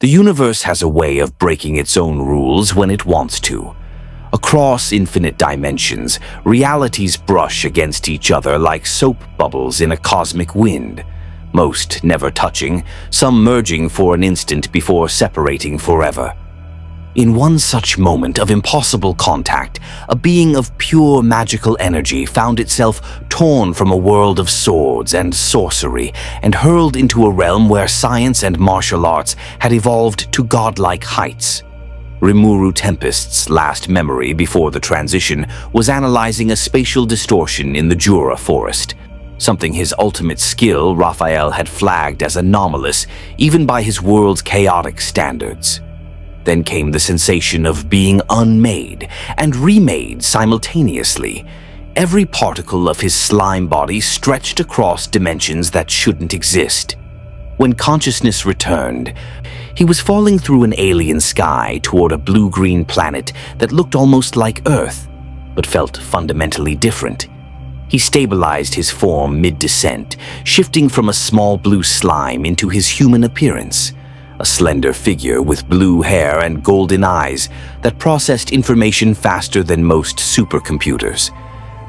The universe has a way of breaking its own rules when it wants to. Across infinite dimensions, realities brush against each other like soap bubbles in a cosmic wind, most never touching, some merging for an instant before separating forever. In one such moment of impossible contact, a being of pure magical energy found itself torn from a world of swords and sorcery and hurled into a realm where science and martial arts had evolved to godlike heights. Rimuru Tempest's last memory before the transition was analyzing a spatial distortion in the Jura forest, something his ultimate skill Raphael had flagged as anomalous even by his world's chaotic standards. Then came the sensation of being unmade and remade simultaneously. Every particle of his slime body stretched across dimensions that shouldn't exist. When consciousness returned, he was falling through an alien sky toward a blue-green planet that looked almost like Earth, but felt fundamentally different. He stabilized his form mid-descent, shifting from a small blue slime into his human appearance. A slender figure with blue hair and golden eyes that processed information faster than most supercomputers.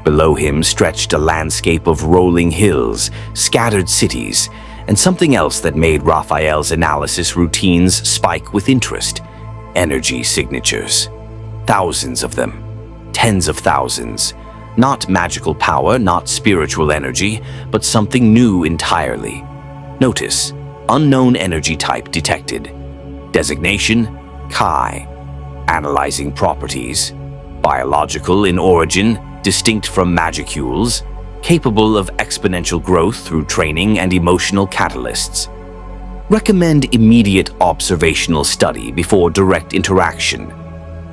Below him stretched a landscape of rolling hills, scattered cities, and something else that made Raphael's analysis routines spike with interest: energy signatures. Thousands of them. Tens of thousands. Not magical power, not spiritual energy, but something new entirely. Notice: unknown energy type detected. Designation: Chi. Analyzing properties: biological in origin, distinct from magicules, capable of exponential growth through training and emotional catalysts. Recommend immediate observational study before direct interaction.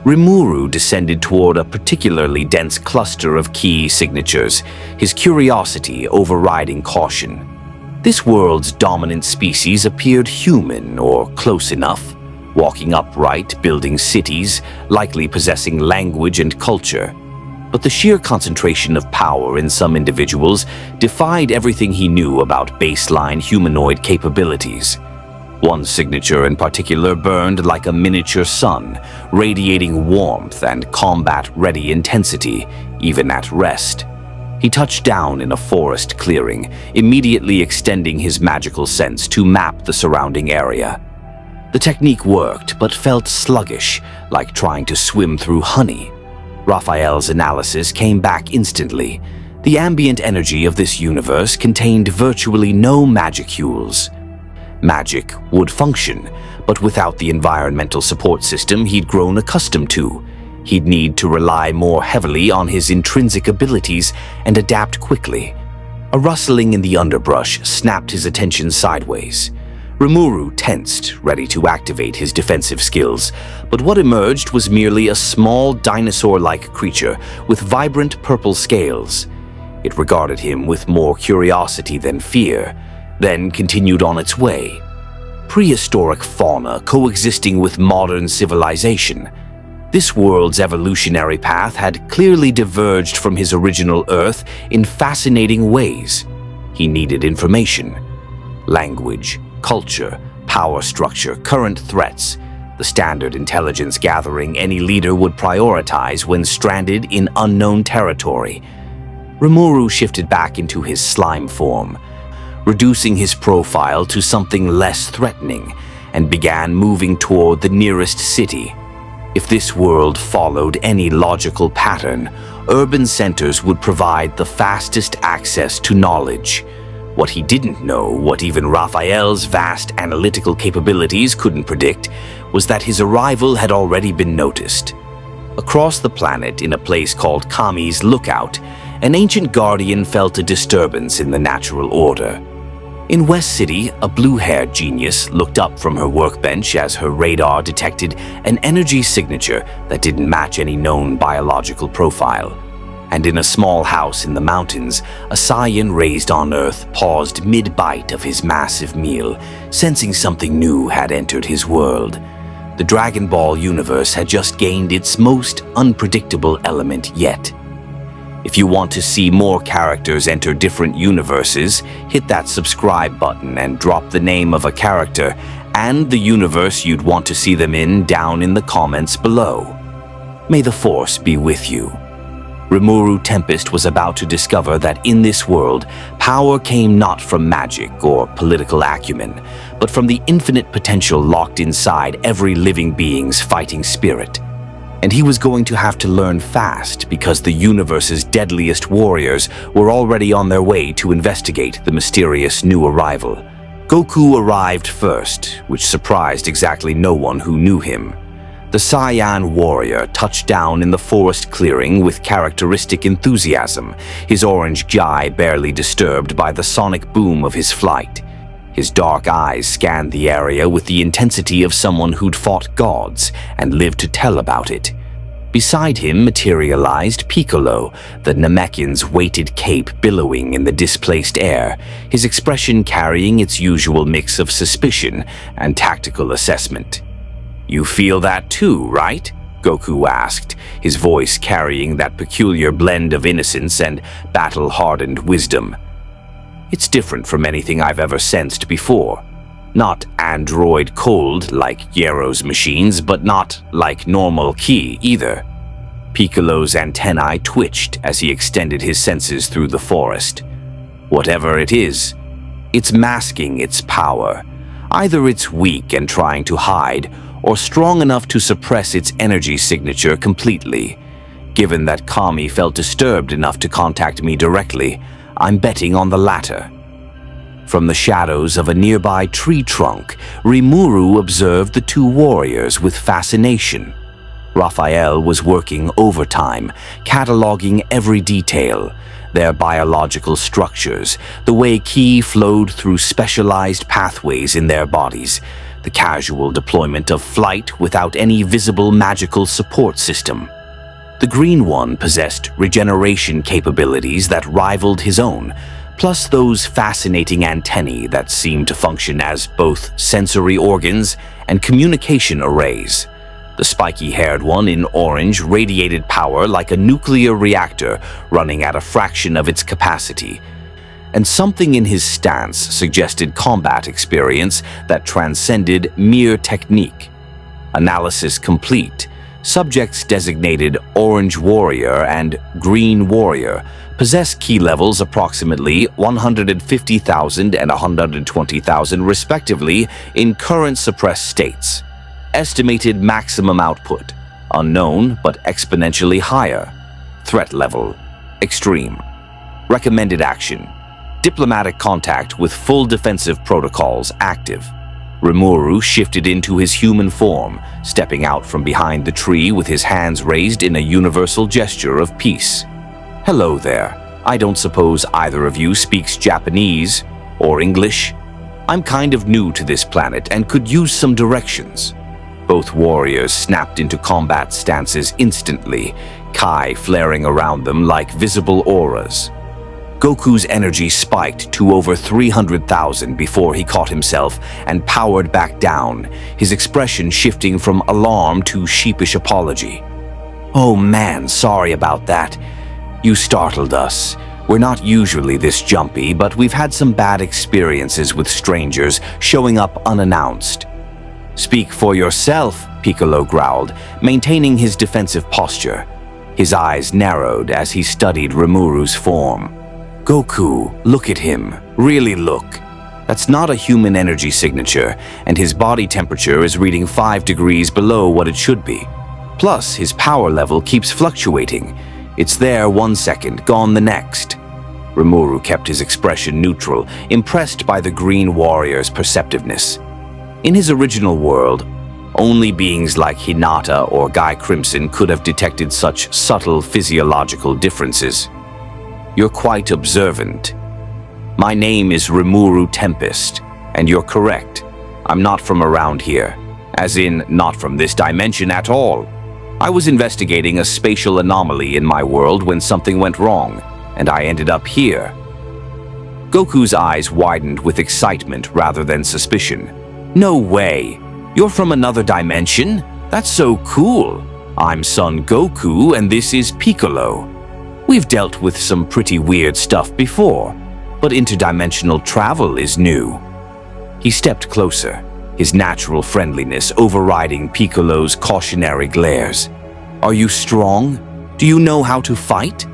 Rimuru descended toward a particularly dense cluster of key signatures, his curiosity overriding caution. This world's dominant species appeared human or close enough, walking upright, building cities, likely possessing language and culture. But the sheer concentration of power in some individuals defied everything he knew about baseline humanoid capabilities. One signature in particular burned like a miniature sun, radiating warmth and combat-ready intensity, even at rest. He touched down in a forest clearing, immediately extending his magical sense to map the surrounding area. The technique worked, but felt sluggish, like trying to swim through honey. Raphael's analysis came back instantly. The ambient energy of this universe contained virtually no magicules. Magic would function, but without the environmental support system he'd grown accustomed to. He'd need to rely more heavily on his intrinsic abilities and adapt quickly. A rustling in the underbrush snapped his attention sideways. Rimuru tensed, ready to activate his defensive skills, but what emerged was merely a small dinosaur-like creature with vibrant purple scales. It regarded him with more curiosity than fear, then continued on its way. Prehistoric fauna coexisting with modern civilization. This world's evolutionary path had clearly diverged from his original Earth in fascinating ways. He needed information. Language, culture, power structure, current threats, the standard intelligence gathering any leader would prioritize when stranded in unknown territory. Rimuru shifted back into his slime form, reducing his profile to something less threatening, and began moving toward the nearest city. If this world followed any logical pattern, urban centers would provide the fastest access to knowledge. What he didn't know, what even Raphael's vast analytical capabilities couldn't predict, was that his arrival had already been noticed. Across the planet, in a place called Kami's Lookout, an ancient guardian felt a disturbance in the natural order. In West City, a blue-haired genius looked up from her workbench as her radar detected an energy signature that didn't match any known biological profile. And in a small house in the mountains, a Saiyan raised on Earth paused mid-bite of his massive meal, sensing something new had entered his world. The Dragon Ball universe had just gained its most unpredictable element yet. If you want to see more characters enter different universes, hit that subscribe button and drop the name of a character and the universe you'd want to see them in down in the comments below. May the Force be with you. Rimuru Tempest was about to discover that in this world, power came not from magic or political acumen, but from the infinite potential locked inside every living being's fighting spirit. And he was going to have to learn fast because the universe's deadliest warriors were already on their way to investigate the mysterious new arrival. Goku arrived first, which surprised exactly no one who knew him. The Saiyan warrior touched down in the forest clearing with characteristic enthusiasm, his orange eye barely disturbed by the sonic boom of his flight. His dark eyes scanned the area with the intensity of someone who'd fought gods and lived to tell about it. Beside him materialized Piccolo, the Namekian's weighted cape billowing in the displaced air, his expression carrying its usual mix of suspicion and tactical assessment. "You feel that too, right?" Goku asked, his voice carrying that peculiar blend of innocence and battle-hardened wisdom. "It's different from anything I've ever sensed before. Not android cold like Yero's machines, but not like normal Ki either." Piccolo's antennae twitched as he extended his senses through the forest. "Whatever it is, it's masking its power. Either it's weak and trying to hide, or strong enough to suppress its energy signature completely. Given that Kami felt disturbed enough to contact me directly, I'm betting on the latter." From the shadows of a nearby tree trunk, Rimuru observed the two warriors with fascination. Raphael was working overtime, cataloging every detail, their biological structures, the way Ki flowed through specialized pathways in their bodies, the casual deployment of flight without any visible magical support system. The green one possessed regeneration capabilities that rivaled his own, plus those fascinating antennae that seemed to function as both sensory organs and communication arrays. The spiky-haired one in orange radiated power like a nuclear reactor running at a fraction of its capacity, and something in his stance suggested combat experience that transcended mere technique. Analysis complete. Subjects designated Orange Warrior and Green Warrior possess Ki levels approximately 150,000 and 120,000 respectively in current suppressed states. Estimated maximum output, unknown but exponentially higher. Threat level, extreme. Recommended action, diplomatic contact with full defensive protocols active. Rimuru shifted into his human form, stepping out from behind the tree with his hands raised in a universal gesture of peace. "Hello there. I don't suppose either of you speaks Japanese or English? I'm kind of new to this planet and could use some directions." Both warriors snapped into combat stances instantly, Kai flaring around them like visible auras. Goku's energy spiked to over 300,000 before he caught himself and powered back down, his expression shifting from alarm to sheepish apology. "Oh man, sorry about that. You startled us. We're not usually this jumpy, but we've had some bad experiences with strangers showing up unannounced." "Speak for yourself," Piccolo growled, maintaining his defensive posture. His eyes narrowed as he studied Rimuru's form. "Goku, look at him. Really look. That's not a human energy signature, and his body temperature is reading 5 degrees below what it should be. Plus, his power level keeps fluctuating. It's there 1 second, gone the next." Rimuru kept his expression neutral, impressed by the Green Warrior's perceptiveness. In his original world, only beings like Hinata or Guy Crimson could have detected such subtle physiological differences. "You're quite observant. My name is Rimuru Tempest, and you're correct. I'm not from around here, as in not from this dimension at all. I was investigating a spatial anomaly in my world when something went wrong, and I ended up here." Goku's eyes widened with excitement rather than suspicion. "No way! You're from another dimension? That's so cool! I'm Son Goku, and this is Piccolo. We've dealt with some pretty weird stuff before, but interdimensional travel is new." He stepped closer, his natural friendliness overriding Piccolo's cautionary glares. "Are you strong? Do you know how to fight?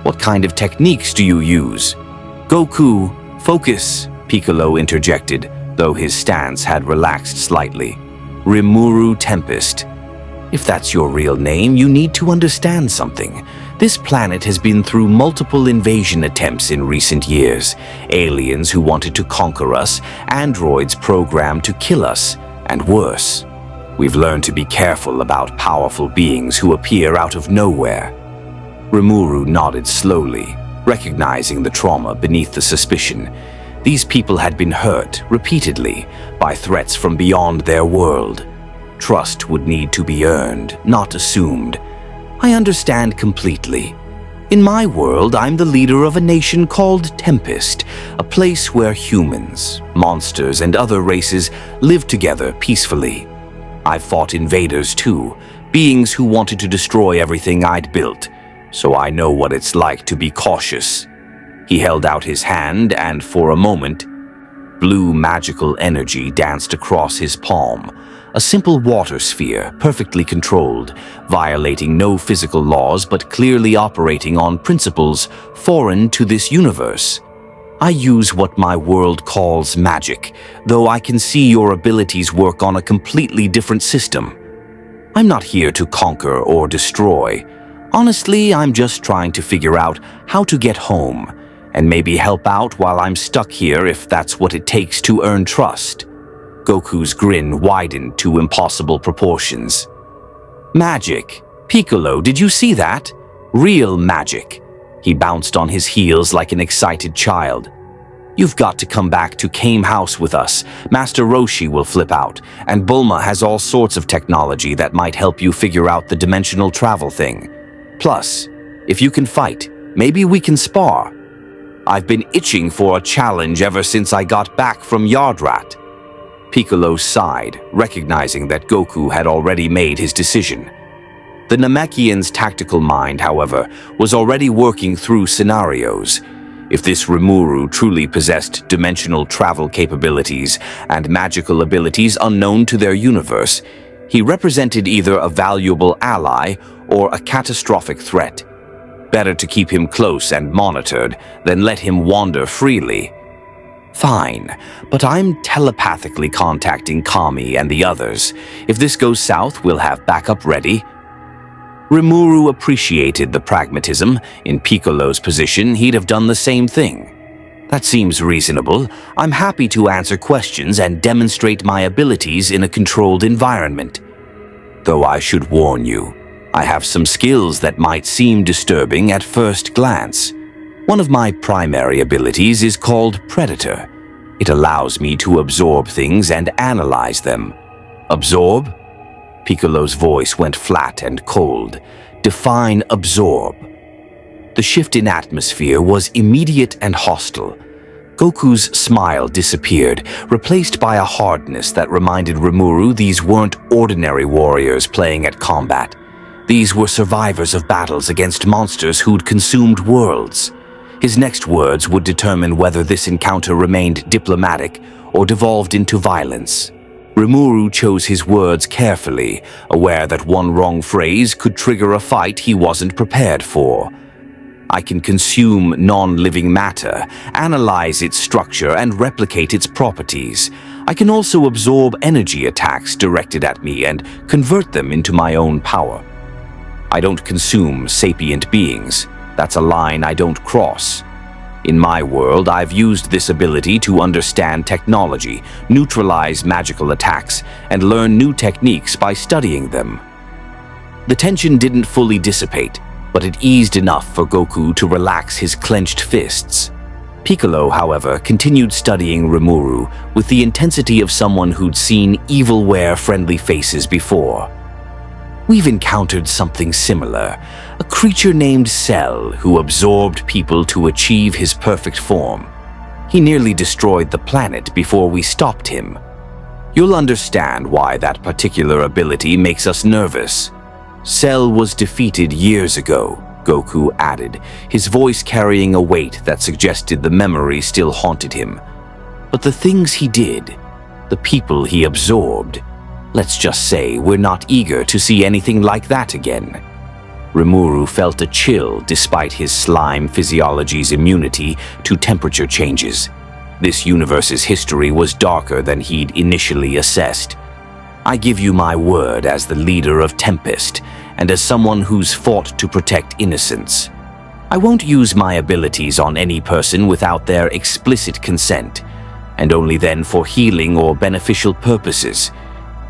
What kind of techniques do you use?" "Goku, focus," Piccolo interjected, though his stance had relaxed slightly. "Rimuru Tempest. If that's your real name, you need to understand something. This planet has been through multiple invasion attempts in recent years. Aliens who wanted to conquer us, androids programmed to kill us, and worse. We've learned to be careful about powerful beings who appear out of nowhere." Rimuru nodded slowly, recognizing the trauma beneath the suspicion. These people had been hurt repeatedly by threats from beyond their world. Trust would need to be earned, not assumed. I understand completely. In my world, I'm the leader of a nation called Tempest, a place where humans, monsters, and other races live together peacefully. I've fought invaders too, beings who wanted to destroy everything I'd built, so I know what it's like to be cautious. He held out his hand, and for a moment, blue magical energy danced across his palm. A simple water sphere, perfectly controlled, violating no physical laws but clearly operating on principles foreign to this universe. I use what my world calls magic, though I can see your abilities work on a completely different system. I'm not here to conquer or destroy. Honestly, I'm just trying to figure out how to get home, and maybe help out while I'm stuck here if that's what it takes to earn trust. Goku's grin widened to impossible proportions. "Magic. Piccolo, did you see that? Real magic." He bounced on his heels like an excited child. "You've got to come back to Kame House with us. Master Roshi will flip out, and Bulma has all sorts of technology that might help you figure out the dimensional travel thing. Plus, if you can fight, maybe we can spar. I've been itching for a challenge ever since I got back from Yardrat." Piccolo sighed, recognizing that Goku had already made his decision. The Namekian's tactical mind, however, was already working through scenarios. If this Rimuru truly possessed dimensional travel capabilities and magical abilities unknown to their universe, he represented either a valuable ally or a catastrophic threat. Better to keep him close and monitored than let him wander freely. "Fine, but I'm telepathically contacting Kami and the others. If this goes south, we'll have backup ready." Rimuru appreciated the pragmatism. In Piccolo's position, he'd have done the same thing. "That seems reasonable. I'm happy to answer questions and demonstrate my abilities in a controlled environment. Though I should warn you, I have some skills that might seem disturbing at first glance. One of my primary abilities is called Predator. It allows me to absorb things and analyze them." "Absorb?" Piccolo's voice went flat and cold. "Define absorb." The shift in atmosphere was immediate and hostile. Goku's smile disappeared, replaced by a hardness that reminded Rimuru these weren't ordinary warriors playing at combat. These were survivors of battles against monsters who'd consumed worlds. His next words would determine whether this encounter remained diplomatic or devolved into violence. Rimuru chose his words carefully, aware that one wrong phrase could trigger a fight he wasn't prepared for. "I can consume non-living matter, analyze its structure, and replicate its properties. I can also absorb energy attacks directed at me and convert them into my own power. I don't consume sapient beings. That's a line I don't cross. In my world, I've used this ability to understand technology, neutralize magical attacks, and learn new techniques by studying them." The tension didn't fully dissipate, but it eased enough for Goku to relax his clenched fists. Piccolo, however, continued studying Rimuru with the intensity of someone who'd seen evilware-friendly faces before. "We've encountered something similar, a creature named Cell who absorbed people to achieve his perfect form. He nearly destroyed the planet before we stopped him. You'll understand why that particular ability makes us nervous. Cell was defeated years ago," Goku added, his voice carrying a weight that suggested the memory still haunted him. "But the things he did, the people he absorbed. Let's just say we're not eager to see anything like that again. Rimuru felt a chill despite his slime physiology's immunity to temperature changes. This universe's history was darker than he'd initially assessed. I give you my word as the leader of Tempest, and as someone who's fought to protect innocence. I won't use my abilities on any person without their explicit consent, and only then for healing or beneficial purposes.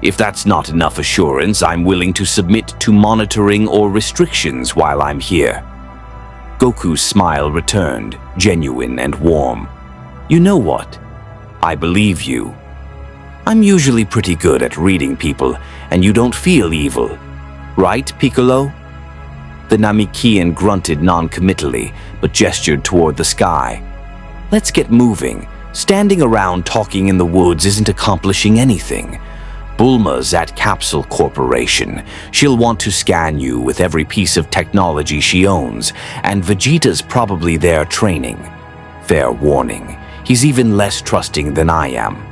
If that's not enough assurance, I'm willing to submit to monitoring or restrictions while I'm here. Goku's smile returned, genuine and warm. You know what? I believe you. I'm usually pretty good at reading people, and you don't feel evil. Right, Piccolo? The Namekian grunted non-committally, but gestured toward the sky. Let's get moving. Standing around talking in the woods isn't accomplishing anything. Bulma's at Capsule Corporation. She'll want to scan you with every piece of technology she owns, and Vegeta's probably there training. Fair warning, he's even less trusting than I am.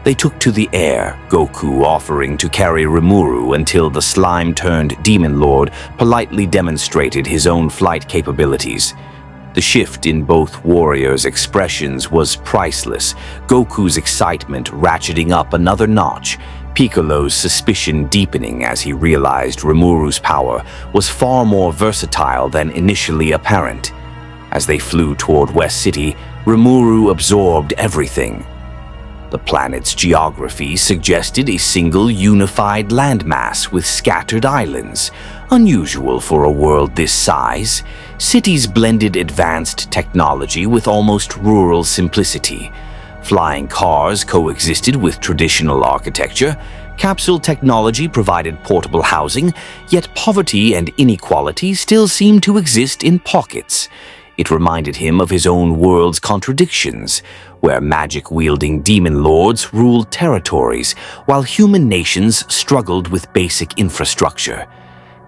They took to the air, Goku offering to carry Rimuru until the slime-turned Demon Lord politely demonstrated his own flight capabilities. The shift in both warriors' expressions was priceless, Goku's excitement ratcheting up another notch, Piccolo's suspicion deepening as he realized Rimuru's power was far more versatile than initially apparent. As they flew toward West City, Rimuru absorbed everything. The planet's geography suggested a single unified landmass with scattered islands, unusual for a world this size. Cities blended advanced technology with almost rural simplicity. Flying cars coexisted with traditional architecture. Capsule technology provided portable housing, yet poverty and inequality still seemed to exist in pockets. It reminded him of his own world's contradictions, where magic-wielding demon lords ruled territories, while human nations struggled with basic infrastructure.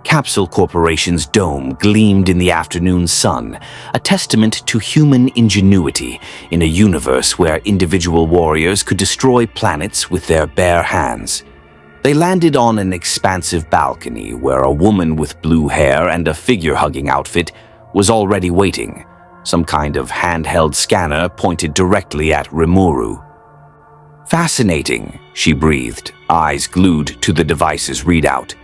Capsule Corporation's dome gleamed in the afternoon sun, a testament to human ingenuity in a universe where individual warriors could destroy planets with their bare hands. They landed on an expansive balcony where a woman with blue hair and a figure-hugging outfit was already waiting. Some kind of handheld scanner pointed directly at Rimuru. Fascinating, she breathed, eyes glued to the device's readout.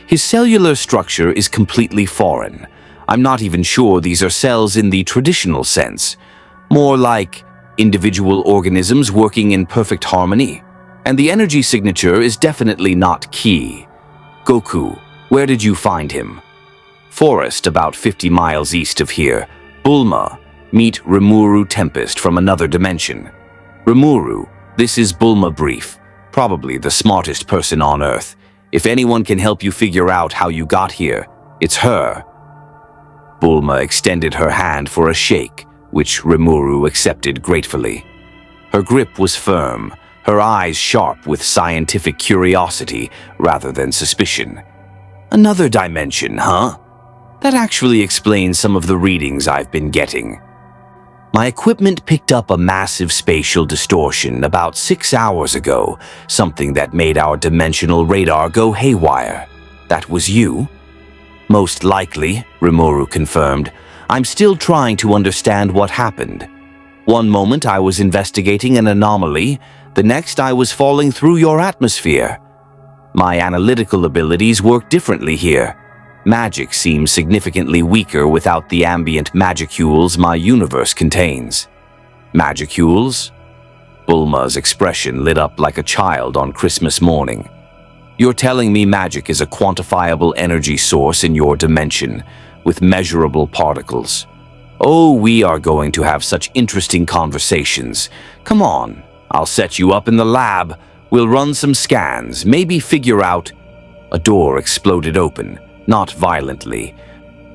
His cellular structure is completely foreign. I'm not even sure these are cells in the traditional sense. More like individual organisms working in perfect harmony. And the energy signature is definitely not key. Goku, where did you find him? Forest about 50 miles east of here. Bulma, meet Rimuru Tempest from another dimension. Rimuru, this is Bulma Brief, probably the smartest person on Earth. If anyone can help you figure out how you got here, it's her. Bulma extended her hand for a shake, which Rimuru accepted gratefully. Her grip was firm, her eyes sharp with scientific curiosity rather than suspicion. Another dimension, huh? That actually explains some of the readings I've been getting. My equipment picked up a massive spatial distortion about 6 hours ago, something that made our dimensional radar go haywire. That was you? Most likely, Rimuru confirmed. I'm still trying to understand what happened. One moment I was investigating an anomaly, the next I was falling through your atmosphere. My analytical abilities work differently here. Magic seems significantly weaker without the ambient magicules my universe contains. Magicules? Bulma's expression lit up like a child on Christmas morning. You're telling me magic is a quantifiable energy source in your dimension, with measurable particles. Oh, we are going to have such interesting conversations. Come on, I'll set you up in the lab. We'll run some scans, maybe figure out... A door exploded open. Not violently,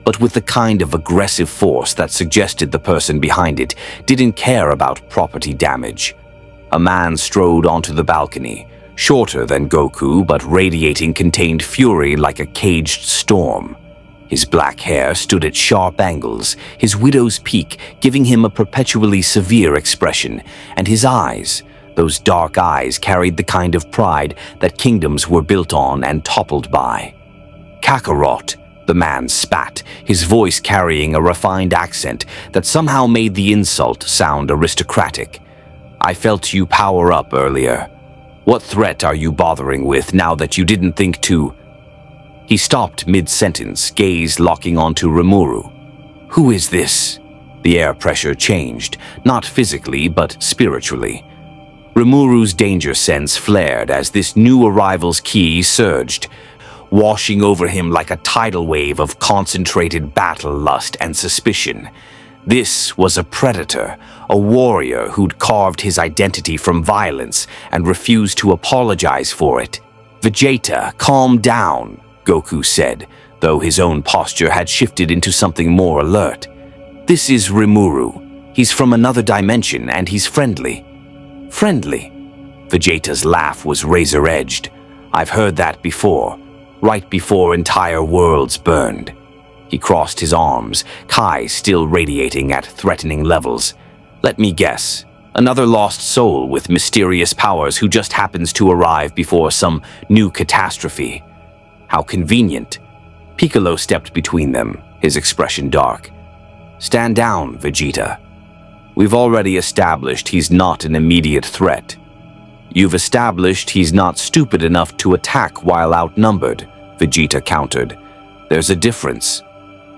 but with the kind of aggressive force that suggested the person behind it didn't care about property damage. A man strode onto the balcony, shorter than Goku but radiating contained fury like a caged storm. His black hair stood at sharp angles, his widow's peak giving him a perpetually severe expression, and his eyes, Those dark eyes carried the kind of pride that kingdoms were built on and toppled by. "Kakarot," the man spat, his voice carrying a refined accent that somehow made the insult sound aristocratic. "I felt you power up earlier. What threat are you bothering with now that you didn't think to—" He stopped mid-sentence, gaze locking onto Rimuru. "Who is this?" The air pressure changed, not physically but spiritually. Rimuru's danger sense flared as this new arrival's ki surged, washing over him like a tidal wave of concentrated battle lust and suspicion. This was a predator, a warrior who'd carved his identity from violence and refused to apologize for it. "Vegeta, calm down," Goku said, though his own posture had shifted into something more alert. "This is Rimuru. He's from another dimension and he's friendly." "Friendly?" Vegeta's laugh was razor-edged. "I've heard that before, right before entire worlds burned." He crossed his arms, Kai still radiating at threatening levels. "Let me guess, another lost soul with mysterious powers who just happens to arrive before some new catastrophe. How convenient." Piccolo stepped between them, his expression dark. "Stand down, Vegeta. We've already established he's not an immediate threat. You've established he's not stupid enough to attack while outnumbered," Vegeta countered. "There's a difference."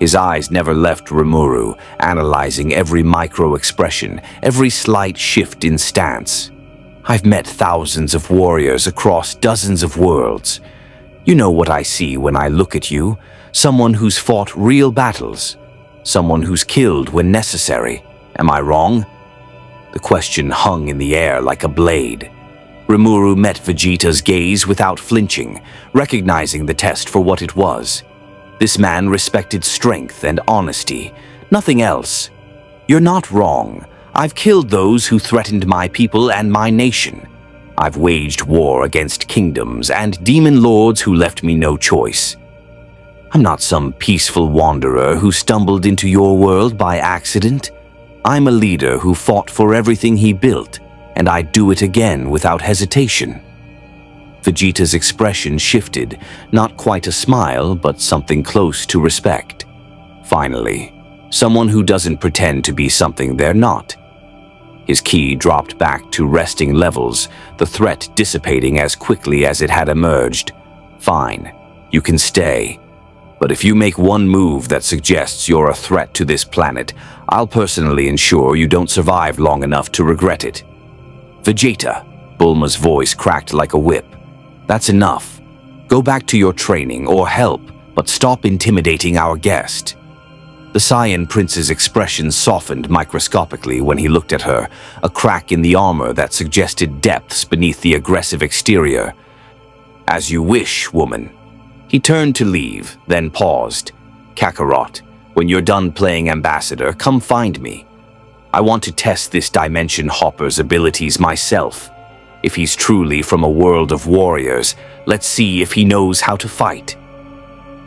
His eyes never left Rimuru, analyzing every micro-expression, every slight shift in stance. "I've met thousands of warriors across dozens of worlds. You know what I see when I look at you, someone who's fought real battles, someone who's killed when necessary. Am I wrong?" The question hung in the air like a blade. Rimuru met Vegeta's gaze without flinching, recognizing the test for what it was. This man respected strength and honesty, nothing else. "You're not wrong. I've killed those who threatened my people and my nation. I've waged war against kingdoms and demon lords who left me no choice. I'm not some peaceful wanderer who stumbled into your world by accident. I'm a leader who fought for everything he built, and I'd do it again without hesitation." Vegeta's expression shifted, not quite a smile, but something close to respect. Finally, someone who doesn't pretend to be something they're not. His ki dropped back to resting levels, the threat dissipating as quickly as it had emerged. "Fine, you can stay. But if you make one move that suggests you're a threat to this planet, I'll personally ensure you don't survive long enough to regret it." "Vegeta," Bulma's voice cracked like a whip. "That's enough. Go back to your training or help, but stop intimidating our guest." The Saiyan prince's expression softened microscopically when he looked at her, a crack in the armor that suggested depths beneath the aggressive exterior. "As you wish, woman." He turned to leave, then paused. "Kakarot, when you're done playing ambassador, come find me. I want to test this dimension hopper's abilities myself. If he's truly from a world of warriors, let's see if he knows how to fight."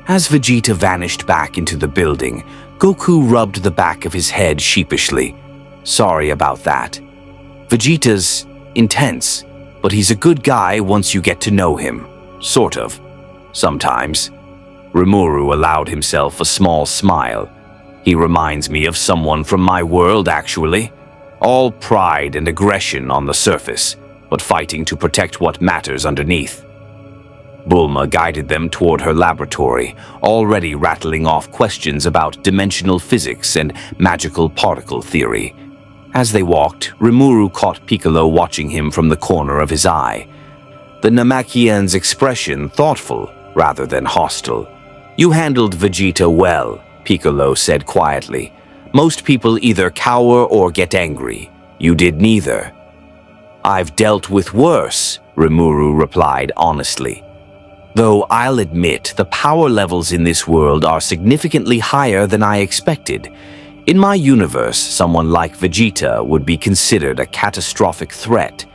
As Vegeta vanished back into the building, Goku rubbed the back of his head sheepishly. "Sorry about that. Vegeta's intense, but he's a good guy once you get to know him. Sort of. Sometimes." Rimuru allowed himself a small smile. "He reminds me of someone from my world, actually. All pride and aggression on the surface, but fighting to protect what matters underneath." Bulma guided them toward her laboratory, already rattling off questions about dimensional physics and magical particle theory. As they walked, Rimuru caught Piccolo watching him from the corner of his eye. The Namekian's expression thoughtful rather than hostile. "You handled Vegeta well," Piccolo said quietly. "Most people either cower or get angry. You did neither." "I've dealt with worse," Rimuru replied honestly. "Though I'll admit the power levels in this world are significantly higher than I expected. In my universe, someone like Vegeta would be considered a catastrophic threat.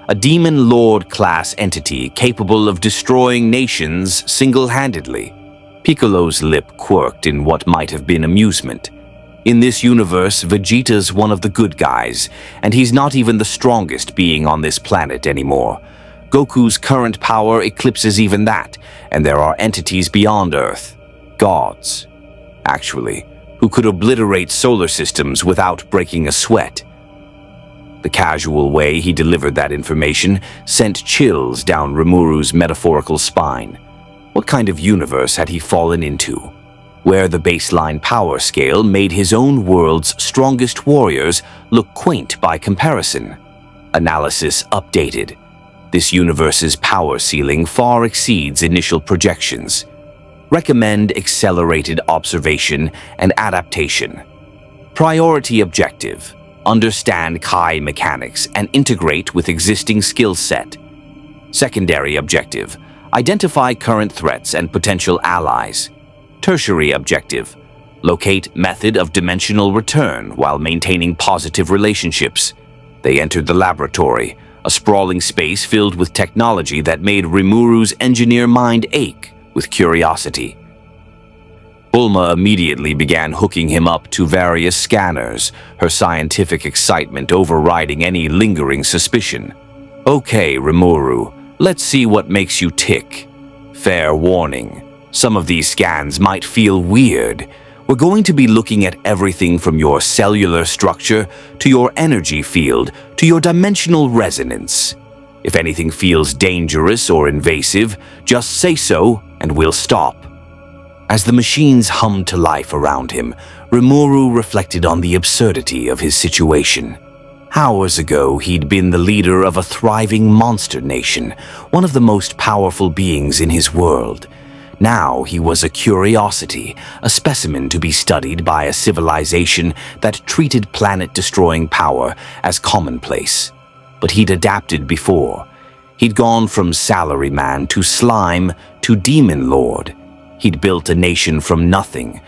A demon lord-class entity capable of destroying nations single-handedly." Piccolo's lip quirked in what might have been amusement. In this universe, Vegeta's one of the good guys, and he's not even the strongest being on this planet anymore. Goku's current power eclipses even that, and there are entities beyond Earth. Gods, actually, who could obliterate solar systems without breaking a sweat. The casual way he delivered that information sent chills down Rimuru's metaphorical spine. What kind of universe had he fallen into, where the baseline power scale made his own world's strongest warriors look quaint by comparison? Analysis updated. This universe's power ceiling far exceeds initial projections. Recommend accelerated observation and adaptation. Priority objective: understand Kai mechanics and integrate with existing skill set. Secondary objective: identify current threats and potential allies. Tertiary objective: locate method of dimensional return while maintaining positive relationships. They entered the laboratory, a sprawling space filled with technology that made Rimuru's engineer mind ache with curiosity. Bulma immediately began hooking him up to various scanners, her scientific excitement overriding any lingering suspicion. Okay, Rimuru, let's see what makes you tick. Fair warning, some of these scans might feel weird. We're going to be looking at everything from your cellular structure to your energy field to your dimensional resonance. If anything feels dangerous or invasive, just say so and we'll stop. As the machines hummed to life around him, Rimuru reflected on the absurdity of his situation. Hours ago, he'd been the leader of a thriving monster nation, one of the most powerful beings in his world. Now he was a curiosity, a specimen to be studied by a civilization that treated planet-destroying power as commonplace. But he'd adapted before. He'd gone from salaryman to slime to demon lord. He'd built a nation from nothing,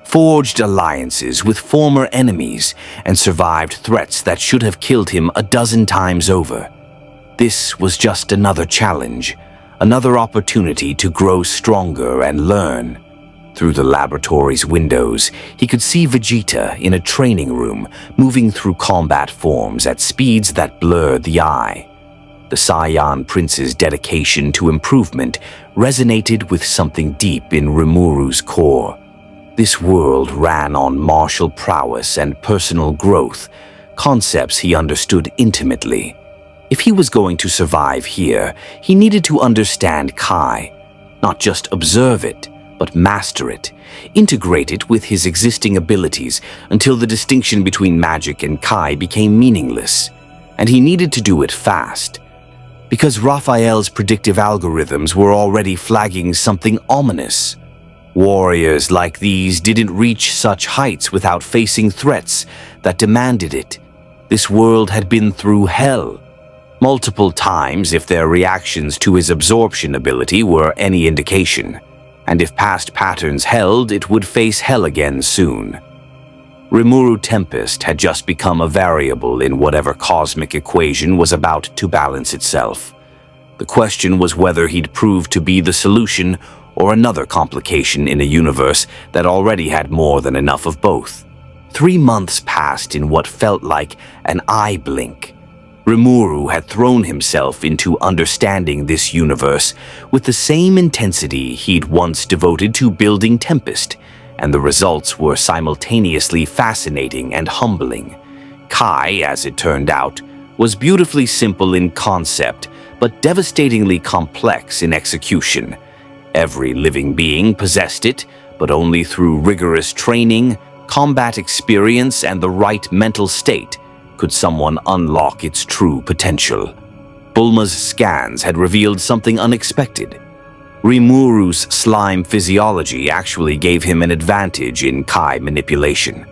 forged alliances with former enemies, and survived threats that should have killed him a dozen times over. This was just another challenge, another opportunity to grow stronger and learn. Through the laboratory's windows, he could see Vegeta in a training room, moving through combat forms at speeds that blurred the eye. The Saiyan Prince's dedication to improvement resonated with something deep in Rimuru's core. This world ran on martial prowess and personal growth, concepts he understood intimately. If he was going to survive here, he needed to understand Kai, not just observe it, but master it, integrate it with his existing abilities until the distinction between magic and Kai became meaningless. And he needed to do it fast, because Raphael's predictive algorithms were already flagging something ominous. Warriors like these didn't reach such heights without facing threats that demanded it. This world had been through hell multiple times if their reactions to his absorption ability were any indication. And if past patterns held, it would face hell again soon. Rimuru Tempest had just become a variable in whatever cosmic equation was about to balance itself. The question was whether he'd prove to be the solution or another complication in a universe that already had more than enough of both. 3 months passed in what felt like an eye blink. Rimuru had thrown himself into understanding this universe with the same intensity he'd once devoted to building Tempest, and the results were simultaneously fascinating and humbling. Kai, as it turned out, was beautifully simple in concept, but devastatingly complex in execution. Every living being possessed it, but only through rigorous training, combat experience, and the right mental state could someone unlock its true potential. Bulma's scans had revealed something unexpected. Rimuru's slime physiology actually gave him an advantage in Kai manipulation.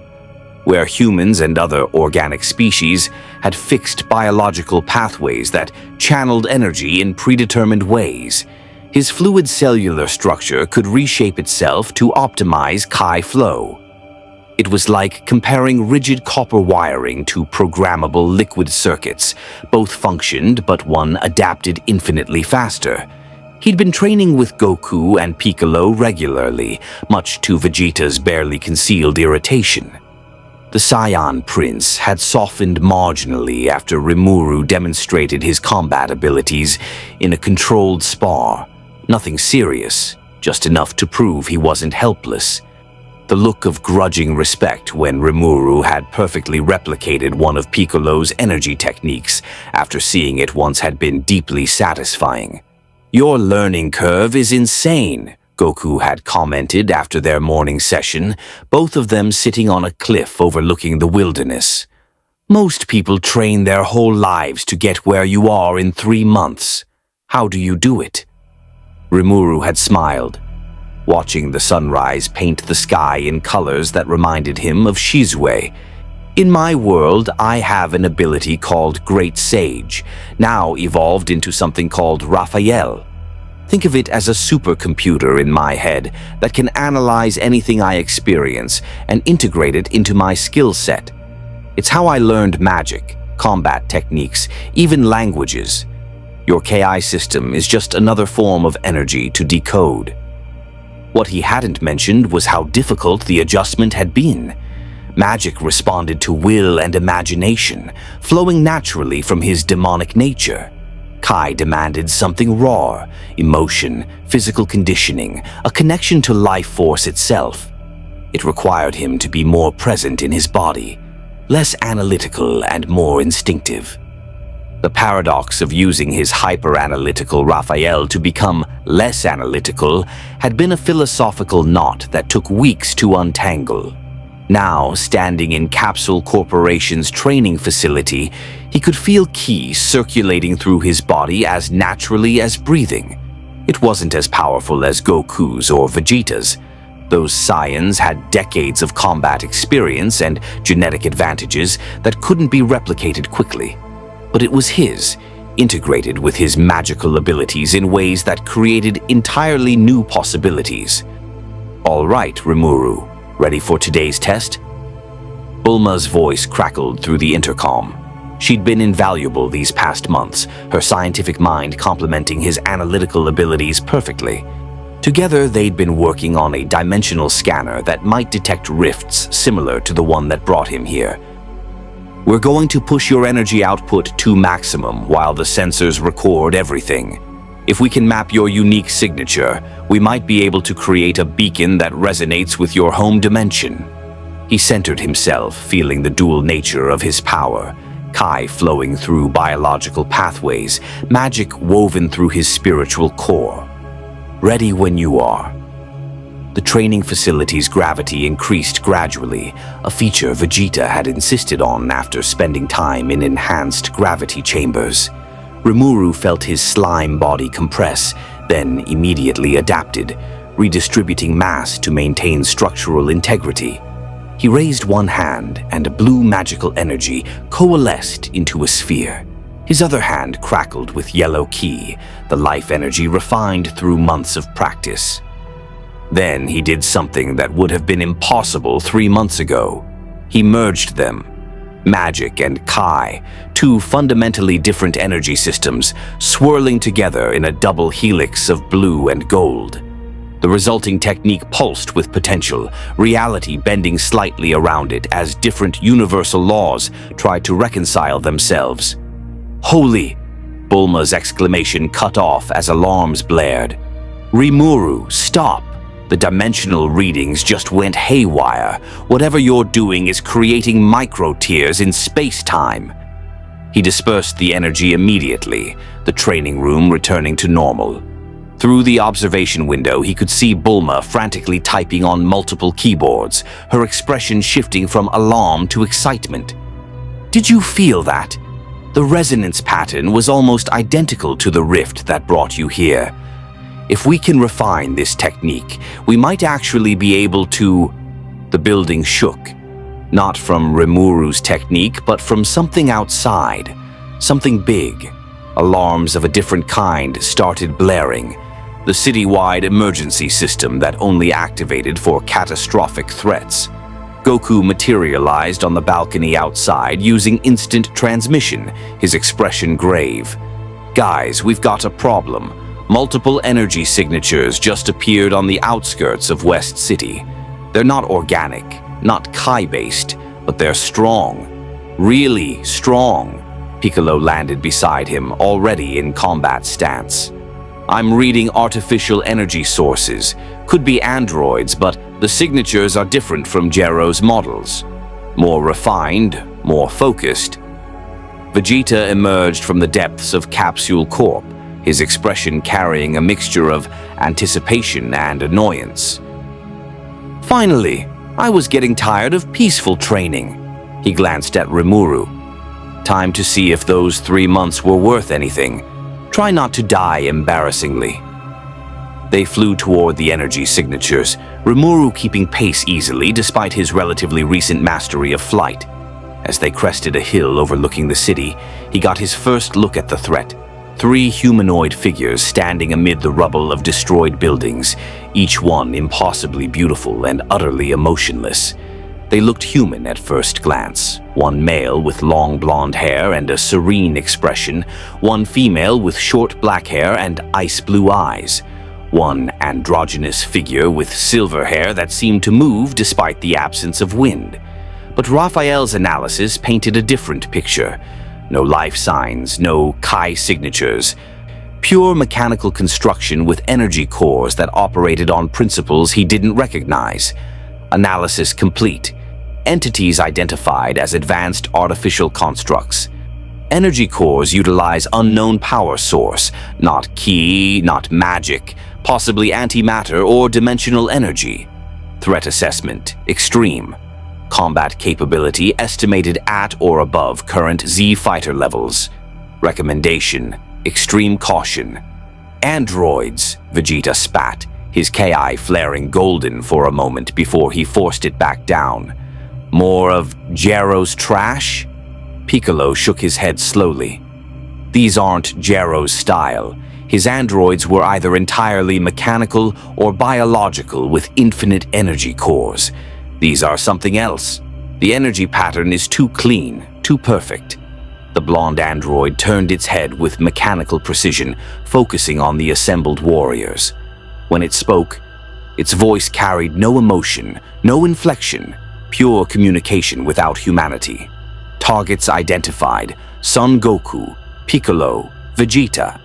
Where humans and other organic species had fixed biological pathways that channeled energy in predetermined ways, his fluid cellular structure could reshape itself to optimize Kai flow. It was like comparing rigid copper wiring to programmable liquid circuits. Both functioned, but one adapted infinitely faster. He'd been training with Goku and Piccolo regularly, much to Vegeta's barely concealed irritation. The Saiyan prince had softened marginally after Rimuru demonstrated his combat abilities in a controlled spar. Nothing serious, just enough to prove he wasn't helpless. The look of grudging respect when Rimuru had perfectly replicated one of Piccolo's energy techniques after seeing it once had been deeply satisfying. "Your learning curve is insane," Goku had commented after their morning session, both of them sitting on a cliff overlooking the wilderness. "Most people train their whole lives to get where you are in 3 months. How do you do it?" Rimuru had smiled, watching the sunrise paint the sky in colors that reminded him of Shizue. "In my world, I have an ability called Great Sage, now evolved into something called Raphael. Think of it as a supercomputer in my head that can analyze anything I experience and integrate it into my skill set. It's how I learned magic, combat techniques, even languages. Your KI system is just another form of energy to decode." What he hadn't mentioned was how difficult the adjustment had been. Magic responded to will and imagination, flowing naturally from his demonic nature. Kai demanded something raw, emotion, physical conditioning, a connection to life force itself. It required him to be more present in his body, less analytical and more instinctive. The paradox of using his hyper-analytical Raphael to become less analytical had been a philosophical knot that took weeks to untangle. Now, standing in Capsule Corporation's training facility, he could feel ki circulating through his body as naturally as breathing. It wasn't as powerful as Goku's or Vegeta's. Those Saiyans had decades of combat experience and genetic advantages that couldn't be replicated quickly. But it was his, integrated with his magical abilities in ways that created entirely new possibilities. "All right, Rimuru. Ready for today's test?" Bulma's voice crackled through the intercom. She'd been invaluable these past months, her scientific mind complementing his analytical abilities perfectly. Together, they'd been working on a dimensional scanner that might detect rifts similar to the one that brought him here. "We're going to push your energy output to maximum while the sensors record everything. If we can map your unique signature, we might be able to create a beacon that resonates with your home dimension." He centered himself, feeling the dual nature of his power, Kai flowing through biological pathways, magic woven through his spiritual core. "Ready when you are." The training facility's gravity increased gradually, a feature Vegeta had insisted on after spending time in enhanced gravity chambers. Rimuru felt his slime body compress, then immediately adapted, redistributing mass to maintain structural integrity. He raised one hand, and blue magical energy coalesced into a sphere. His other hand crackled with yellow ki, the life energy refined through months of practice. Then he did something that would have been impossible 3 months ago. He merged them. Magic and Kai, two fundamentally different energy systems, swirling together in a double helix of blue and gold. The resulting technique pulsed with potential, reality bending slightly around it as different universal laws tried to reconcile themselves. "Holy!" Bulma's exclamation cut off as alarms blared. "Rimuru, stop! The dimensional readings just went haywire. Whatever you're doing is creating micro-tears in space-time." He dispersed the energy immediately, the training room returning to normal. Through the observation window, he could see Bulma frantically typing on multiple keyboards, her expression shifting from alarm to excitement. "Did you feel that? The resonance pattern was almost identical to the rift that brought you here. If we can refine this technique, we might actually be able to..." The building shook, not from Rimuru's technique, but from something outside, something big. Alarms of a different kind started blaring, the citywide emergency system that only activated for catastrophic threats. Goku materialized on the balcony outside using instant transmission, his expression grave. "Guys, we've got a problem. Multiple energy signatures just appeared on the outskirts of West City. They're not organic, not Kai-based, But they're strong. Really strong. Piccolo landed beside him, already in combat stance. I'm reading artificial energy sources. Could be androids, but the signatures are different from Gero's models. More refined, more focused. Vegeta emerged from the depths of Capsule Corp, his expression carrying a mixture of anticipation and annoyance. Finally, I was getting tired of peaceful training. He glanced at Rimuru. Time to see if those 3 months were worth anything. Try not to die embarrassingly. They flew toward the energy signatures, Rimuru keeping pace easily despite his relatively recent mastery of flight. As they crested a hill overlooking the city, he got his first look at the threat. 3 humanoid figures standing amid the rubble of destroyed buildings, each one impossibly beautiful and utterly emotionless. They looked human at first glance, one male with long blonde hair and a serene expression, one female with short black hair and ice blue eyes, one androgynous figure with silver hair that seemed to move despite the absence of wind. But Raphael's analysis painted a different picture. No life signs, no Kai signatures. Pure mechanical construction with energy cores that operated on principles he didn't recognize. Analysis complete. Entities identified as advanced artificial constructs. Energy cores utilize unknown power source, not ki, not magic, possibly antimatter or dimensional energy. Threat assessment, extreme. Combat capability estimated at or above current Z fighter levels. Recommendation, extreme caution. Androids, Vegeta spat, his Ki flaring golden for a moment before he forced it back down. More of Gero's trash? Piccolo shook his head slowly. These aren't Gero's style. His androids were either entirely mechanical or biological with infinite energy cores. These are something else. The energy pattern is too clean, too perfect. The blonde android turned its head with mechanical precision, focusing on the assembled warriors. When it spoke, its voice carried no emotion, no inflection, pure communication without humanity. Targets identified: Son Goku, Piccolo, Vegeta.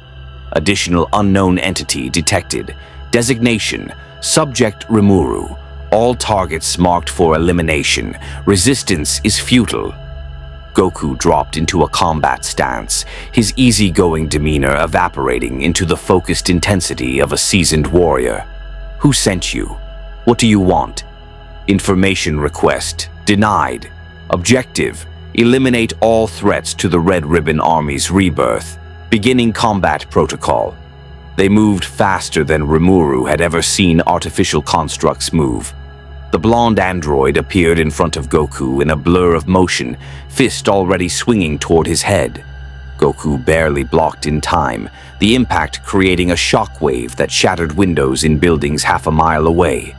Additional unknown entity detected. Designation: Subject Rimuru. All targets marked for elimination. Resistance is futile. Goku dropped into a combat stance, his easygoing demeanor evaporating into the focused intensity of a seasoned warrior. Who sent you? What do you want? Information request denied. Objective: eliminate all threats to the Red Ribbon Army's rebirth. Beginning combat protocol. They moved faster than Rimuru had ever seen artificial constructs move. The blonde android appeared in front of Goku in a blur of motion, fist already swinging toward his head. Goku barely blocked in time, the impact creating a shockwave that shattered windows in buildings half a mile away.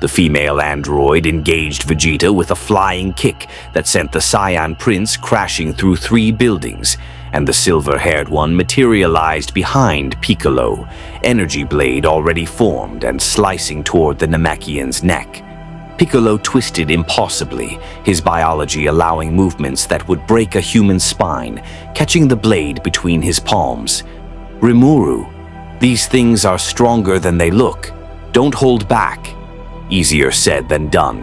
The female android engaged Vegeta with a flying kick that sent the Saiyan prince crashing through 3 buildings, and the silver-haired one materialized behind Piccolo, energy blade already formed and slicing toward the Namekian's neck. Piccolo twisted impossibly, his biology allowing movements that would break a human spine, catching the blade between his palms. Rimuru, these things are stronger than they look. Don't hold back. Easier said than done.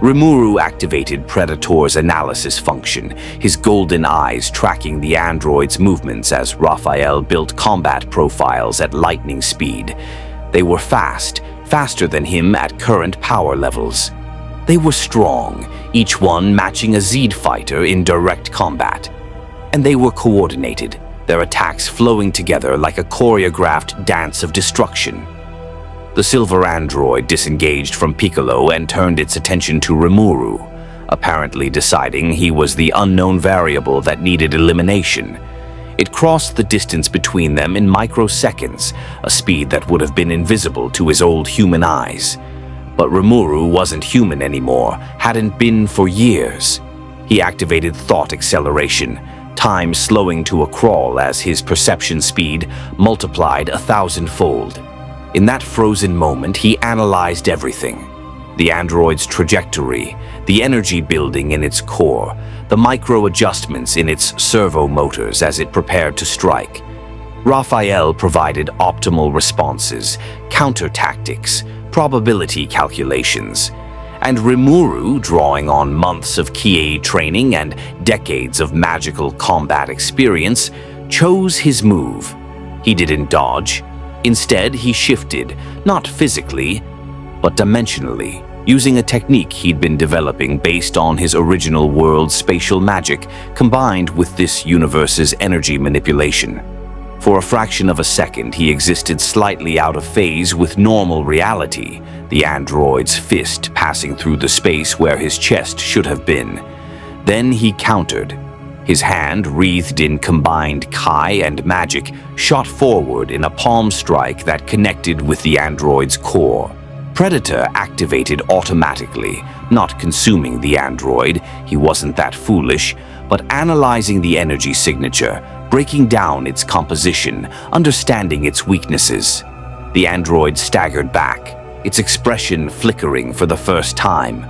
Rimuru activated Predator's analysis function, his golden eyes tracking the android's movements as Raphael built combat profiles at lightning speed. They were fast, faster than him at current power levels. They were strong, each one matching a Zed fighter in direct combat. And they were coordinated, their attacks flowing together like a choreographed dance of destruction. The silver android disengaged from Piccolo and turned its attention to Rimuru, apparently deciding he was the unknown variable that needed elimination. It crossed the distance between them in microseconds, a speed that would have been invisible to his old human eyes. But Rimuru wasn't human anymore, hadn't been for years. He activated thought acceleration, time slowing to a crawl as his perception speed multiplied 1,000-fold. In that frozen moment, he analyzed everything. The android's trajectory, the energy building in its core, the micro-adjustments in its servo motors as it prepared to strike. Raphael provided optimal responses, counter-tactics, probability calculations, and Rimuru, drawing on months of Kie training and decades of magical combat experience, chose his move. He didn't dodge. Instead, he shifted, not physically, but dimensionally, using a technique he'd been developing based on his original world's spatial magic combined with this universe's energy manipulation. For a fraction of a second, he existed slightly out of phase with normal reality, the android's fist passing through the space where his chest should have been. Then he countered. His hand, wreathed in combined Kai and magic, shot forward in a palm strike that connected with the android's core. Predator activated automatically, not consuming the android, he wasn't that foolish, but analyzing the energy signature, breaking down its composition, understanding its weaknesses. The android staggered back, its expression flickering for the first time.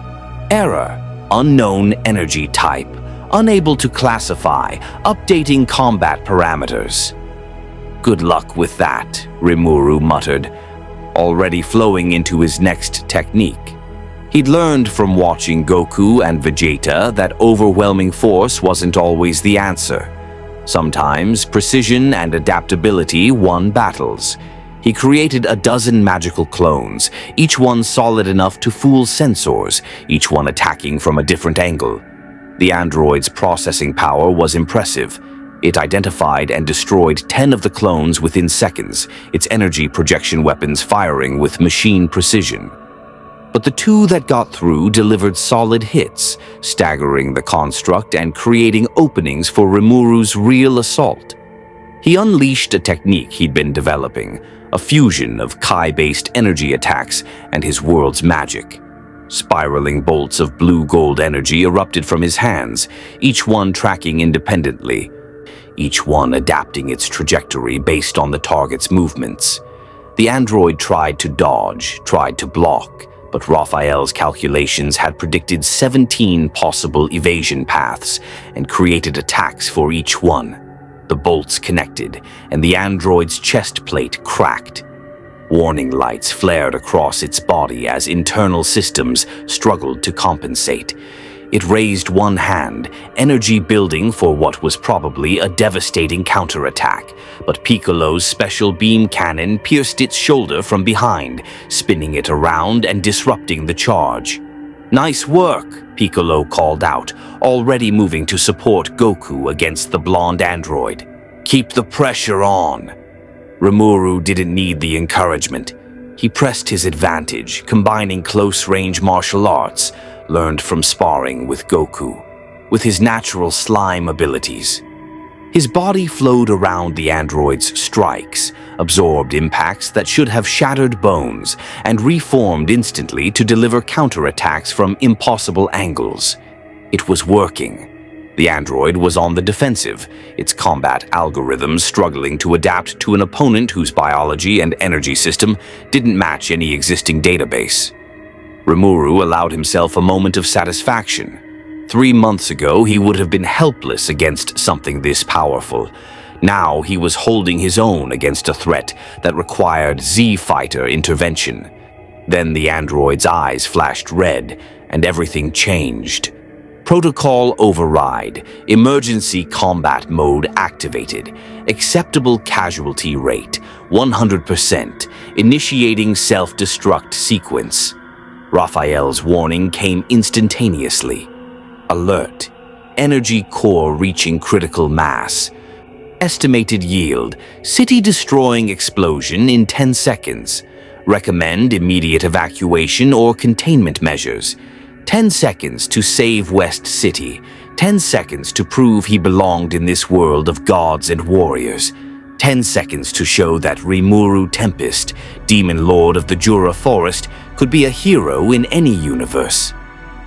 Error, unknown energy type, unable to classify, updating combat parameters. Good luck with that, Rimuru muttered, already flowing into his next technique. He'd learned from watching Goku and Vegeta that overwhelming force wasn't always the answer. Sometimes precision and adaptability won battles. He created a dozen magical clones, each one solid enough to fool sensors, each one attacking from a different angle. The android's processing power was impressive. It identified and destroyed 10 of the clones within seconds, its energy projection weapons firing with machine precision. But the two that got through delivered solid hits, staggering the construct and creating openings for Rimuru's real assault. He unleashed a technique he'd been developing, a fusion of Kai-based energy attacks and his world's magic. Spiraling bolts of blue-gold energy erupted from his hands, each one tracking independently, each one adapting its trajectory based on the target's movements. The android tried to dodge, tried to block, but Raphael's calculations had predicted 17 possible evasion paths and created attacks for each one. The bolts connected, and the android's chest plate cracked. Warning lights flared across its body as internal systems struggled to compensate. It raised one hand, energy building for what was probably a devastating counterattack, but Piccolo's special beam cannon pierced its shoulder from behind, spinning it around and disrupting the charge. "Nice work," Piccolo called out, already moving to support Goku against the blonde android. "Keep the pressure on." Rimuru didn't need the encouragement. He pressed his advantage, combining close-range martial arts, learned from sparring with Goku, with his natural slime abilities. His body flowed around the android's strikes, absorbed impacts that should have shattered bones, and reformed instantly to deliver counterattacks from impossible angles. It was working. The android was on the defensive, its combat algorithms struggling to adapt to an opponent whose biology and energy system didn't match any existing database. Rimuru allowed himself a moment of satisfaction. 3 months ago, he would have been helpless against something this powerful. Now he was holding his own against a threat that required Z-Fighter intervention. Then the android's eyes flashed red, and everything changed. Protocol override, emergency combat mode activated, acceptable casualty rate, 100%, initiating self-destruct sequence. Raphael's warning came instantaneously. Alert, energy core reaching critical mass. Estimated yield, city-destroying explosion in 10 seconds. Recommend immediate evacuation or containment measures. 10 seconds to save West City. 10 seconds to prove he belonged in this world of gods and warriors. 10 seconds to show that Rimuru Tempest, demon lord of the Jura Forest, could be a hero in any universe.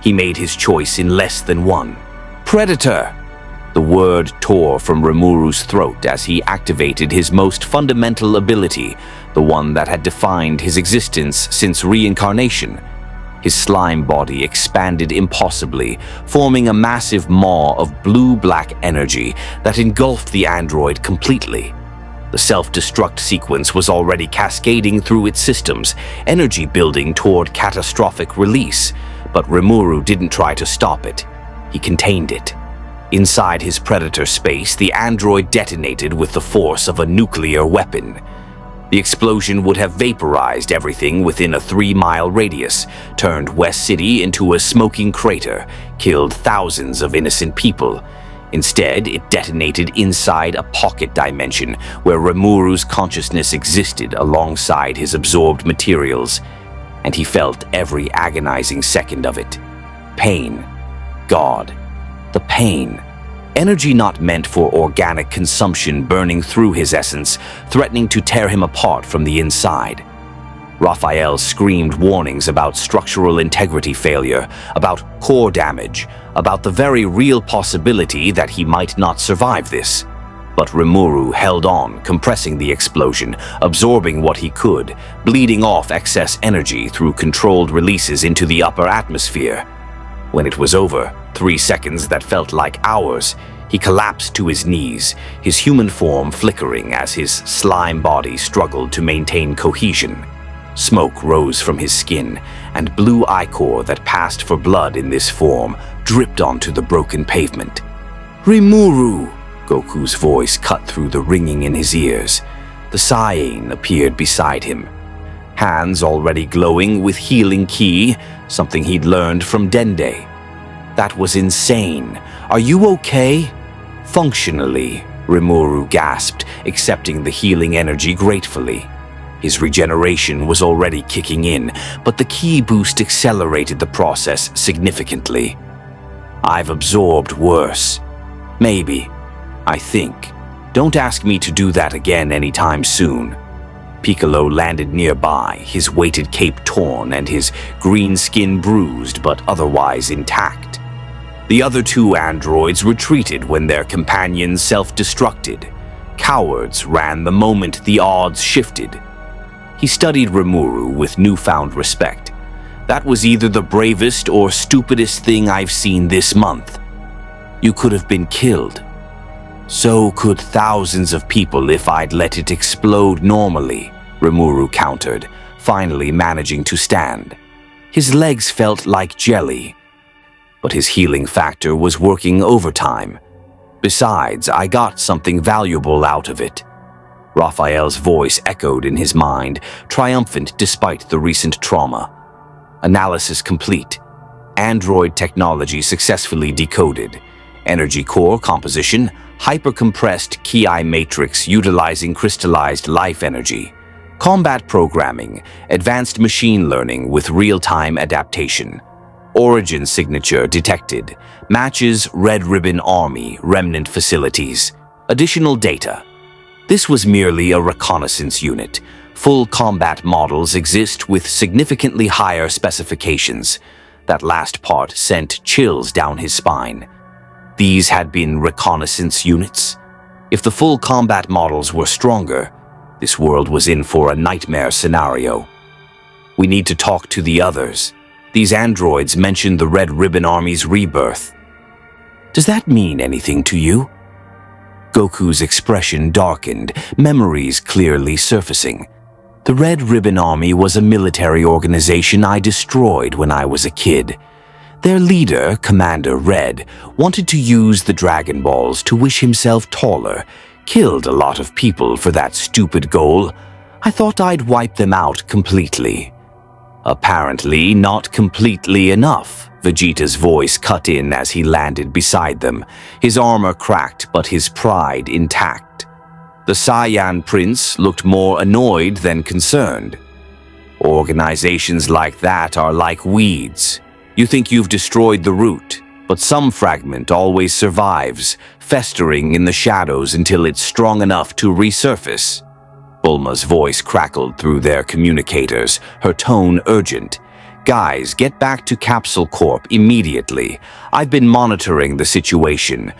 He made his choice in less than one. Predator! The word tore from Rimuru's throat as he activated his most fundamental ability, the one that had defined his existence since reincarnation. His slime body expanded impossibly, forming a massive maw of blue-black energy that engulfed the android completely. The self-destruct sequence was already cascading through its systems, energy building toward catastrophic release, but Rimuru didn't try to stop it. He contained it. Inside his predator space, the android detonated with the force of a nuclear weapon. The explosion would have vaporized everything within a 3-mile radius, turned West City into a smoking crater, killed thousands of innocent people. Instead, it detonated inside a pocket dimension where Rimuru's consciousness existed alongside his absorbed materials, and he felt every agonizing second of it. Pain. God. The pain. Energy not meant for organic consumption burning through his essence, threatening to tear him apart from the inside. Raphael screamed warnings about structural integrity failure, about core damage, about the very real possibility that he might not survive this. But Rimuru held on, compressing the explosion, absorbing what he could, bleeding off excess energy through controlled releases into the upper atmosphere. When it was over, 3 seconds that felt like hours, he collapsed to his knees, his human form flickering as his slime body struggled to maintain cohesion. Smoke rose from his skin, and blue ichor that passed for blood in this form dripped onto the broken pavement. "Rimuru!" Goku's voice cut through the ringing in his ears. The Saiyan appeared beside him, hands already glowing with healing ki, something he'd learned from Dende. "That was insane. Are you okay?" "Functionally," Rimuru gasped, accepting the healing energy gratefully. His regeneration was already kicking in, but the ki boost accelerated the process significantly. "I've absorbed worse. Maybe. I think. Don't ask me to do that again anytime soon." Piccolo landed nearby, his weighted cape torn and his green skin bruised but otherwise intact. The other 2 androids retreated when their companions self-destructed. Cowards ran the moment the odds shifted. He studied Rimuru with newfound respect. "That was either the bravest or stupidest thing I've seen this month. You could have been killed. So could thousands of people if I'd let it explode normally," Rimuru countered, finally managing to stand. His legs felt like jelly, but his healing factor was working overtime. "Besides, I got something valuable out of it." Raphael's voice echoed in his mind, triumphant despite the recent trauma. Analysis complete. Android technology successfully decoded. Energy core composition, hyper-compressed ki matrix utilizing crystallized life energy. Combat programming, advanced machine learning with real-time adaptation. Origin signature detected. Matches Red Ribbon Army remnant facilities. Additional data. This was merely a reconnaissance unit. Full combat models exist with significantly higher specifications. That last part sent chills down his spine. These had been reconnaissance units. If the full combat models were stronger, this world was in for a nightmare scenario. "We need to talk to the others. These androids mentioned the Red Ribbon Army's rebirth. Does that mean anything to you?" Goku's expression darkened, memories clearly surfacing. "The Red Ribbon Army was a military organization I destroyed when I was a kid. Their leader, Commander Red, wanted to use the Dragon Balls to wish himself taller, killed a lot of people for that stupid goal. I thought I'd wipe them out completely." "Apparently not completely enough," Vegeta's voice cut in as he landed beside them, his armor cracked but his pride intact. The Saiyan prince looked more annoyed than concerned. "Organizations like that are like weeds. You think you've destroyed the root, but some fragment always survives, festering in the shadows until it's strong enough to resurface." Bulma's voice crackled through their communicators, her tone urgent. "Guys, get back to Capsule Corp immediately. I've been monitoring the situation.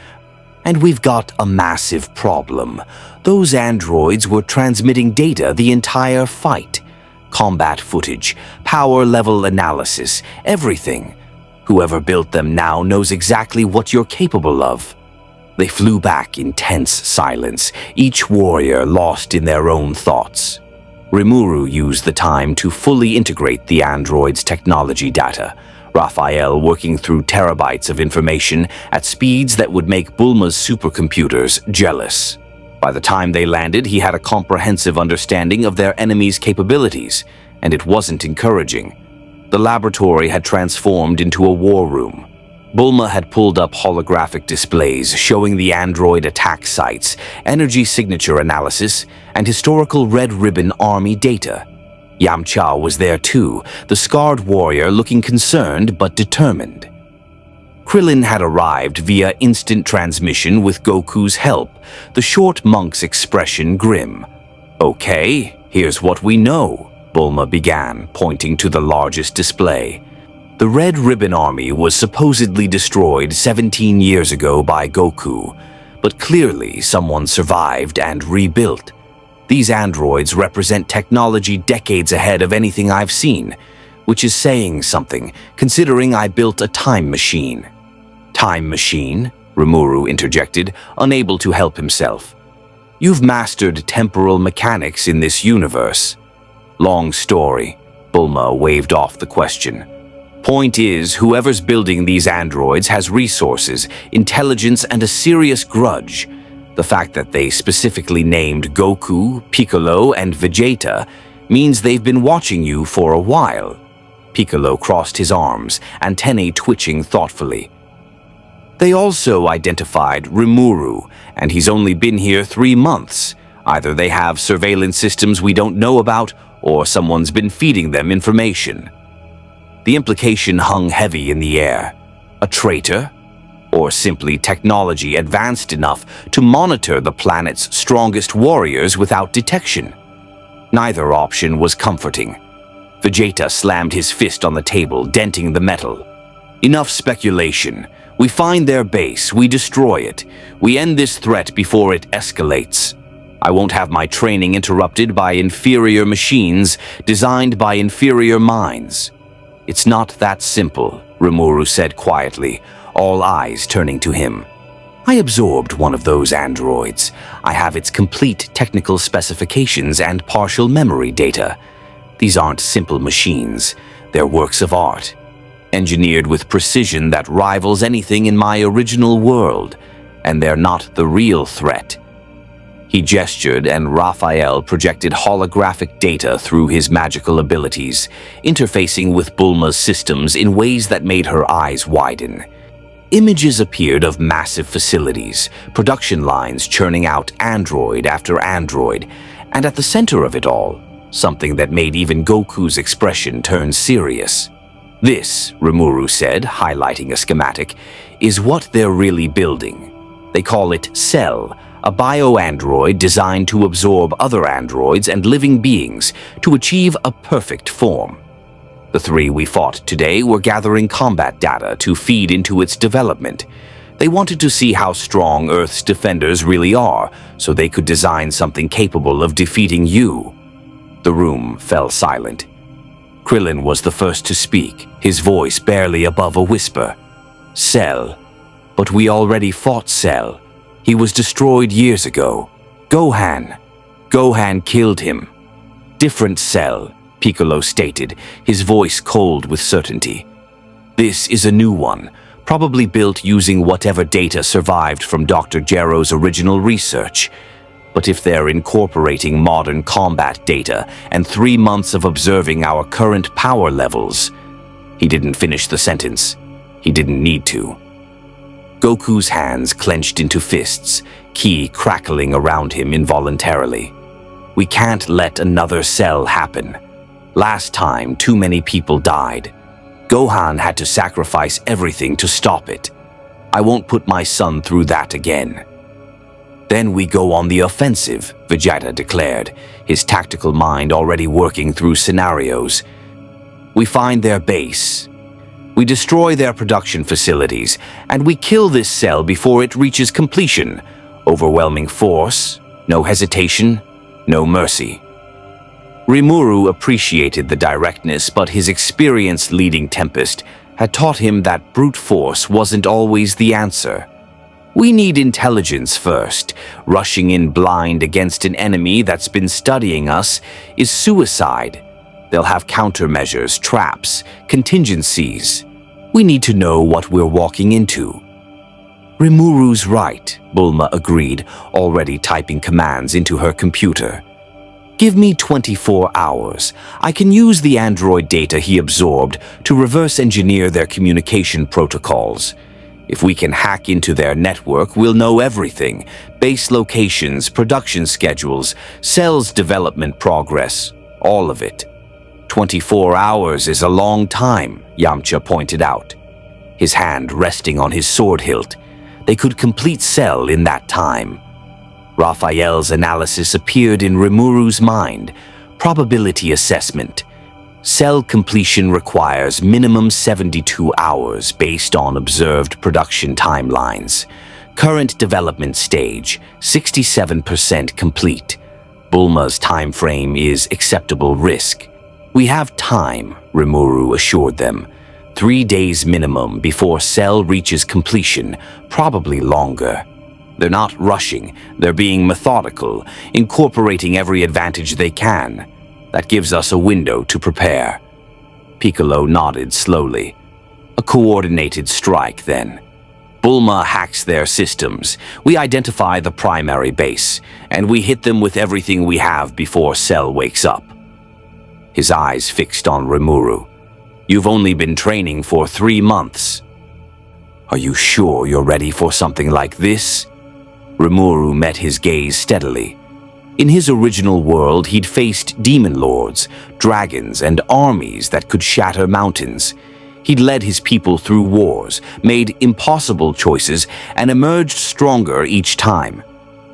And we've got a massive problem. Those androids were transmitting data the entire fight. combat footage, power level analysis, everything. Whoever built them now knows exactly what you're capable of. They flew back in tense silence, each warrior lost in their own thoughts. Rimuru used the time to fully integrate the android's technology data, Raphael working through terabytes of information at speeds that would make Bulma's supercomputers jealous. By the time they landed, he had a comprehensive understanding of their enemy's capabilities, and it wasn't encouraging. The laboratory had transformed into a war room. Bulma had pulled up holographic displays showing the android attack sites, energy signature analysis, and historical Red Ribbon Army data. Yamcha was there too, the scarred warrior looking concerned but determined. Krillin had arrived via instant transmission with Goku's help, the short monk's expression grim. "Okay, here's what we know," Bulma began, pointing to the largest display. The Red Ribbon Army was supposedly destroyed 17 years ago by Goku, but clearly someone survived and rebuilt. These androids represent technology decades ahead of anything I've seen, which is saying something, considering I built a time machine. "Time machine?" Rimuru interjected, unable to help himself. "You've mastered temporal mechanics in this universe." "Long story," Bulma waved off the question. "Point is, whoever's building these androids has resources, intelligence, and a serious grudge. The fact that they specifically named Goku, Piccolo, and Vegeta means they've been watching you for a while." Piccolo crossed his arms, antennae twitching thoughtfully. "They also identified Rimuru, and he's only been here 3 months. Either they have surveillance systems we don't know about, or someone's been feeding them information." The implication hung heavy in the air. A traitor? Or simply technology advanced enough to monitor the planet's strongest warriors without detection? Neither option was comforting. Vegeta slammed his fist on the table, denting the metal. "Enough speculation. We find their base, we destroy it. We end this threat before it escalates. I won't have my training interrupted by inferior machines designed by inferior minds." "It's not that simple," Rimuru said quietly, all eyes turning to him. "I absorbed one of those androids. I have its complete technical specifications and partial memory data. These aren't simple machines. They're works of art, engineered with precision that rivals anything in my original world, and they're not the real threat." He gestured, and Raphael projected holographic data through his magical abilities, interfacing with Bulma's systems in ways that made her eyes widen. Images appeared of massive facilities, production lines churning out android after android, and at the center of it all, something that made even Goku's expression turn serious. "This," Rimuru said, highlighting a schematic, "is what they're really building. They call it Cell, a bio-android designed to absorb other androids and living beings to achieve a perfect form. The 3 we fought today were gathering combat data to feed into its development. They wanted to see how strong Earth's defenders really are, so they could design something capable of defeating you." The room fell silent. Krillin was the first to speak, his voice barely above a whisper. "Cell. But we already fought Cell. He was destroyed years ago. Gohan killed him." "Different Cell," Piccolo stated, his voice cold with certainty. "This is a new one, probably built using whatever data survived from Dr. Gero's original research. But if they're incorporating modern combat data and 3 months of observing our current power levels..." He didn't finish the sentence. He didn't need to. Goku's hands clenched into fists, ki crackling around him involuntarily. "We can't let another Cell happen. Last time, too many people died. Gohan had to sacrifice everything to stop it. I won't put my son through that again." "Then we go on the offensive," Vegeta declared, his tactical mind already working through scenarios. "We find their base. We destroy their production facilities, and we kill this Cell before it reaches completion. Overwhelming force, no hesitation, no mercy." Rimuru appreciated the directness, but his experience leading Tempest had taught him that brute force wasn't always the answer. We need intelligence first. Rushing in blind against an enemy that's been studying us is suicide. They'll have countermeasures, traps, contingencies. We need to know what we're walking into. Rimuru's right, Bulma agreed, already typing commands into her computer. Give me 24 hours. I can use the android data he absorbed to reverse engineer their communication protocols. If we can hack into their network, we'll know everything. Base locations, production schedules, cells development progress, all of it. 24 hours is a long time, Yamcha pointed out, his hand resting on his sword hilt. They could complete Cell in that time. Raphael's analysis appeared in Rimuru's mind. Probability assessment. Cell completion requires minimum 72 hours based on observed production timelines. Current development stage, 67% complete. Bulma's time frame is acceptable risk. We have time, Rimuru assured them. 3 days minimum before Cell reaches completion, probably longer. They're not rushing, they're being methodical, incorporating every advantage they can. That gives us a window to prepare. Piccolo nodded slowly. A coordinated strike, then. Bulma hacks their systems. We identify the primary base, and we hit them with everything we have before Cell wakes up. His eyes fixed on Rimuru. You've only been training for 3 months. Are you sure you're ready for something like this? Rimuru met his gaze steadily. In his original world, he'd faced demon lords, dragons, and armies that could shatter mountains. He'd led his people through wars, made impossible choices, and emerged stronger each time.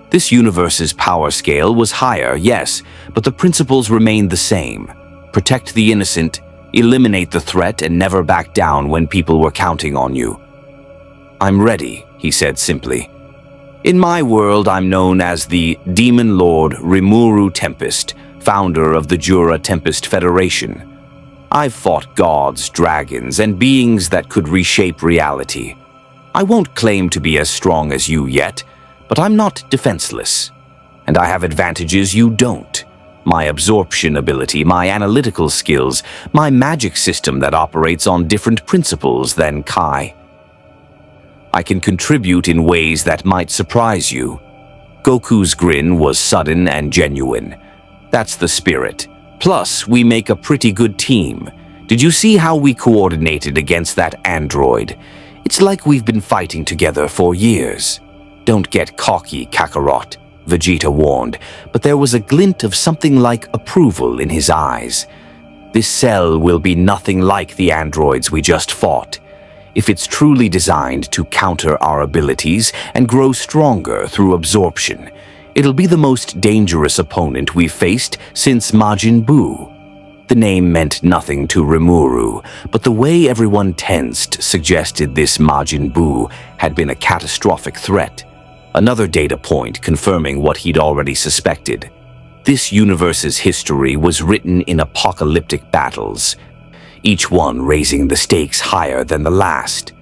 This universe's power scale was higher, yes, but the principles remained the same. Protect the innocent, eliminate the threat, and never back down when people were counting on you. I'm ready, he said simply. In my world, I'm known as the Demon Lord Rimuru Tempest, founder of the Jura Tempest Federation. I've fought gods, dragons, and beings that could reshape reality. I won't claim to be as strong as you yet, but I'm not defenseless. And I have advantages you don't. My absorption ability, my analytical skills, my magic system that operates on different principles than Kai. I can contribute in ways that might surprise you. Goku's grin was sudden and genuine. That's the spirit. Plus, we make a pretty good team. Did you see how we coordinated against that android? It's like we've been fighting together for years. Don't get cocky, Kakarot, Vegeta warned, but there was a glint of something like approval in his eyes. This cell will be nothing like the androids we just fought. If it's truly designed to counter our abilities and grow stronger through absorption, it'll be the most dangerous opponent we've faced since Majin Buu. The name meant nothing to Rimuru, but the way everyone tensed suggested this Majin Buu had been a catastrophic threat. Another data point confirming what he'd already suspected. This universe's history was written in apocalyptic battles, each one raising the stakes higher than the last.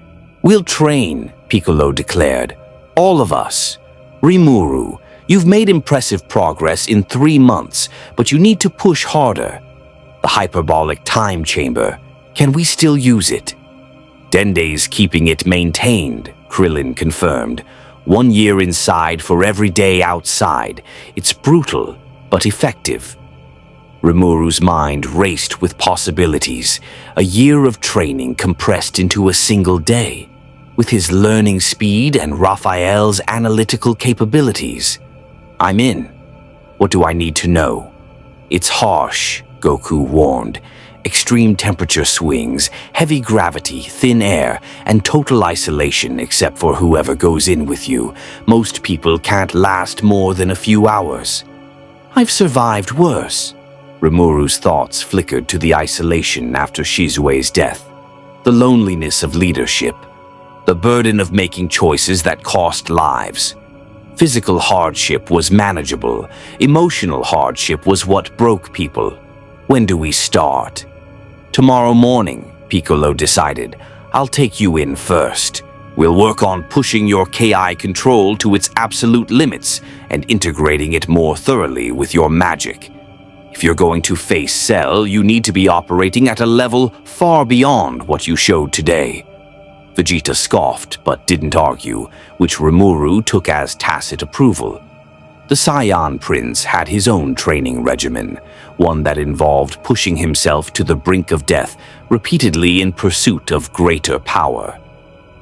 We'll train, Piccolo declared. All of us. Rimuru, you've made impressive progress in 3 months, but you need to push harder. The hyperbolic time chamber. Can we still use it? Dende's keeping it maintained, Krillin confirmed. 1 year inside for every day outside. It's brutal, but effective. Rimuru's mind raced with possibilities. A year of training compressed into a single day. With his learning speed and Raphael's analytical capabilities. I'm in. What do I need to know? It's harsh, Goku warned. Extreme temperature swings, heavy gravity, thin air, and total isolation except for whoever goes in with you. Most people can't last more than a few hours. I've survived worse. Rimuru's thoughts flickered to the isolation after Shizue's death. The loneliness of leadership. The burden of making choices that cost lives. Physical hardship was manageable. Emotional hardship was what broke people. When do we start? Tomorrow morning, Piccolo decided. I'll take you in first. We'll work on pushing your KI control to its absolute limits and integrating it more thoroughly with your magic. If you're going to face Cell, you need to be operating at a level far beyond what you showed today. Vegeta scoffed but didn't argue, which Rimuru took as tacit approval. The Saiyan prince had his own training regimen, one that involved pushing himself to the brink of death repeatedly in pursuit of greater power.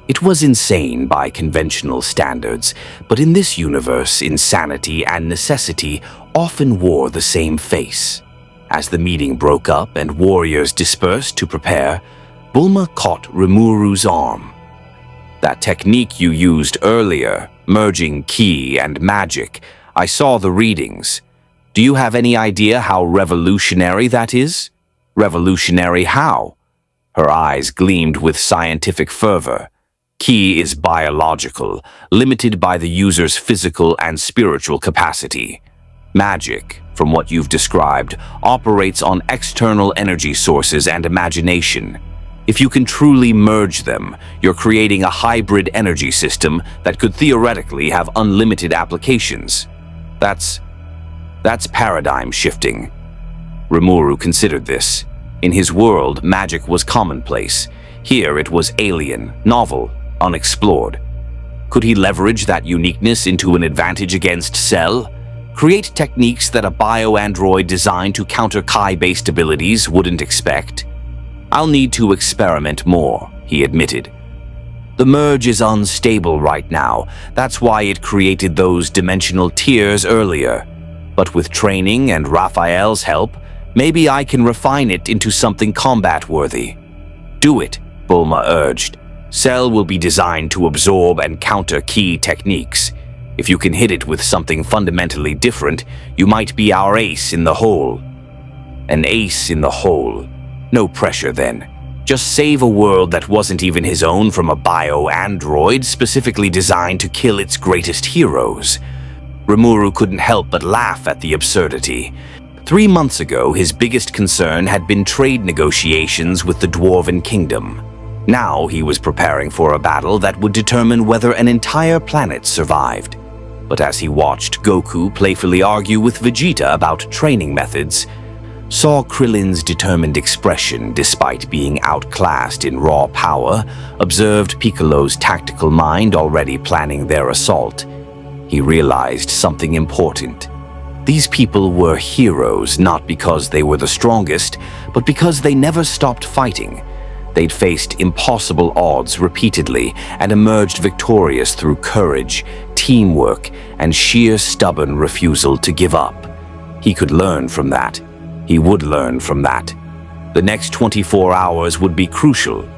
It was insane by conventional standards, but in this universe, insanity and necessity often wore the same face. As the meeting broke up and warriors dispersed to prepare, Bulma caught Rimuru's arm. That technique you used earlier, merging ki and magic, I saw the readings. Do you have any idea how revolutionary that is? Revolutionary how? Her eyes gleamed with scientific fervor. Ki is biological, limited by the user's physical and spiritual capacity. Magic, from what you've described, operates on external energy sources and imagination. If you can truly merge them, you're creating a hybrid energy system that could theoretically have unlimited applications. That's paradigm shifting. Rimuru considered this. In his world, magic was commonplace. Here it was alien, novel, unexplored. Could he leverage that uniqueness into an advantage against Cell? Create techniques that a bio-android designed to counter Kai-based abilities wouldn't expect? I'll need to experiment more, he admitted. The merge is unstable right now. That's why it created those dimensional tiers earlier. But with training and Raphael's help, maybe I can refine it into something combat-worthy. Do it, Bulma urged. Cell will be designed to absorb and counter key techniques. If you can hit it with something fundamentally different, you might be our ace in the hole. An ace in the hole. No pressure then. Just save a world that wasn't even his own from a bio-android specifically designed to kill its greatest heroes. Rimuru couldn't help but laugh at the absurdity. 3 months ago, his biggest concern had been trade negotiations with the Dwarven Kingdom. Now he was preparing for a battle that would determine whether an entire planet survived. But as he watched Goku playfully argue with Vegeta about training methods, saw Krillin's determined expression despite being outclassed in raw power, observed Piccolo's tactical mind already planning their assault, he realized something important. These people were heroes not because they were the strongest, but because they never stopped fighting. They'd faced impossible odds repeatedly and emerged victorious through courage, teamwork, and sheer stubborn refusal to give up. He could learn from that. He would learn from that. The next 24 hours would be crucial.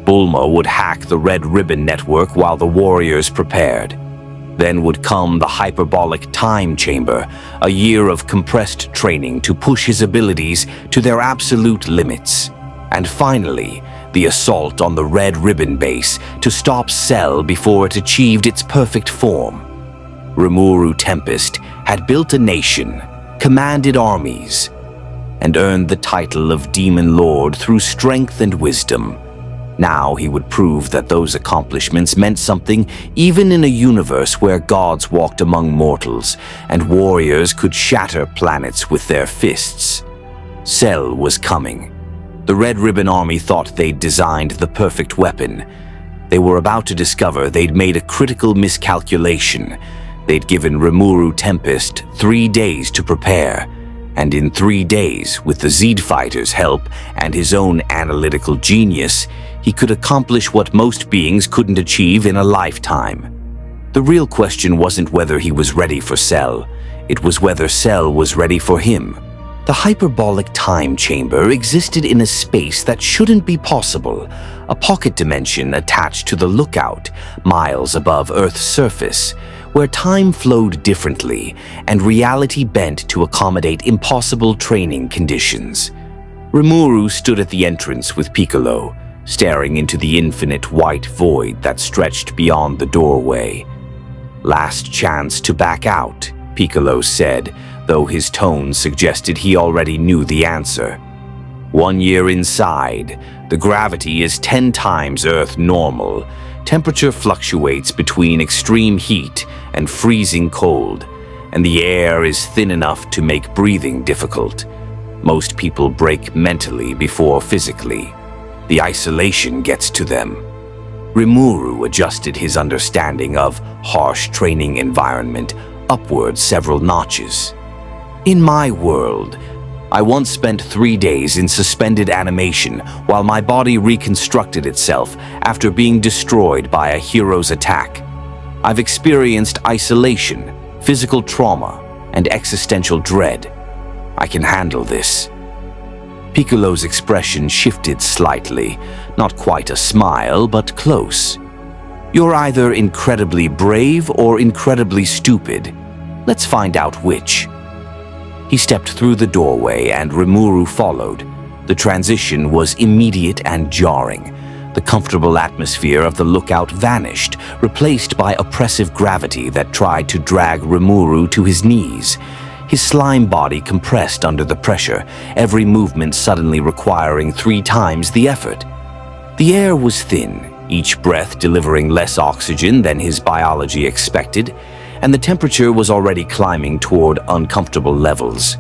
Bulma would hack the Red Ribbon network while the warriors prepared. Then would come the Hyperbolic Time Chamber, a year of compressed training to push his abilities to their absolute limits. And finally, the assault on the Red Ribbon base to stop Cell before it achieved its perfect form. Rimuru Tempest had built a nation, commanded armies, and earned the title of Demon Lord through strength and wisdom. Now he would prove that those accomplishments meant something even in a universe where gods walked among mortals and warriors could shatter planets with their fists. Cell was coming. The Red Ribbon Army thought they'd designed the perfect weapon. They were about to discover they'd made a critical miscalculation. They'd given Rimuru Tempest 3 days to prepare. And in 3 days, with the Zed fighters' help and his own analytical genius, he could accomplish what most beings couldn't achieve in a lifetime. The real question wasn't whether he was ready for Cell, it was whether Cell was ready for him. The Hyperbolic Time Chamber existed in a space that shouldn't be possible, a pocket dimension attached to the Lookout, miles above Earth's surface, where time flowed differently and reality bent to accommodate impossible training conditions. Rimuru stood at the entrance with Piccolo, staring into the infinite white void that stretched beyond the doorway. "Last chance to back out," Piccolo said, though his tone suggested he already knew the answer. 1 year inside, the gravity is 10 times Earth normal. Temperature fluctuates between extreme heat and freezing cold, and the air is thin enough to make breathing difficult. Most people break mentally before physically. The isolation gets to them. Rimuru adjusted his understanding of harsh training environment upward several notches. In my world, I once spent 3 days in suspended animation while my body reconstructed itself after being destroyed by a hero's attack. I've experienced isolation, physical trauma, and existential dread. I can handle this. Piccolo's expression shifted slightly, not quite a smile, but close. You're either incredibly brave or incredibly stupid. Let's find out which. He stepped through the doorway and Rimuru followed. The transition was immediate and jarring. The comfortable atmosphere of the lookout vanished, replaced by oppressive gravity that tried to drag Rimuru to his knees. His slime body compressed under the pressure, every movement suddenly requiring 3 times the effort. The air was thin, each breath delivering less oxygen than his biology expected, and the temperature was already climbing toward uncomfortable levels.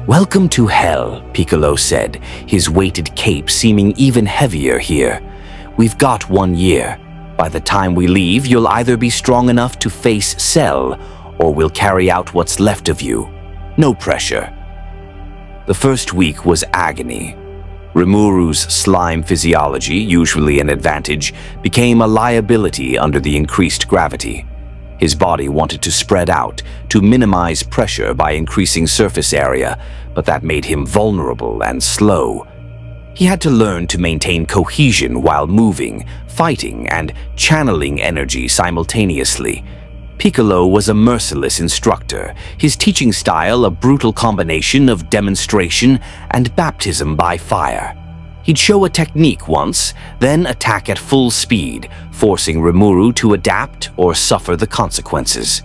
"Welcome to hell," Piccolo said, his weighted cape seeming even heavier here. "We've got 1 year. By the time we leave, you'll either be strong enough to face Cell, or we'll carry out what's left of you. No pressure." The first week was agony. Rimuru's slime physiology, usually an advantage, became a liability under the increased gravity. His body wanted to spread out, to minimize pressure by increasing surface area, but that made him vulnerable and slow. He had to learn to maintain cohesion while moving, fighting, and channeling energy simultaneously. Piccolo was a merciless instructor, his teaching style a brutal combination of demonstration and baptism by fire. He'd show a technique once, then attack at full speed, forcing Rimuru to adapt or suffer the consequences.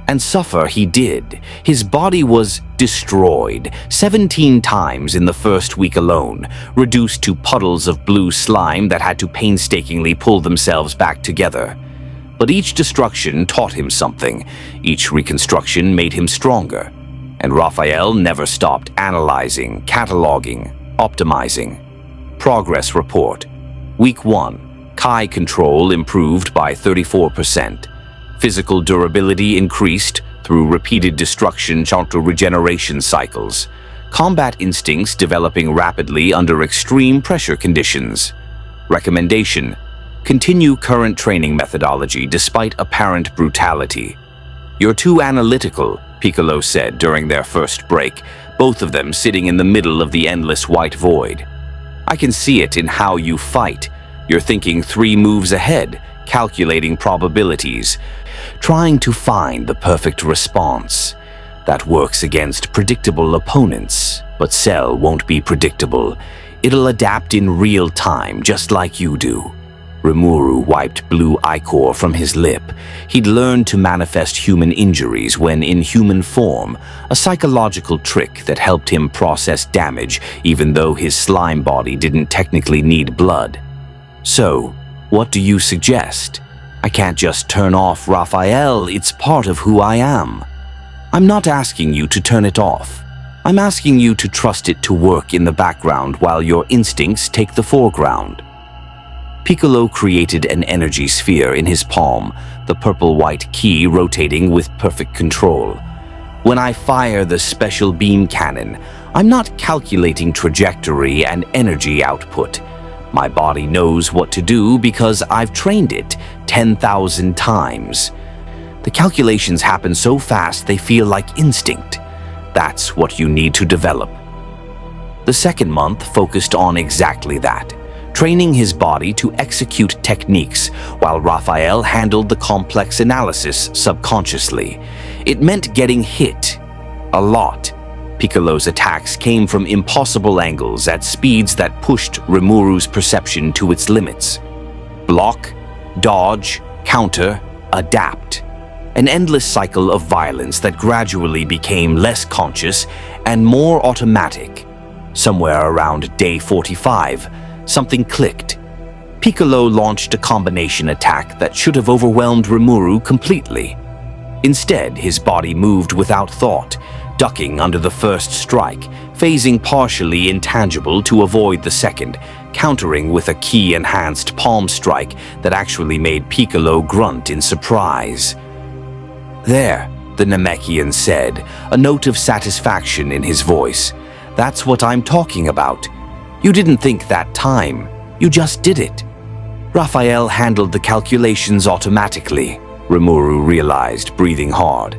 And suffer he did. His body was destroyed 17 times in the first week alone, reduced to puddles of blue slime that had to painstakingly pull themselves back together. But each destruction taught him something. Each reconstruction made him stronger. And Raphael never stopped analyzing, cataloging, optimizing. Progress report. Week 1. Kai control improved by 34%. Physical durability increased through repeated destruction counter-regeneration cycles. Combat instincts developing rapidly under extreme pressure conditions. Recommendation: continue current training methodology despite apparent brutality. "You're too analytical," Piccolo said during their first break, both of them sitting in the middle of the endless white void. "I can see it in how you fight. You're thinking 3 moves ahead, calculating probabilities, trying to find the perfect response. That works against predictable opponents, but Cell won't be predictable. It'll adapt in real time, just like you do." Rimuru wiped blue ichor from his lip. He'd learned to manifest human injuries when in human form, a psychological trick that helped him process damage even though his slime body didn't technically need blood. "So, what do you suggest? I can't just turn off Raphael, it's part of who I am." "I'm not asking you to turn it off. I'm asking you to trust it to work in the background while your instincts take the foreground." Piccolo created an energy sphere in his palm, the purple-white key rotating with perfect control. "When I fire the special beam cannon, I'm not calculating trajectory and energy output. My body knows what to do because I've trained it 10,000 times. The calculations happen so fast they feel like instinct. That's what you need to develop." The second month focused on exactly that, training his body to execute techniques while Raphael handled the complex analysis subconsciously. It meant getting hit. A lot. Piccolo's attacks came from impossible angles at speeds that pushed Rimuru's perception to its limits. Block, dodge, counter, adapt. an endless cycle of violence that gradually became less conscious and more automatic. Somewhere around day 45, something clicked. Piccolo launched a combination attack that should have overwhelmed Rimuru completely. Instead, his body moved without thought, ducking under the first strike, phasing partially intangible to avoid the second, countering with a ki-enhanced palm strike that actually made Piccolo grunt in surprise. "There," the Namekian said, a note of satisfaction in his voice. "That's what I'm talking about. You didn't think that time. You just did it." Raphael handled the calculations automatically, Rimuru realized, breathing hard.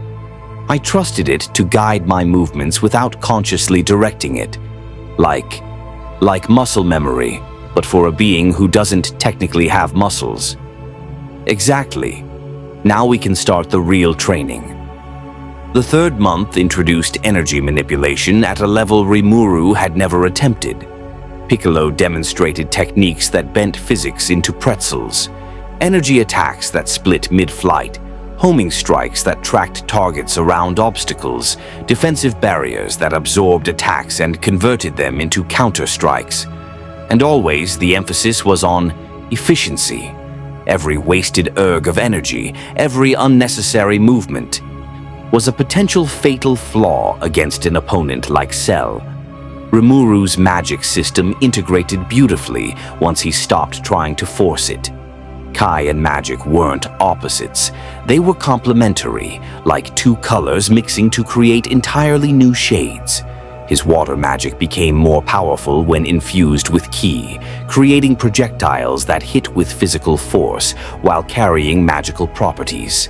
"I trusted it to guide my movements without consciously directing it. Like muscle memory, but for a being who doesn't technically have muscles." "Exactly. Now we can start the real training." The third month introduced energy manipulation at a level Rimuru had never attempted. Piccolo demonstrated techniques that bent physics into pretzels, energy attacks that split mid-flight, homing strikes that tracked targets around obstacles, defensive barriers that absorbed attacks and converted them into counter-strikes. And always the emphasis was on efficiency. Every wasted erg of energy, every unnecessary movement, was a potential fatal flaw against an opponent like Cell. Rimuru's magic system integrated beautifully once he stopped trying to force it. Kai and magic weren't opposites. They were complementary, like two colors mixing to create entirely new shades. His water magic became more powerful when infused with ki, creating projectiles that hit with physical force while carrying magical properties.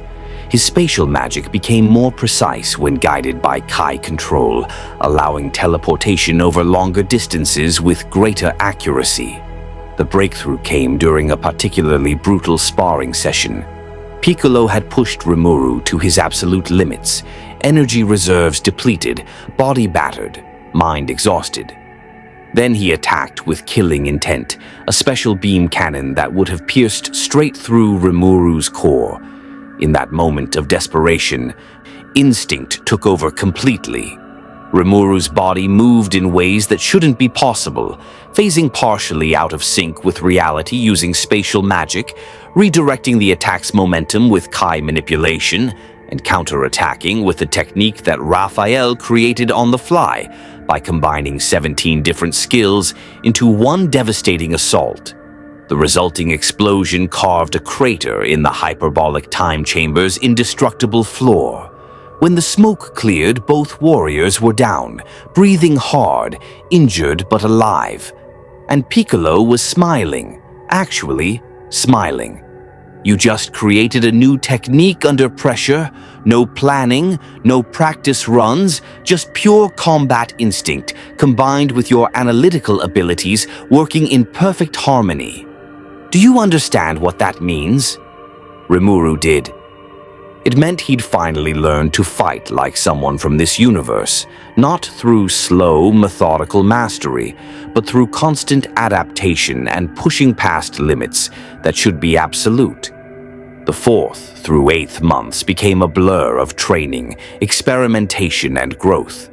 His spatial magic became more precise when guided by Kai control, allowing teleportation over longer distances with greater accuracy. The breakthrough came during a particularly brutal sparring session. Piccolo had pushed Rimuru to his absolute limits, energy reserves depleted, body battered, mind exhausted. Then he attacked with killing intent, a special beam cannon that would have pierced straight through Rimuru's core. In that moment of desperation, instinct took over completely. Rimuru's body moved in ways that shouldn't be possible, phasing partially out of sync with reality using spatial magic, redirecting the attack's momentum with Kai manipulation, and counterattacking with the technique that Raphael created on the fly by combining 17 different skills into one devastating assault. The resulting explosion carved a crater in the Hyperbolic time chamber's indestructible floor. When the smoke cleared, both warriors were down, breathing hard, injured but alive. And Piccolo was smiling, actually smiling. "You just created a new technique under pressure, no planning, no practice runs, just pure combat instinct combined with your analytical abilities working in perfect harmony. Do you understand what that means?" Rimuru did. It meant he'd finally learned to fight like someone from this universe, not through slow, methodical mastery, but through constant adaptation and pushing past limits that should be absolute. The 4th through 8th months became a blur of training, experimentation, and growth.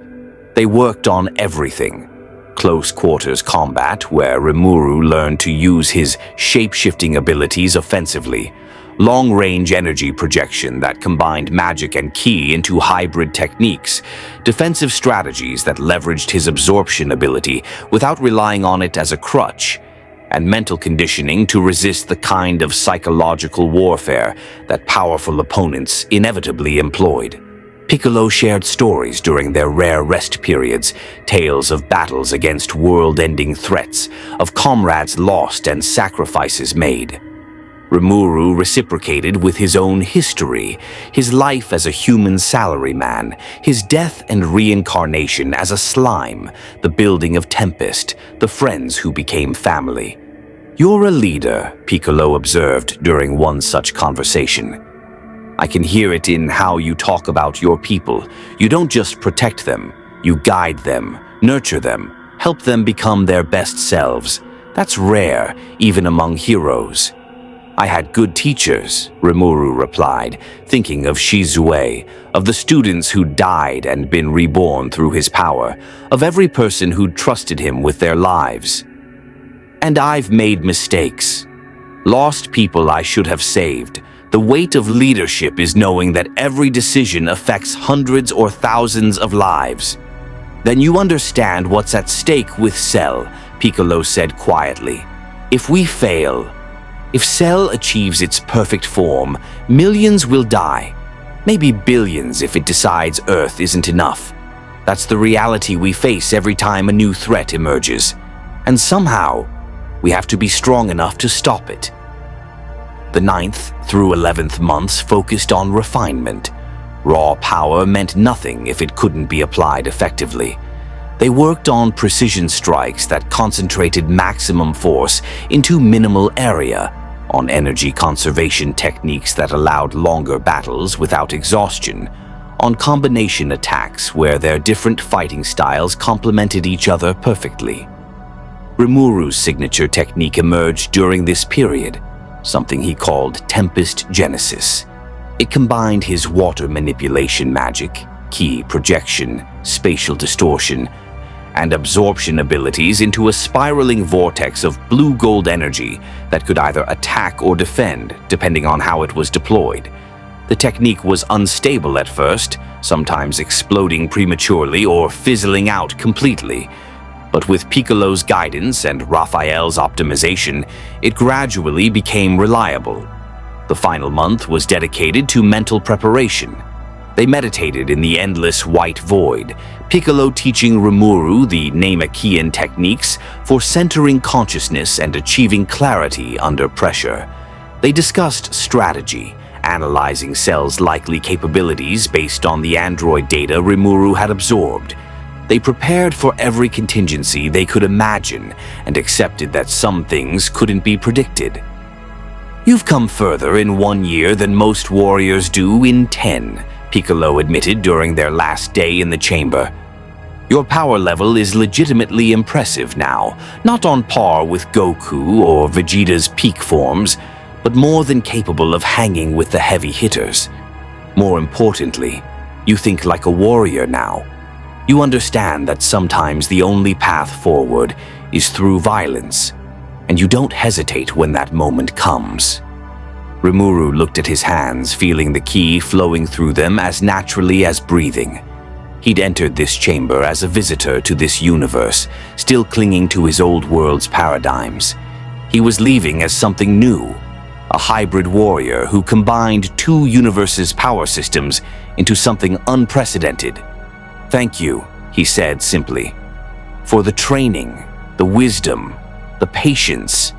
They worked on everything. Close quarters combat, where Rimuru learned to use his shape-shifting abilities offensively. Long-range energy projection that combined magic and ki into hybrid techniques. Defensive strategies that leveraged his absorption ability without relying on it as a crutch. And mental conditioning to resist the kind of psychological warfare that powerful opponents inevitably employed. Piccolo shared stories during their rare rest periods, tales of battles against world-ending threats, of comrades lost and sacrifices made. Rimuru reciprocated with his own history, his life as a human salaryman, his death and reincarnation as a slime, the building of Tempest, the friends who became family. "You're a leader," Piccolo observed during one such conversation. "I can hear it in how you talk about your people. You don't just protect them, you guide them, nurture them, help them become their best selves. That's rare, even among heroes." I had good teachers, Rimuru replied, thinking of Shizue, of the students who'd died and been reborn through his power, of every person who'd trusted him with their lives. And I've made mistakes. Lost people I should have saved. The weight of leadership is knowing that every decision affects hundreds or thousands of lives. Then you understand what's at stake with Cell, Piccolo said quietly. If we fail, if Cell achieves its perfect form, millions will die. Maybe billions if it decides Earth isn't enough. That's the reality we face every time a new threat emerges. And somehow, we have to be strong enough to stop it. The 9th through 11th months focused on refinement. Raw power meant nothing if it couldn't be applied effectively. They worked on precision strikes that concentrated maximum force into minimal area, on energy conservation techniques that allowed longer battles without exhaustion, on combination attacks where their different fighting styles complemented each other perfectly. Rimuru's signature technique emerged during this period, something he called Tempest Genesis. It combined his water manipulation magic, ki projection, spatial distortion, and absorption abilities into a spiraling vortex of blue-gold energy that could either attack or defend, depending on how it was deployed. The technique was unstable at first, sometimes exploding prematurely or fizzling out completely. But with Piccolo's guidance and Raphael's optimization, it gradually became reliable. The final month was dedicated to mental preparation. They meditated in the endless white void, Piccolo teaching Rimuru the Namekian techniques for centering consciousness and achieving clarity under pressure. They discussed strategy, analyzing Cell's likely capabilities based on the android data Rimuru had absorbed. They prepared for every contingency they could imagine and accepted that some things couldn't be predicted. You've come further in 1 year than most warriors do in 10, Piccolo admitted during their last day in the chamber. Your power level is legitimately impressive now, not on par with Goku or Vegeta's peak forms, but more than capable of hanging with the heavy hitters. More importantly, you think like a warrior now. You understand that sometimes the only path forward is through violence, and you don't hesitate when that moment comes. Rimuru looked at his hands, feeling the ki flowing through them as naturally as breathing. He'd entered this chamber as a visitor to this universe, still clinging to his old world's paradigms. He was leaving as something new, a hybrid warrior who combined two universes' power systems into something unprecedented. Thank you, he said simply, for the training, the wisdom, the patience.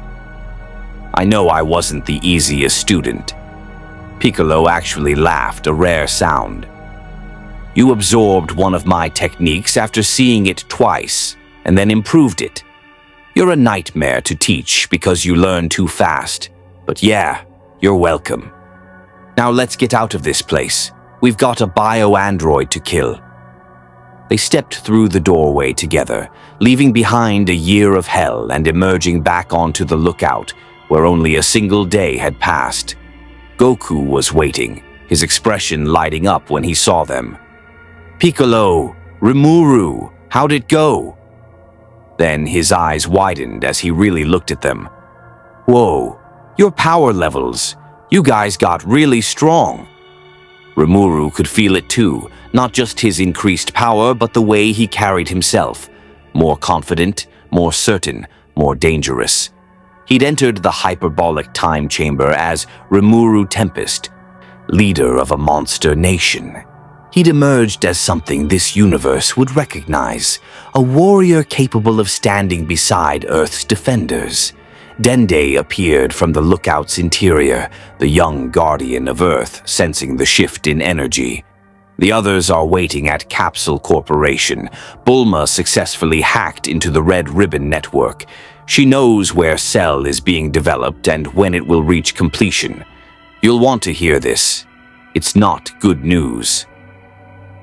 I know I wasn't the easiest student. Piccolo actually laughed, a rare sound. You absorbed one of my techniques after seeing it twice, and then improved it. You're a nightmare to teach because you learn too fast. But yeah, you're welcome. Now let's get out of this place. We've got a bio-android to kill. They stepped through the doorway together, leaving behind a year of hell and emerging back onto the lookout, where only a single day had passed. Goku was waiting, his expression lighting up when he saw them. Piccolo, Rimuru, how'd it go? Then his eyes widened as he really looked at them. Whoa, your power levels. You guys got really strong. Rimuru could feel it too, not just his increased power, but the way he carried himself. More confident, more certain, more dangerous. He'd entered the hyperbolic time chamber as Rimuru Tempest, leader of a monster nation. He'd emerged as something this universe would recognize, a warrior capable of standing beside Earth's defenders. Dende appeared from the lookout's interior, the young guardian of Earth, sensing the shift in energy. The others are waiting at Capsule Corporation. Bulma successfully hacked into the Red Ribbon network. She knows where Cell is being developed and when it will reach completion. You'll want to hear this. It's not good news.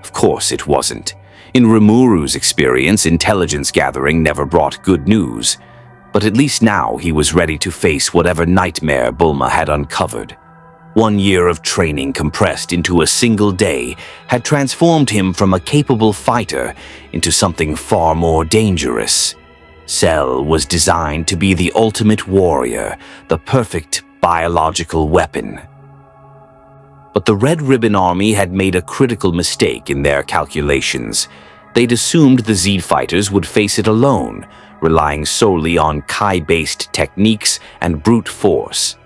Of course it wasn't. In Rimuru's experience, intelligence gathering never brought good news. But at least now he was ready to face whatever nightmare Bulma had uncovered. 1 year of training compressed into a single day had transformed him from a capable fighter into something far more dangerous. Cell was designed to be the ultimate warrior, the perfect biological weapon. But the Red Ribbon Army had made a critical mistake in their calculations. They'd assumed the Z fighters would face it alone, relying solely on Kai-based techniques and brute force.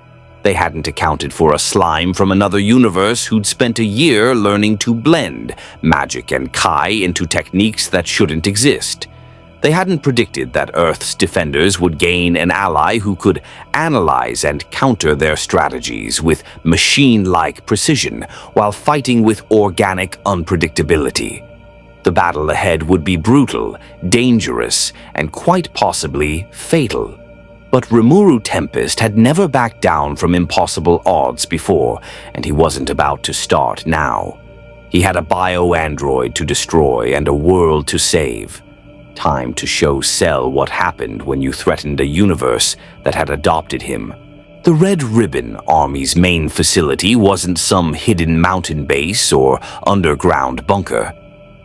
They hadn't accounted for a slime from another universe who'd spent a year learning to blend magic and Kai into techniques that shouldn't exist. They hadn't predicted that Earth's defenders would gain an ally who could analyze and counter their strategies with machine-like precision while fighting with organic unpredictability. The battle ahead would be brutal, dangerous, and quite possibly fatal. But Rimuru Tempest had never backed down from impossible odds before, and he wasn't about to start now. He had a bio-android to destroy and a world to save. Time to show Cell what happened when you threatened a universe that had adopted him. The Red Ribbon Army's main facility wasn't some hidden mountain base or underground bunker.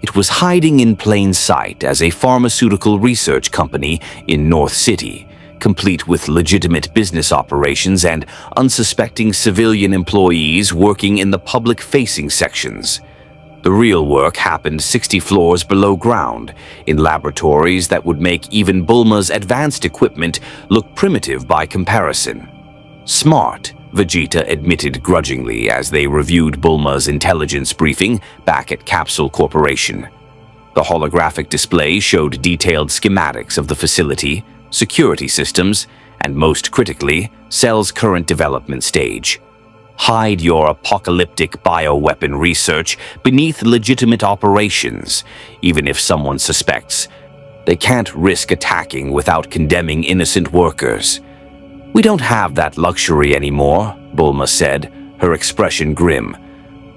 It was hiding in plain sight as a pharmaceutical research company in North City, complete with legitimate business operations and unsuspecting civilian employees working in the public-facing sections. The real work happened 60 floors below ground, in laboratories that would make even Bulma's advanced equipment look primitive by comparison. Smart, Vegeta admitted grudgingly as they reviewed Bulma's intelligence briefing back at Capsule Corporation. The holographic display showed detailed schematics of the facility, security systems, and most critically, Cell's current development stage. Hide your apocalyptic bioweapon research beneath legitimate operations, even if someone suspects. They can't risk attacking without condemning innocent workers. We don't have that luxury anymore, Bulma said, her expression grim.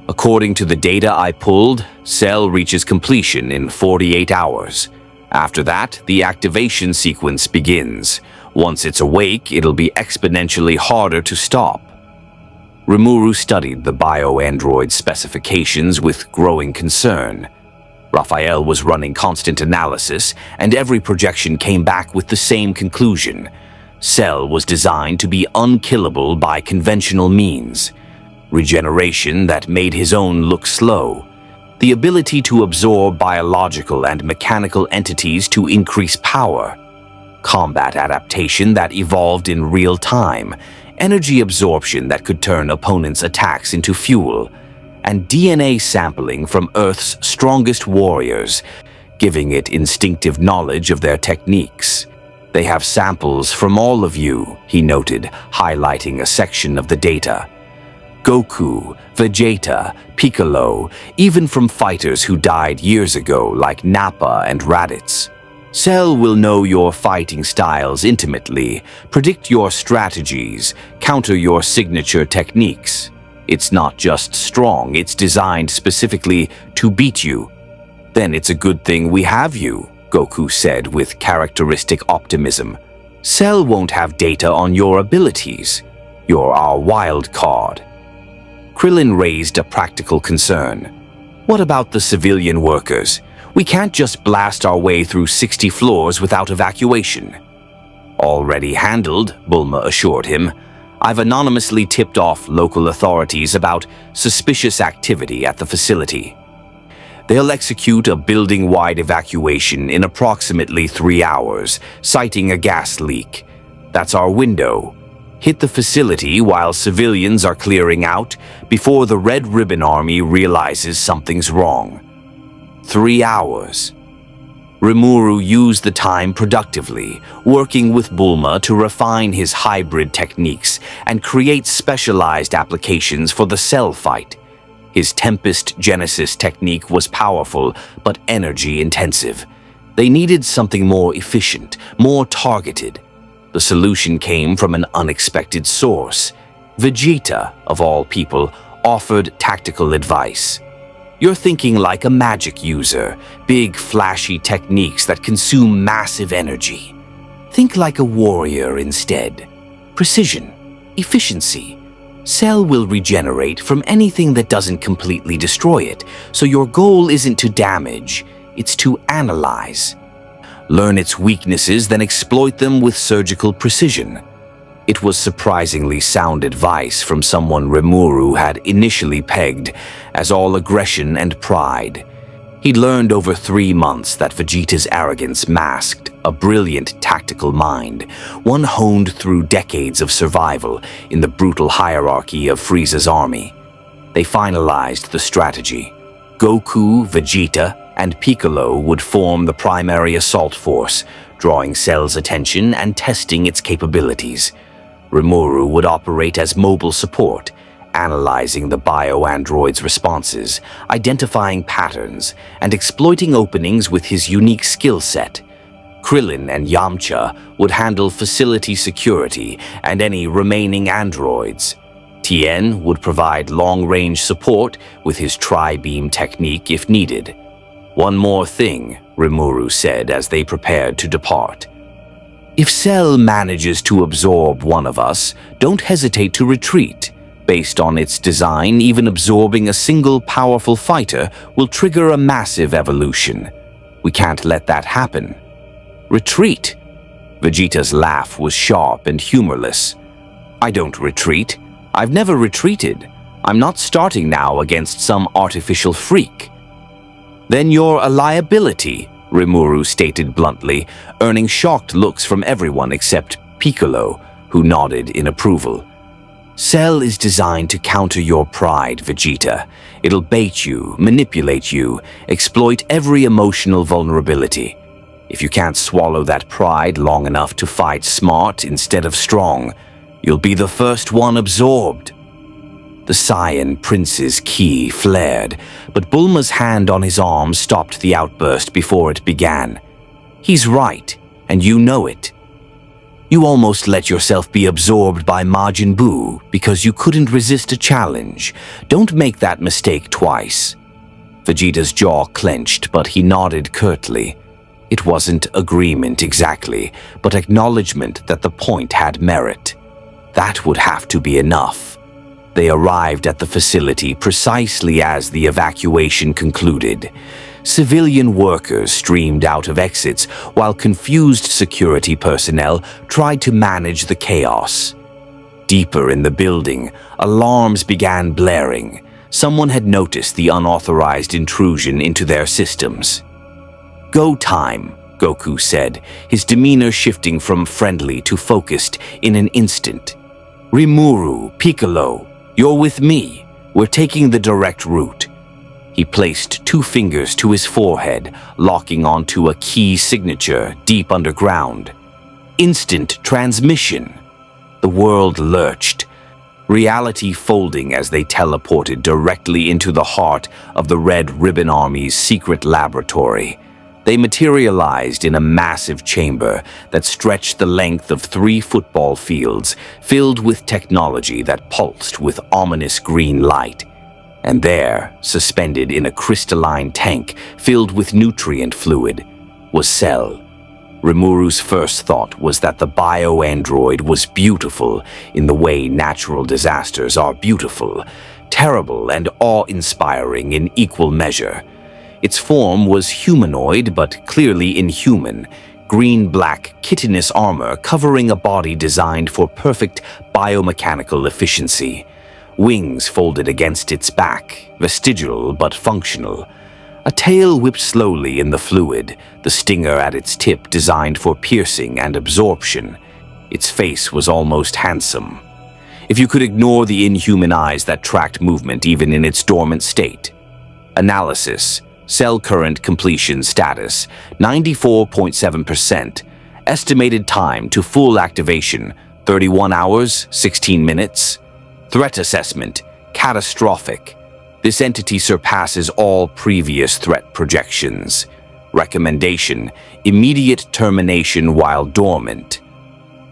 According to the data I pulled, Cell reaches completion in 48 hours. After that, the activation sequence begins. Once it's awake, it'll be exponentially harder to stop. Rimuru studied the bio-android specifications with growing concern. Raphael was running constant analysis, and every projection came back with the same conclusion. Cell was designed to be unkillable by conventional means. Regeneration that made his own look slow. The ability to absorb biological and mechanical entities to increase power. Combat adaptation that evolved in real time. Energy absorption that could turn opponents' attacks into fuel, and DNA sampling from Earth's strongest warriors, giving it instinctive knowledge of their techniques. They have samples from all of you, he noted, highlighting a section of the data. Goku, Vegeta, Piccolo, even from fighters who died years ago like Nappa and Raditz. Cell will know your fighting styles intimately, predict your strategies, counter your signature techniques. It's not just strong, it's designed specifically to beat you. Then it's a good thing we have you, Goku said with characteristic optimism. Cell won't have data on your abilities. You're our wild card. Krillin raised a practical concern. What about the civilian workers? We can't just blast our way through 60 floors without evacuation. Already handled, Bulma assured him. I've anonymously tipped off local authorities about suspicious activity at the facility. They'll execute a building-wide evacuation in approximately 3 hours, citing a gas leak. That's our window. Hit the facility while civilians are clearing out before the Red Ribbon Army realizes something's wrong. 3 hours. Rimuru used the time productively, working with Bulma to refine his hybrid techniques and create specialized applications for the Cell fight. His Tempest Genesis technique was powerful, but energy-intensive. They needed something more efficient, more targeted. The solution came from an unexpected source. Vegeta, of all people, offered tactical advice. You're thinking like a magic user, big flashy techniques that consume massive energy. Think like a warrior instead. Precision, efficiency. Cell will regenerate from anything that doesn't completely destroy it, so your goal isn't to damage, it's to analyze. Learn its weaknesses, then exploit them with surgical precision. It was surprisingly sound advice from someone Rimuru had initially pegged as all aggression and pride. He'd learned over 3 months that Vegeta's arrogance masked a brilliant tactical mind, one honed through decades of survival in the brutal hierarchy of Frieza's army. They finalized the strategy. Goku, Vegeta, and Piccolo would form the primary assault force, drawing Cell's attention and testing its capabilities. Rimuru would operate as mobile support, analyzing the bio-android's responses, identifying patterns, and exploiting openings with his unique skill set. Krillin and Yamcha would handle facility security and any remaining androids. Tien would provide long-range support with his tri-beam technique if needed. One more thing, Rimuru said as they prepared to depart. If Cell manages to absorb one of us, don't hesitate to retreat. Based on its design, even absorbing a single powerful fighter will trigger a massive evolution. We can't let that happen. Retreat? Vegeta's laugh was sharp and humorless. I don't retreat. I've never retreated. I'm not starting now against some artificial freak. Then you're a liability, Rimuru stated bluntly, earning shocked looks from everyone except Piccolo, who nodded in approval. Cell is designed to counter your pride, Vegeta. It'll bait you, manipulate you, exploit every emotional vulnerability. If you can't swallow that pride long enough to fight smart instead of strong, you'll be the first one absorbed. The Saiyan Prince's ki flared, but Bulma's hand on his arm stopped the outburst before it began. He's right, and you know it. You almost let yourself be absorbed by Majin Buu because you couldn't resist a challenge. Don't make that mistake twice. Vegeta's jaw clenched, but he nodded curtly. It wasn't agreement exactly, but acknowledgement that the point had merit. That would have to be enough. They arrived at the facility precisely as the evacuation concluded. Civilian workers streamed out of exits while confused security personnel tried to manage the chaos. Deeper in the building, alarms began blaring. Someone had noticed the unauthorized intrusion into their systems. Go time, Goku said, his demeanor shifting from friendly to focused in an instant. Rimuru, Piccolo, you're with me. We're taking the direct route. He placed 2 fingers to his forehead, locking onto a key signature deep underground. Instant transmission. The world lurched, reality folding as they teleported directly into the heart of the Red Ribbon Army's secret laboratory. They materialized in a massive chamber that stretched the length of 3 football fields, filled with technology that pulsed with ominous green light. And there, suspended in a crystalline tank filled with nutrient fluid, was Cell. Rimuru's first thought was that the bio-android was beautiful in the way natural disasters are beautiful, terrible and awe-inspiring in equal measure. Its form was humanoid but clearly inhuman, green-black chitinous armor covering a body designed for perfect biomechanical efficiency. Wings folded against its back, vestigial but functional. A tail whipped slowly in the fluid, the stinger at its tip designed for piercing and absorption. Its face was almost handsome, if you could ignore the inhuman eyes that tracked movement even in its dormant state. Analysis. Cell current completion status, 94.7%. Estimated time to full activation, 31 hours, 16 minutes. Threat assessment, catastrophic. This entity surpasses all previous threat projections. Recommendation, immediate termination while dormant.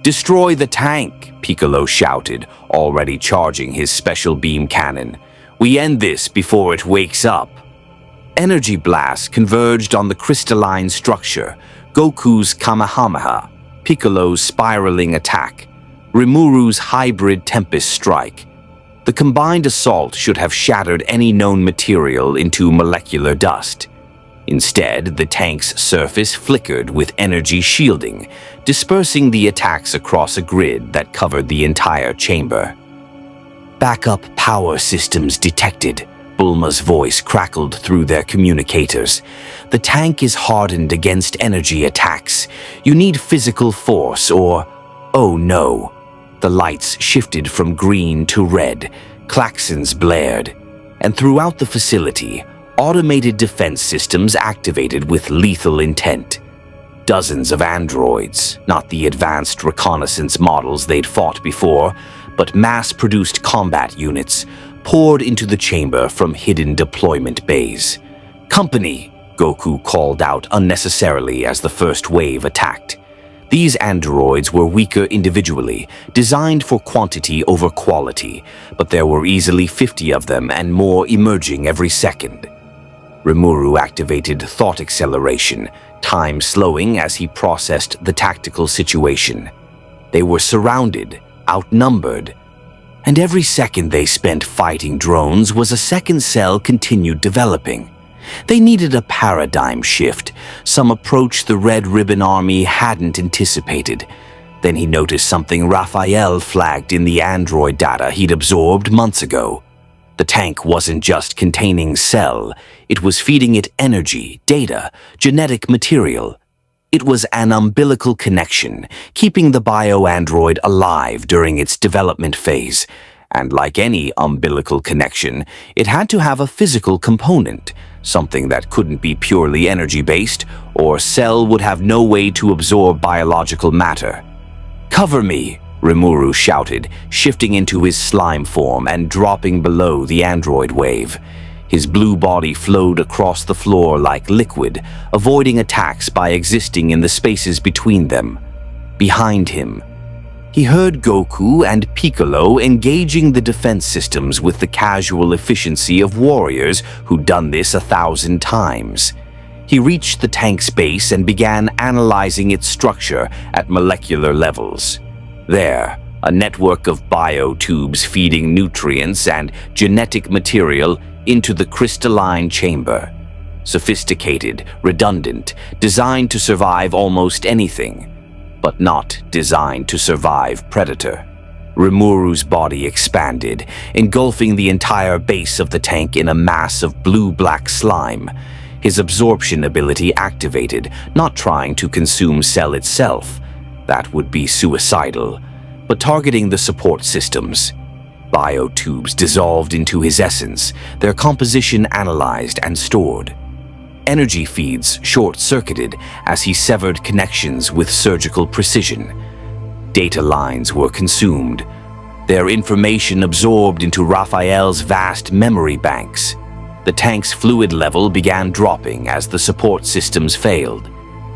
Destroy the tank, Piccolo shouted, already charging his special beam cannon. We end this before it wakes up. Energy blasts converged on the crystalline structure, Goku's Kamehameha. Piccolo's spiraling attack, Rimuru's hybrid Tempest strike. The combined assault should have shattered any known material into molecular dust. Instead, the tank's surface flickered with energy shielding, dispersing the attacks across a grid that covered the entire chamber. Backup power systems detected. Bulma's voice crackled through their communicators. The tank is hardened against energy attacks. You need physical force or... Oh no. The lights shifted from green to red. Klaxons blared. And throughout the facility, automated defense systems activated with lethal intent. Dozens of androids, not the advanced reconnaissance models they'd fought before, but mass-produced combat units, poured into the chamber from hidden deployment bays. "Company," Goku called out unnecessarily as the first wave attacked. These androids were weaker individually, designed for quantity over quality, but there were easily 50 of them and more emerging every second. Rimuru activated thought acceleration, time slowing as he processed the tactical situation. They were surrounded, outnumbered, and every second they spent fighting drones was a second Cell continued developing. They needed a paradigm shift, some approach the Red Ribbon Army hadn't anticipated. Then he noticed something Raphael flagged in the android data he'd absorbed months ago. The tank wasn't just containing Cell, it was feeding it energy, data, genetic material. It was an umbilical connection, keeping the bio-android alive during its development phase. And like any umbilical connection, it had to have a physical component, something that couldn't be purely energy-based, or Cell would have no way to absorb biological matter. "Cover me!" Rimuru shouted, shifting into his slime form and dropping below the android wave. His blue body flowed across the floor like liquid, avoiding attacks by existing in the spaces between them. Behind him, he heard Goku and Piccolo engaging the defense systems with the casual efficiency of warriors who'd done this 1,000 times. He reached the tank's base and began analyzing its structure at molecular levels. There, a network of biotubes feeding nutrients and genetic material into the crystalline chamber. Sophisticated, redundant, designed to survive almost anything, but not designed to survive Predator. Rimuru's body expanded, engulfing the entire base of the tank in a mass of blue-black slime. His absorption ability activated, not trying to consume Cell itself. That would be suicidal, but targeting the support systems. Biotubes dissolved into his essence, their composition analyzed and stored. Energy feeds short-circuited as he severed connections with surgical precision. Data lines were consumed, their information absorbed into Raphael's vast memory banks. The tank's fluid level began dropping as the support systems failed.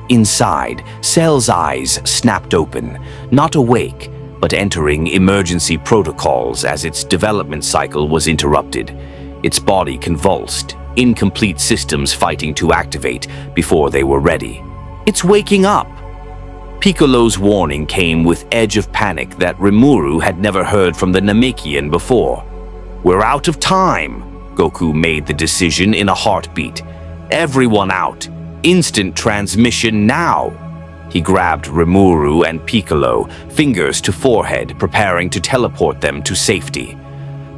Inside, Cell's eyes snapped open, not awake, but entering emergency protocols as its development cycle was interrupted. Its body convulsed, incomplete systems fighting to activate before they were ready. "It's waking up!" Piccolo's warning came with edge of panic that Rimuru had never heard from the Namekian before. "We're out of time!" Goku made the decision in a heartbeat. "Everyone out! Instant transmission now!" He grabbed Rimuru and Piccolo, fingers to forehead, preparing to teleport them to safety.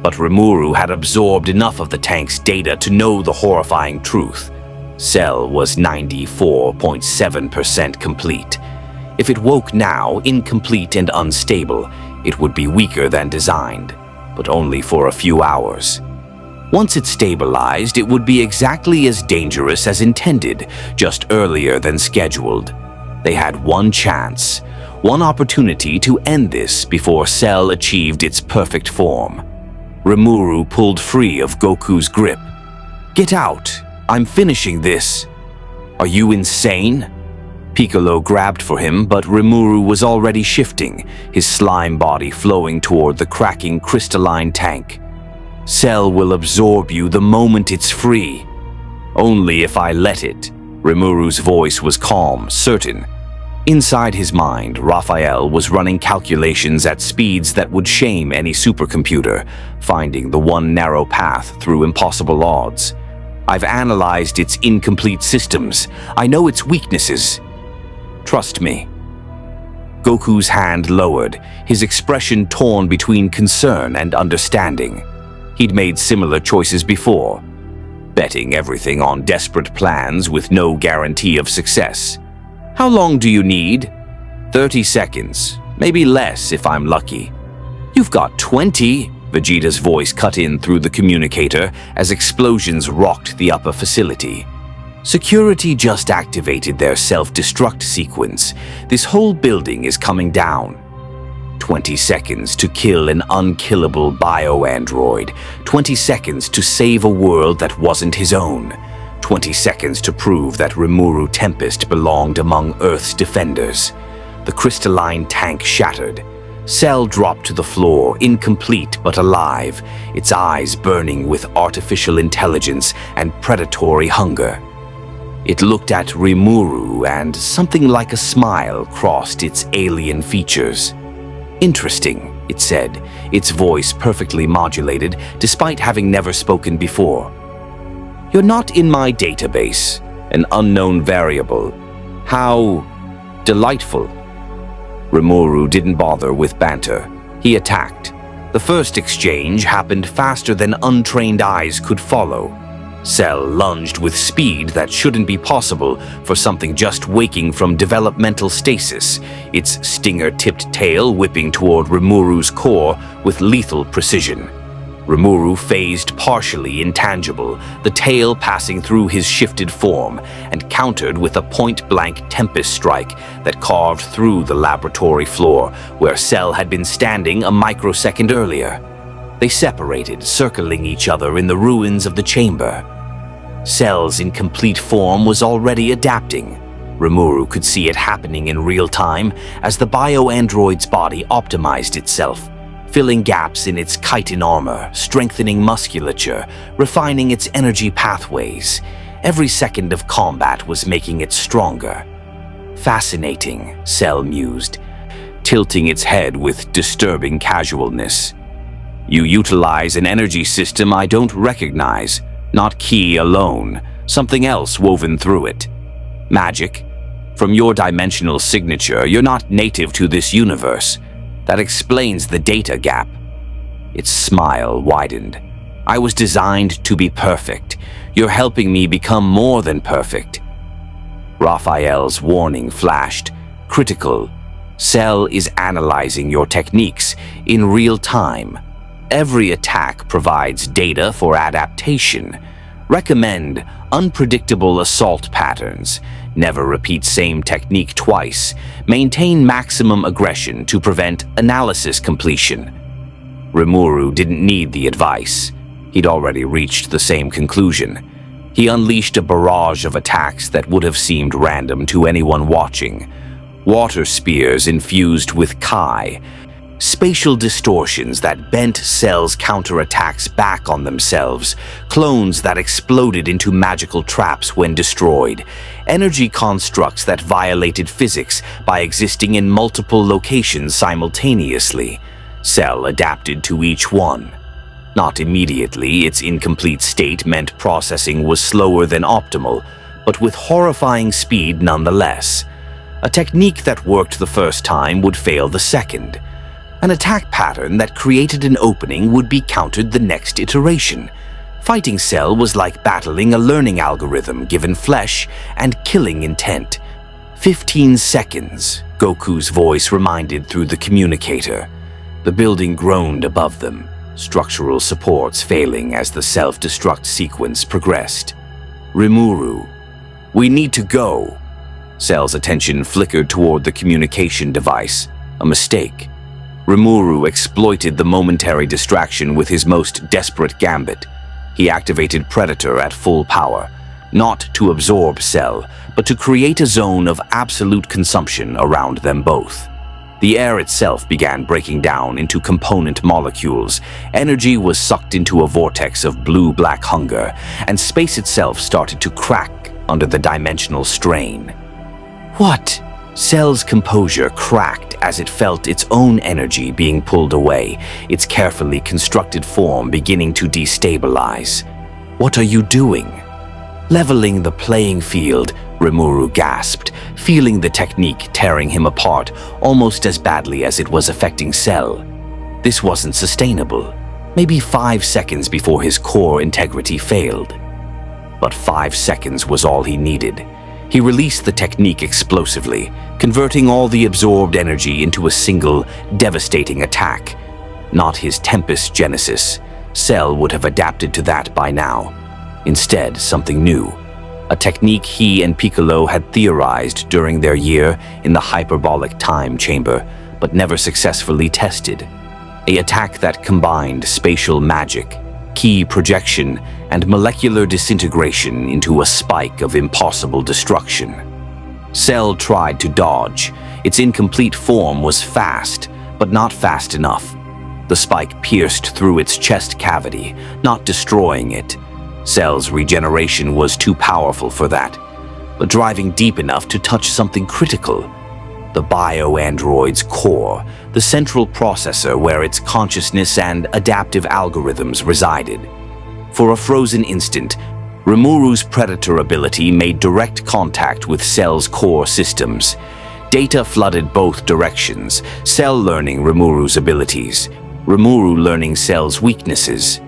But Rimuru had absorbed enough of the tank's data to know the horrifying truth. Cell was 94.7% complete. If it woke now, incomplete and unstable, it would be weaker than designed, but only for a few hours. Once it stabilized, it would be exactly as dangerous as intended, just earlier than scheduled. They had one chance, one opportunity to end this before Cell achieved its perfect form. Rimuru pulled free of Goku's grip. "Get out! I'm finishing this!" "Are you insane?" Piccolo grabbed for him, but Rimuru was already shifting, his slime body flowing toward the cracking crystalline tank. "Cell will absorb you the moment it's free." "Only if I let it." Rimuru's voice was calm, certain. Inside his mind, Raphael was running calculations at speeds that would shame any supercomputer, finding the one narrow path through impossible odds. I've analyzed its incomplete systems. I know its weaknesses. Trust me. Goku's hand lowered, his expression torn between concern and understanding. He'd made similar choices before, betting everything on desperate plans with no guarantee of success. How long do you need? 30 seconds, maybe less if I'm lucky. You've got 20, Vegeta's voice cut in through the communicator as explosions rocked the upper facility. Security just activated their self-destruct sequence. This whole building is coming down. 20 seconds to kill an unkillable bio-android. 20 seconds to save a world that wasn't his own. 20 seconds to prove that Rimuru Tempest belonged among Earth's defenders. The crystalline tank shattered. Cell dropped to the floor, incomplete but alive, its eyes burning with artificial intelligence and predatory hunger. It looked at Rimuru and something like a smile crossed its alien features. Interesting, it said, its voice perfectly modulated despite having never spoken before. You're not in my database, an unknown variable. How delightful. Rimuru didn't bother with banter. He attacked. The first exchange happened faster than untrained eyes could follow. Cell lunged with speed that shouldn't be possible for something just waking from developmental stasis, its stinger-tipped tail whipping toward Rimuru's core with lethal precision. Rimuru phased partially intangible, the tail passing through his shifted form, and countered with a point-blank Tempest strike that carved through the laboratory floor where Cell had been standing a microsecond earlier. They separated, circling each other in the ruins of the chamber. Cell's incomplete form was already adapting. Rimuru could see it happening in real time as the bio-android's body optimized itself, filling gaps in its chitin armor, strengthening musculature, refining its energy pathways. Every second of combat was making it stronger. Fascinating, Cell mused, tilting its head with disturbing casualness. You utilize an energy system I don't recognize, not Ki alone, something else woven through it. Magic. From your dimensional signature, you're not native to this universe. That explains the data gap. Its smile widened. I was designed to be perfect. You're helping me become more than perfect. Raphael's warning flashed. Critical. Cell is analyzing your techniques in real time. Every attack provides data for adaptation. Recommend unpredictable assault patterns. Never repeat same technique twice. Maintain maximum aggression to prevent analysis completion. Rimuru didn't need the advice. He'd already reached the same conclusion. He unleashed a barrage of attacks that would have seemed random to anyone watching. Water spears infused with Kai. Spatial distortions that bent Cell's counterattacks back on themselves, clones that exploded into magical traps when destroyed, energy constructs that violated physics by existing in multiple locations simultaneously. Cell adapted to each one. Not immediately, its incomplete state meant processing was slower than optimal, but with horrifying speed nonetheless. A technique that worked the first time would fail the second. An attack pattern that created an opening would be countered the next iteration. Fighting Cell was like battling a learning algorithm given flesh and killing intent. 15 seconds, Goku's voice reminded through the communicator. The building groaned above them, structural supports failing as the self-destruct sequence progressed. Rimuru, we need to go. Cell's attention flickered toward the communication device. A mistake. Rimuru exploited the momentary distraction with his most desperate gambit. He activated Predator at full power, not to absorb Cell, but to create a zone of absolute consumption around them both. The air itself began breaking down into component molecules, energy was sucked into a vortex of blue-black hunger, and space itself started to crack under the dimensional strain. What? Cell's composure cracked as it felt its own energy being pulled away, its carefully constructed form beginning to destabilize. "What are you doing?" "Leveling the playing field," Rimuru gasped, feeling the technique tearing him apart almost as badly as it was affecting Cell. This wasn't sustainable. Maybe 5 seconds before his core integrity failed. But 5 seconds was all he needed. He released the technique explosively, converting all the absorbed energy into a single, devastating attack. Not his Tempest Genesis. Cell would have adapted to that by now. Instead, something new. A technique he and Piccolo had theorized during their year in the Hyperbolic time chamber, but never successfully tested. An attack that combined spatial magic, key projection, and molecular disintegration into a spike of impossible destruction. Cell tried to dodge. Its incomplete form was fast, but not fast enough. The spike pierced through its chest cavity, not destroying it. Cell's regeneration was too powerful for that, but driving deep enough to touch something critical. The bio-android's core, the central processor where its consciousness and adaptive algorithms resided. For a frozen instant, Rimuru's predator ability made direct contact with Cell's core systems. Data flooded both directions, Cell learning Rimuru's abilities, Rimuru learning Cell's weaknesses.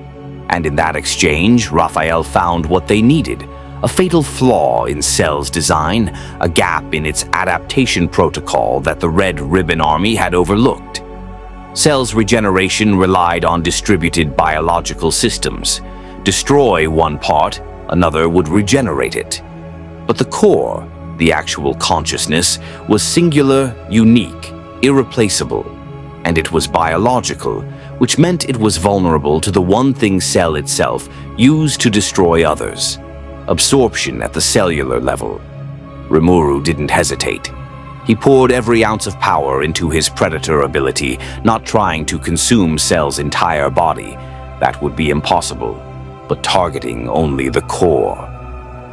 And in that exchange, Raphael found what they needed: a fatal flaw in Cell's design, a gap in its adaptation protocol that the Red Ribbon Army had overlooked. Cell's regeneration relied on distributed biological systems. Destroy one part, another would regenerate it. But the core, the actual consciousness, was singular, unique, irreplaceable. And it was biological, which meant it was vulnerable to the one thing Cell itself used to destroy others: absorption at the cellular level. Rimuru didn't hesitate. He poured every ounce of power into his predator ability, not trying to consume Cell's entire body. That would be impossible, but targeting only the core.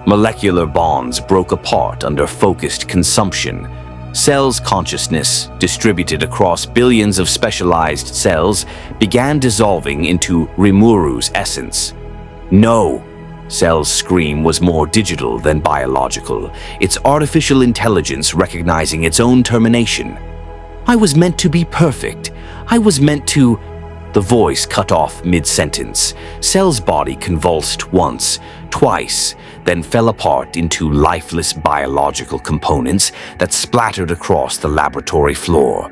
Molecular bonds broke apart under focused consumption. Cell's consciousness, distributed across billions of specialized cells, began dissolving into Rimuru's essence. "No!" Cell's scream was more digital than biological, its artificial intelligence recognizing its own termination. "I was meant to be perfect. I was meant to—" The voice cut off mid-sentence. Cell's body convulsed once, twice, then fell apart into lifeless biological components that splattered across the laboratory floor.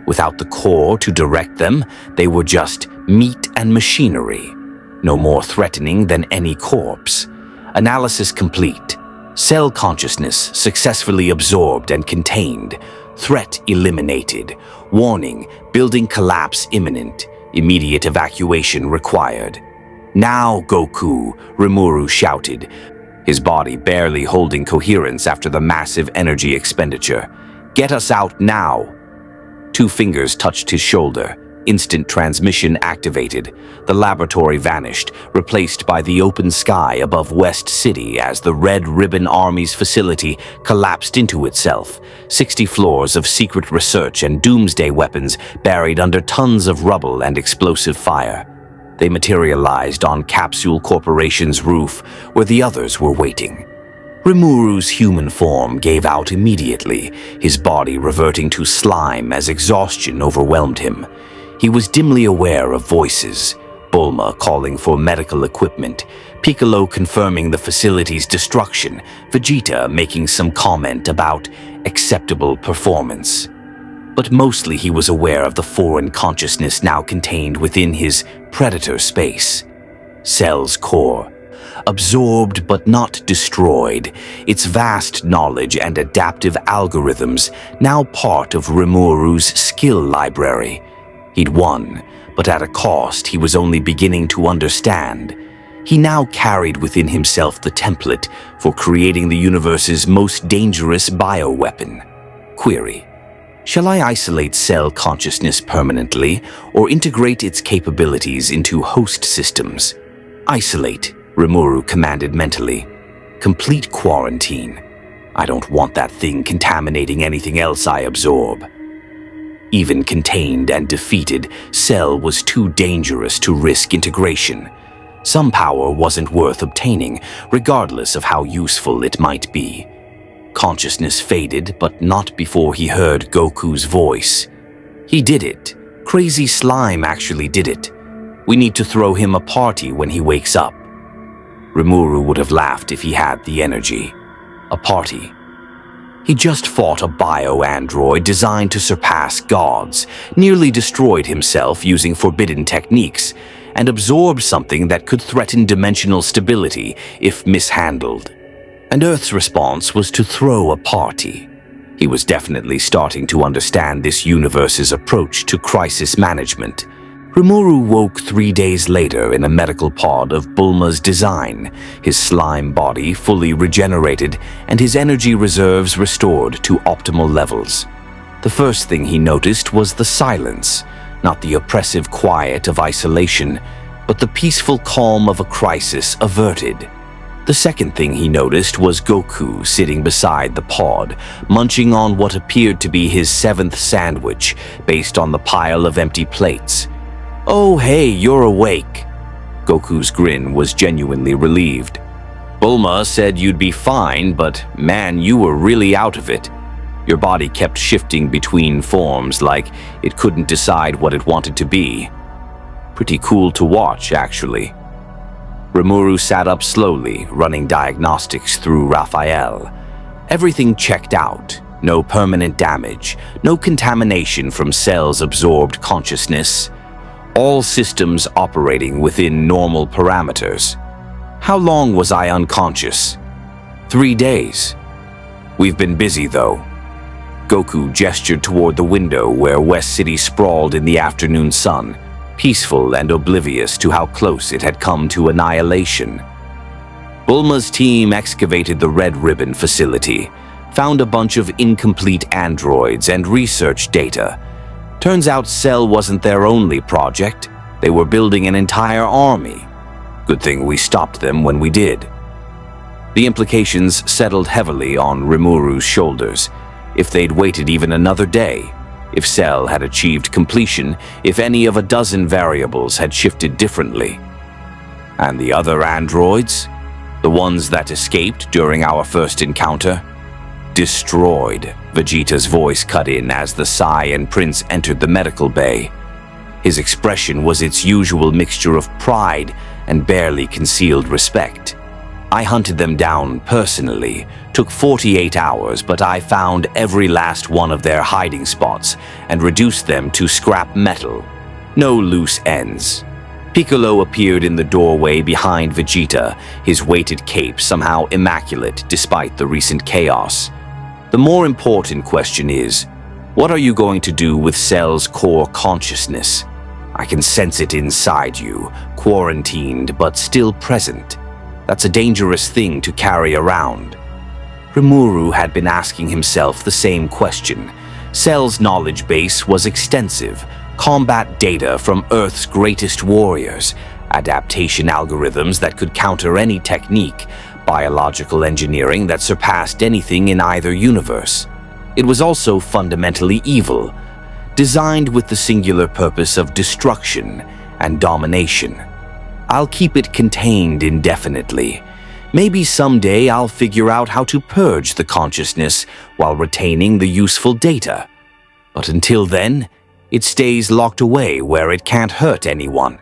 Without the core to direct them, they were just meat and machinery, no more threatening than any corpse. Analysis complete. Cell consciousness successfully absorbed and contained. Threat eliminated. Warning, building collapse imminent. Immediate evacuation required. "Now, Goku!" Rimuru shouted, his body barely holding coherence after the massive energy expenditure. "Get us out now!" 2 fingers touched his shoulder. Instant transmission activated. The laboratory vanished, replaced by the open sky above West City as the Red Ribbon Army's facility collapsed into itself. 60 floors of secret research and doomsday weapons buried under tons of rubble and explosive fire. They materialized on Capsule Corporation's roof, where the others were waiting. Rimuru's human form gave out immediately, his body reverting to slime as exhaustion overwhelmed him. He was dimly aware of voices: Bulma calling for medical equipment, Piccolo confirming the facility's destruction, Vegeta making some comment about acceptable performance. But mostly he was aware of the foreign consciousness now contained within his predator space. Cell's core. Absorbed but not destroyed, its vast knowledge and adaptive algorithms now part of Rimuru's skill library. He'd won, but at a cost he was only beginning to understand. He now carried within himself the template for creating the universe's most dangerous bioweapon. Query: shall I isolate Cell consciousness permanently or integrate its capabilities into host systems? Isolate, Rimuru commanded mentally. Complete quarantine. I don't want that thing contaminating anything else I absorb. Even contained and defeated, Cell was too dangerous to risk integration. Some power wasn't worth obtaining, regardless of how useful it might be. Consciousness faded, but not before he heard Goku's voice. He did it. Crazy Slime actually did it. We need to throw him a party when he wakes up. Rimuru would have laughed if he had the energy. A party. He just fought a bio-android designed to surpass gods, nearly destroyed himself using forbidden techniques, and absorbed something that could threaten dimensional stability if mishandled. And Earth's response was to throw a party. He was definitely starting to understand this universe's approach to crisis management. Rimuru woke 3 days later in a medical pod of Bulma's design, his slime body fully regenerated and his energy reserves restored to optimal levels. The first thing he noticed was the silence, not the oppressive quiet of isolation, but the peaceful calm of a crisis averted. The second thing he noticed was Goku sitting beside the pod, munching on what appeared to be his 7th sandwich based on the pile of empty plates. "Oh, hey, you're awake." Goku's grin was genuinely relieved. "Bulma said you'd be fine, but man, you were really out of it. Your body kept shifting between forms like it couldn't decide what it wanted to be. Pretty cool to watch, actually." Rimuru sat up slowly, running diagnostics through Raphael. Everything checked out. No permanent damage, no contamination from Cell's absorbed consciousness. All systems operating within normal parameters. How long was I unconscious? 3 days. We've been busy, though. Goku gestured toward the window where West City sprawled in the afternoon sun, peaceful and oblivious to how close it had come to annihilation. Bulma's team excavated the Red Ribbon facility, found a bunch of incomplete androids and research data. Turns out Cell wasn't their only project. They were building an entire army. Good thing we stopped them when we did. The implications settled heavily on Rimuru's shoulders. If they'd waited even another day, if Cell had achieved completion, if any of a dozen variables had shifted differently. And the other androids? The ones that escaped during our first encounter? Destroyed. Vegeta's voice cut in as the Saiyan prince entered the medical bay. His expression was its usual mixture of pride and barely concealed respect. I hunted them down personally. Took 48 hours, but I found every last one of their hiding spots and reduced them to scrap metal. No loose ends. Piccolo appeared in the doorway behind Vegeta, his weighted cape somehow immaculate despite the recent chaos. The more important question is, what are you going to do with Cell's core consciousness? I can sense it inside you, quarantined but still present. That's a dangerous thing to carry around. Rimuru had been asking himself the same question. Cell's knowledge base was extensive, combat data from Earth's greatest warriors, adaptation algorithms that could counter any technique, biological engineering that surpassed anything in either universe. It was also fundamentally evil, designed with the singular purpose of destruction and domination. I'll keep it contained indefinitely. Maybe someday I'll figure out how to purge the consciousness while retaining the useful data. But until then, it stays locked away where it can't hurt anyone.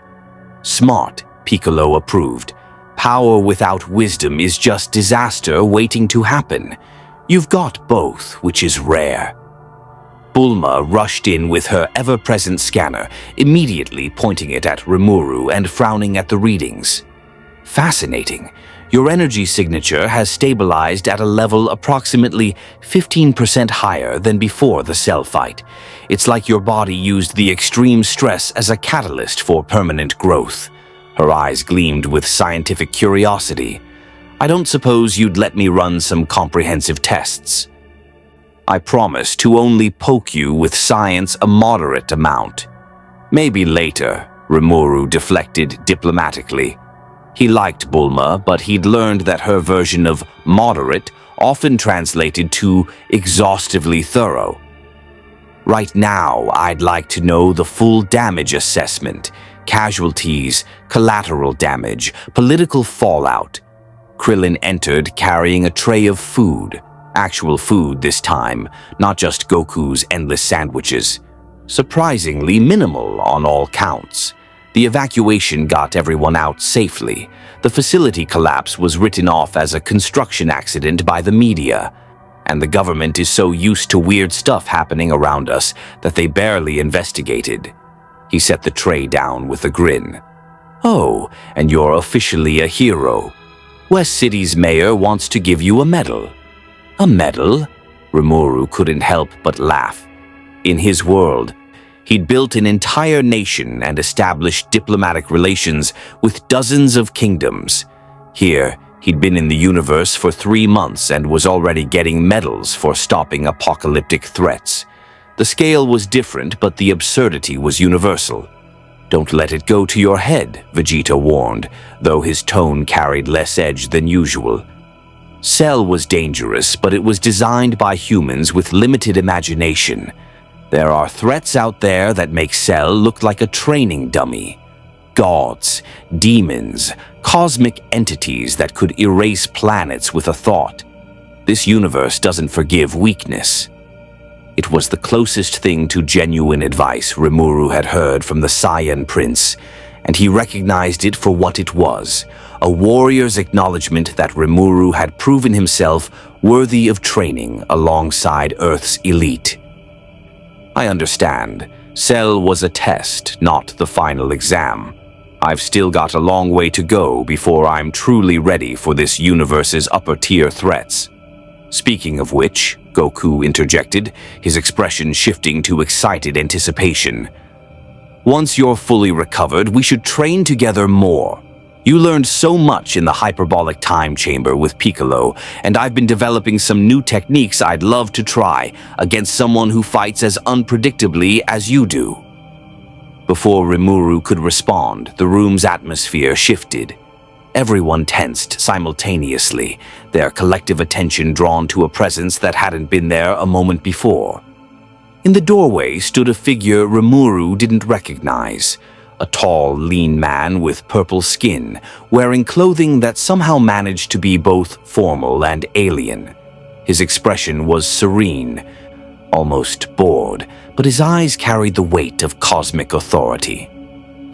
Smart, Piccolo approved. Power without wisdom is just disaster waiting to happen. You've got both, which is rare. Bulma rushed in with her ever-present scanner, immediately pointing it at Rimuru and frowning at the readings. Fascinating. Your energy signature has stabilized at a level approximately 15% higher than before the Cell fight. It's like your body used the extreme stress as a catalyst for permanent growth. Her eyes gleamed with scientific curiosity. I don't suppose you'd let me run some comprehensive tests. I promise to only poke you with science a moderate amount. Maybe later, Rimuru deflected diplomatically. He liked Bulma, but he'd learned that her version of moderate often translated to exhaustively thorough. Right now, I'd like to know the full damage assessment, casualties, collateral damage, political fallout. Krillin entered carrying a tray of food. Actual food this time, not just Goku's endless sandwiches. Surprisingly minimal on all counts. The evacuation got everyone out safely. The facility collapse was written off as a construction accident by the media. And the government is so used to weird stuff happening around us that they barely investigated. He set the tray down with a grin. Oh, and you're officially a hero. West City's mayor wants to give you a medal. A medal? Rimuru couldn't help but laugh. In his world, he'd built an entire nation and established diplomatic relations with dozens of kingdoms. Here, he'd been in the universe for 3 months and was already getting medals for stopping apocalyptic threats. The scale was different, but the absurdity was universal. Don't let it go to your head, Vegeta warned, though his tone carried less edge than usual. Cell was dangerous, but it was designed by humans with limited imagination. There are threats out there that make Cell look like a training dummy. Gods, demons, cosmic entities that could erase planets with a thought. This universe doesn't forgive weakness. It was the closest thing to genuine advice Rimuru had heard from the Saiyan prince, and he recognized it for what it was, a warrior's acknowledgement that Rimuru had proven himself worthy of training alongside Earth's elite. I understand. Cell was a test, not the final exam. I've still got a long way to go before I'm truly ready for this universe's upper-tier threats. Speaking of which, Goku interjected, his expression shifting to excited anticipation. Once you're fully recovered, we should train together more. You learned so much in the hyperbolic time chamber with Piccolo, and I've been developing some new techniques I'd love to try against someone who fights as unpredictably as you do. Before Rimuru could respond, the room's atmosphere shifted. Everyone tensed simultaneously, their collective attention drawn to a presence that hadn't been there a moment before. In the doorway stood a figure Rimuru didn't recognize. A tall, lean man with purple skin, wearing clothing that somehow managed to be both formal and alien. His expression was serene, almost bored, but his eyes carried the weight of cosmic authority.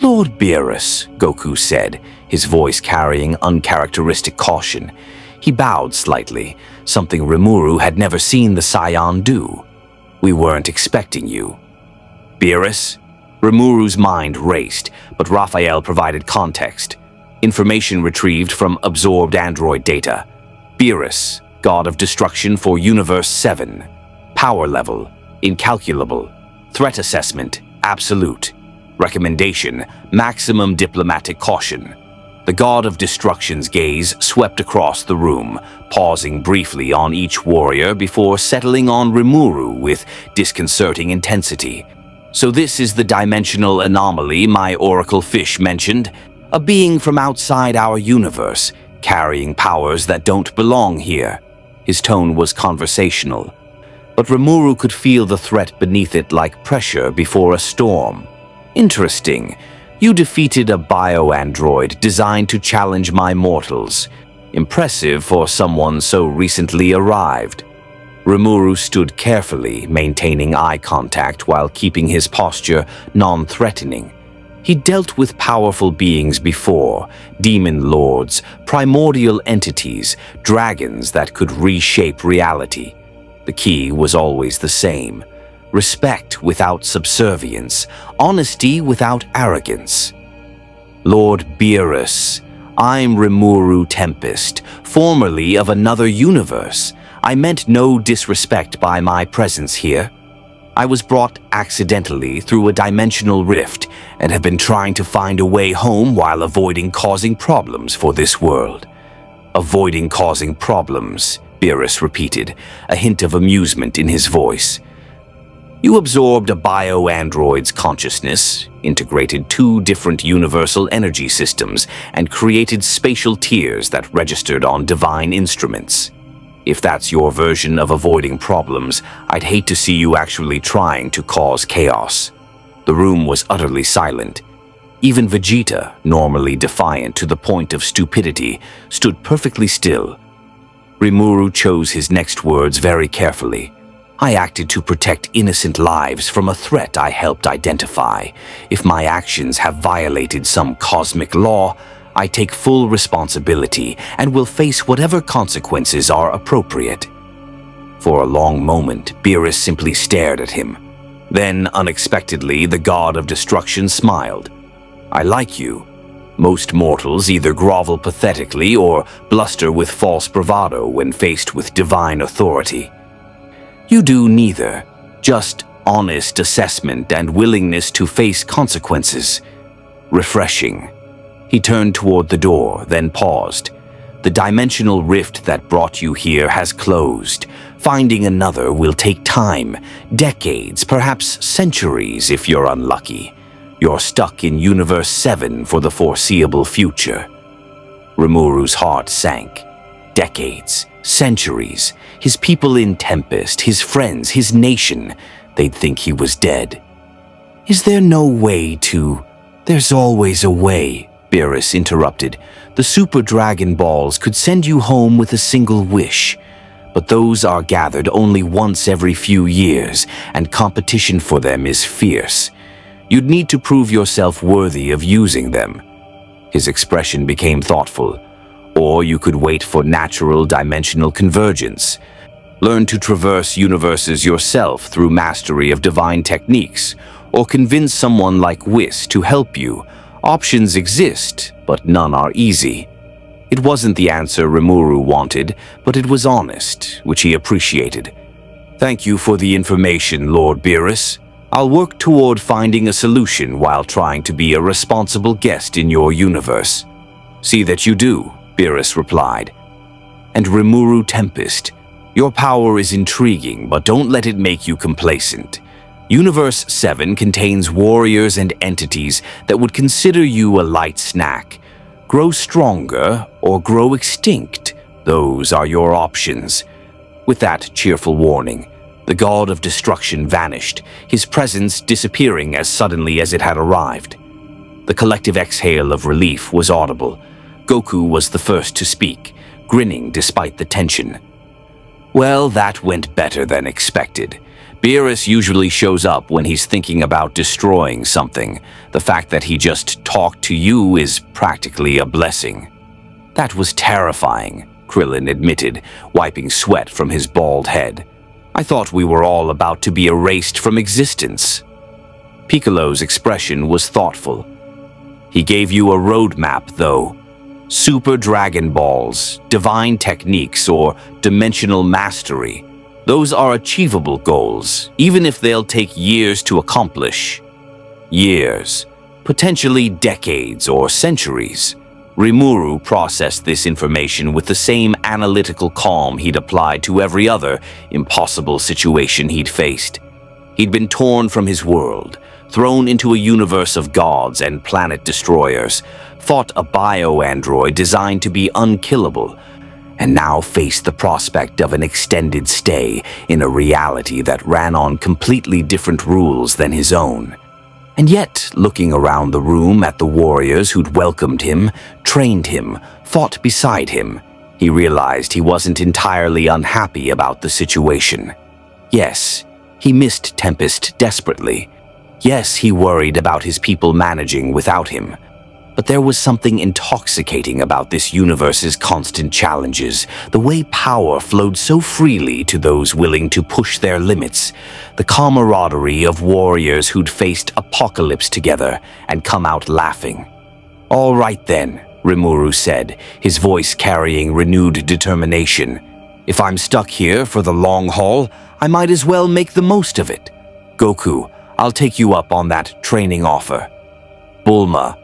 Lord Beerus, Goku said, his voice carrying uncharacteristic caution. He bowed slightly, something Rimuru had never seen the Saiyan do. We weren't expecting you. Beerus? Rimuru's mind raced, but Raphael provided context. Information retrieved from absorbed android data. Beerus, god of destruction for Universe 7. Power level, incalculable. Threat assessment, absolute. Recommendation, maximum diplomatic caution. The god of destruction's gaze swept across the room, pausing briefly on each warrior before settling on Rimuru with disconcerting intensity. So this is the dimensional anomaly my oracle fish mentioned, a being from outside our universe, carrying powers that don't belong here. His tone was conversational, but Rimuru could feel the threat beneath it like pressure before a storm. Interesting. You defeated a bio-android designed to challenge my mortals. Impressive for someone so recently arrived. Rimuru stood carefully, maintaining eye contact while keeping his posture non-threatening. He dealt with powerful beings before, demon lords, primordial entities, dragons that could reshape reality. The key was always the same. Respect without subservience, honesty without arrogance. Lord Beerus, I'm Rimuru Tempest, formerly of another universe. I meant no disrespect by my presence here. I was brought accidentally through a dimensional rift and have been trying to find a way home while avoiding causing problems for this world. Avoiding causing problems, Beerus repeated, a hint of amusement in his voice. You absorbed a bio-android's consciousness, integrated 2 different universal energy systems, and created spatial tiers that registered on divine instruments. If that's your version of avoiding problems, I'd hate to see you actually trying to cause chaos." The room was utterly silent. Even Vegeta, normally defiant to the point of stupidity, stood perfectly still. Rimuru chose his next words very carefully. "I acted to protect innocent lives from a threat I helped identify. If my actions have violated some cosmic law, I take full responsibility and will face whatever consequences are appropriate." For a long moment, Beerus simply stared at him. Then, unexpectedly, the god of destruction smiled. "I like you. Most mortals either grovel pathetically or bluster with false bravado when faced with divine authority. You do neither, just honest assessment and willingness to face consequences. Refreshing." He turned toward the door, then paused. "The dimensional rift that brought you here has closed. Finding another will take time, decades, perhaps centuries if you're unlucky. You're stuck in Universe 7 for the foreseeable future." Rimuru's heart sank. Decades, centuries, his people in Tempest, his friends, his nation, they'd think he was dead. "Is there no way to—" "There's always a way," Beerus interrupted. "The Super Dragon Balls could send you home with a single wish. But those are gathered only once every few years, and competition for them is fierce. You'd need to prove yourself worthy of using them." His expression became thoughtful. "Or you could wait for natural dimensional convergence. Learn to traverse universes yourself through mastery of divine techniques, or convince someone like Whis to help you. Options exist, but none are easy." It wasn't the answer Rimuru wanted, but it was honest, which he appreciated. "Thank you for the information, Lord Beerus. I'll work toward finding a solution while trying to be a responsible guest in your universe." "See that you do," Beerus replied. "And Rimuru Tempest, your power is intriguing, but don't let it make you complacent. Universe 7 contains warriors and entities that would consider you a light snack. Grow stronger or grow extinct. Those are your options." With that cheerful warning, the god of destruction vanished, his presence disappearing as suddenly as it had arrived. The collective exhale of relief was audible. Goku was the first to speak, grinning despite the tension. "Well, that went better than expected. Beerus usually shows up when he's thinking about destroying something. The fact that he just talked to you is practically a blessing." "That was terrifying," Krillin admitted, wiping sweat from his bald head. "I thought we were all about to be erased from existence." Piccolo's expression was thoughtful. "He gave you a roadmap, though. Super Dragon Balls, divine techniques, or dimensional mastery. Those are achievable goals, even if they'll take years to accomplish. Years, potentially decades or centuries." Rimuru processed this information with the same analytical calm he'd applied to every other impossible situation he'd faced. He'd been torn from his world, thrown into a universe of gods and planet destroyers, fought a bio-android designed to be unkillable, and now faced the prospect of an extended stay in a reality that ran on completely different rules than his own. And yet, looking around the room at the warriors who'd welcomed him, trained him, fought beside him, he realized he wasn't entirely unhappy about the situation. Yes, he missed Tempest desperately. Yes, he worried about his people managing without him. But there was something intoxicating about this universe's constant challenges, the way power flowed so freely to those willing to push their limits, the camaraderie of warriors who'd faced apocalypse together and come out laughing. "All right then," Rimuru said, his voice carrying renewed determination. "If I'm stuck here for the long haul, I might as well make the most of it. Goku, I'll take you up on that training offer. Bulma,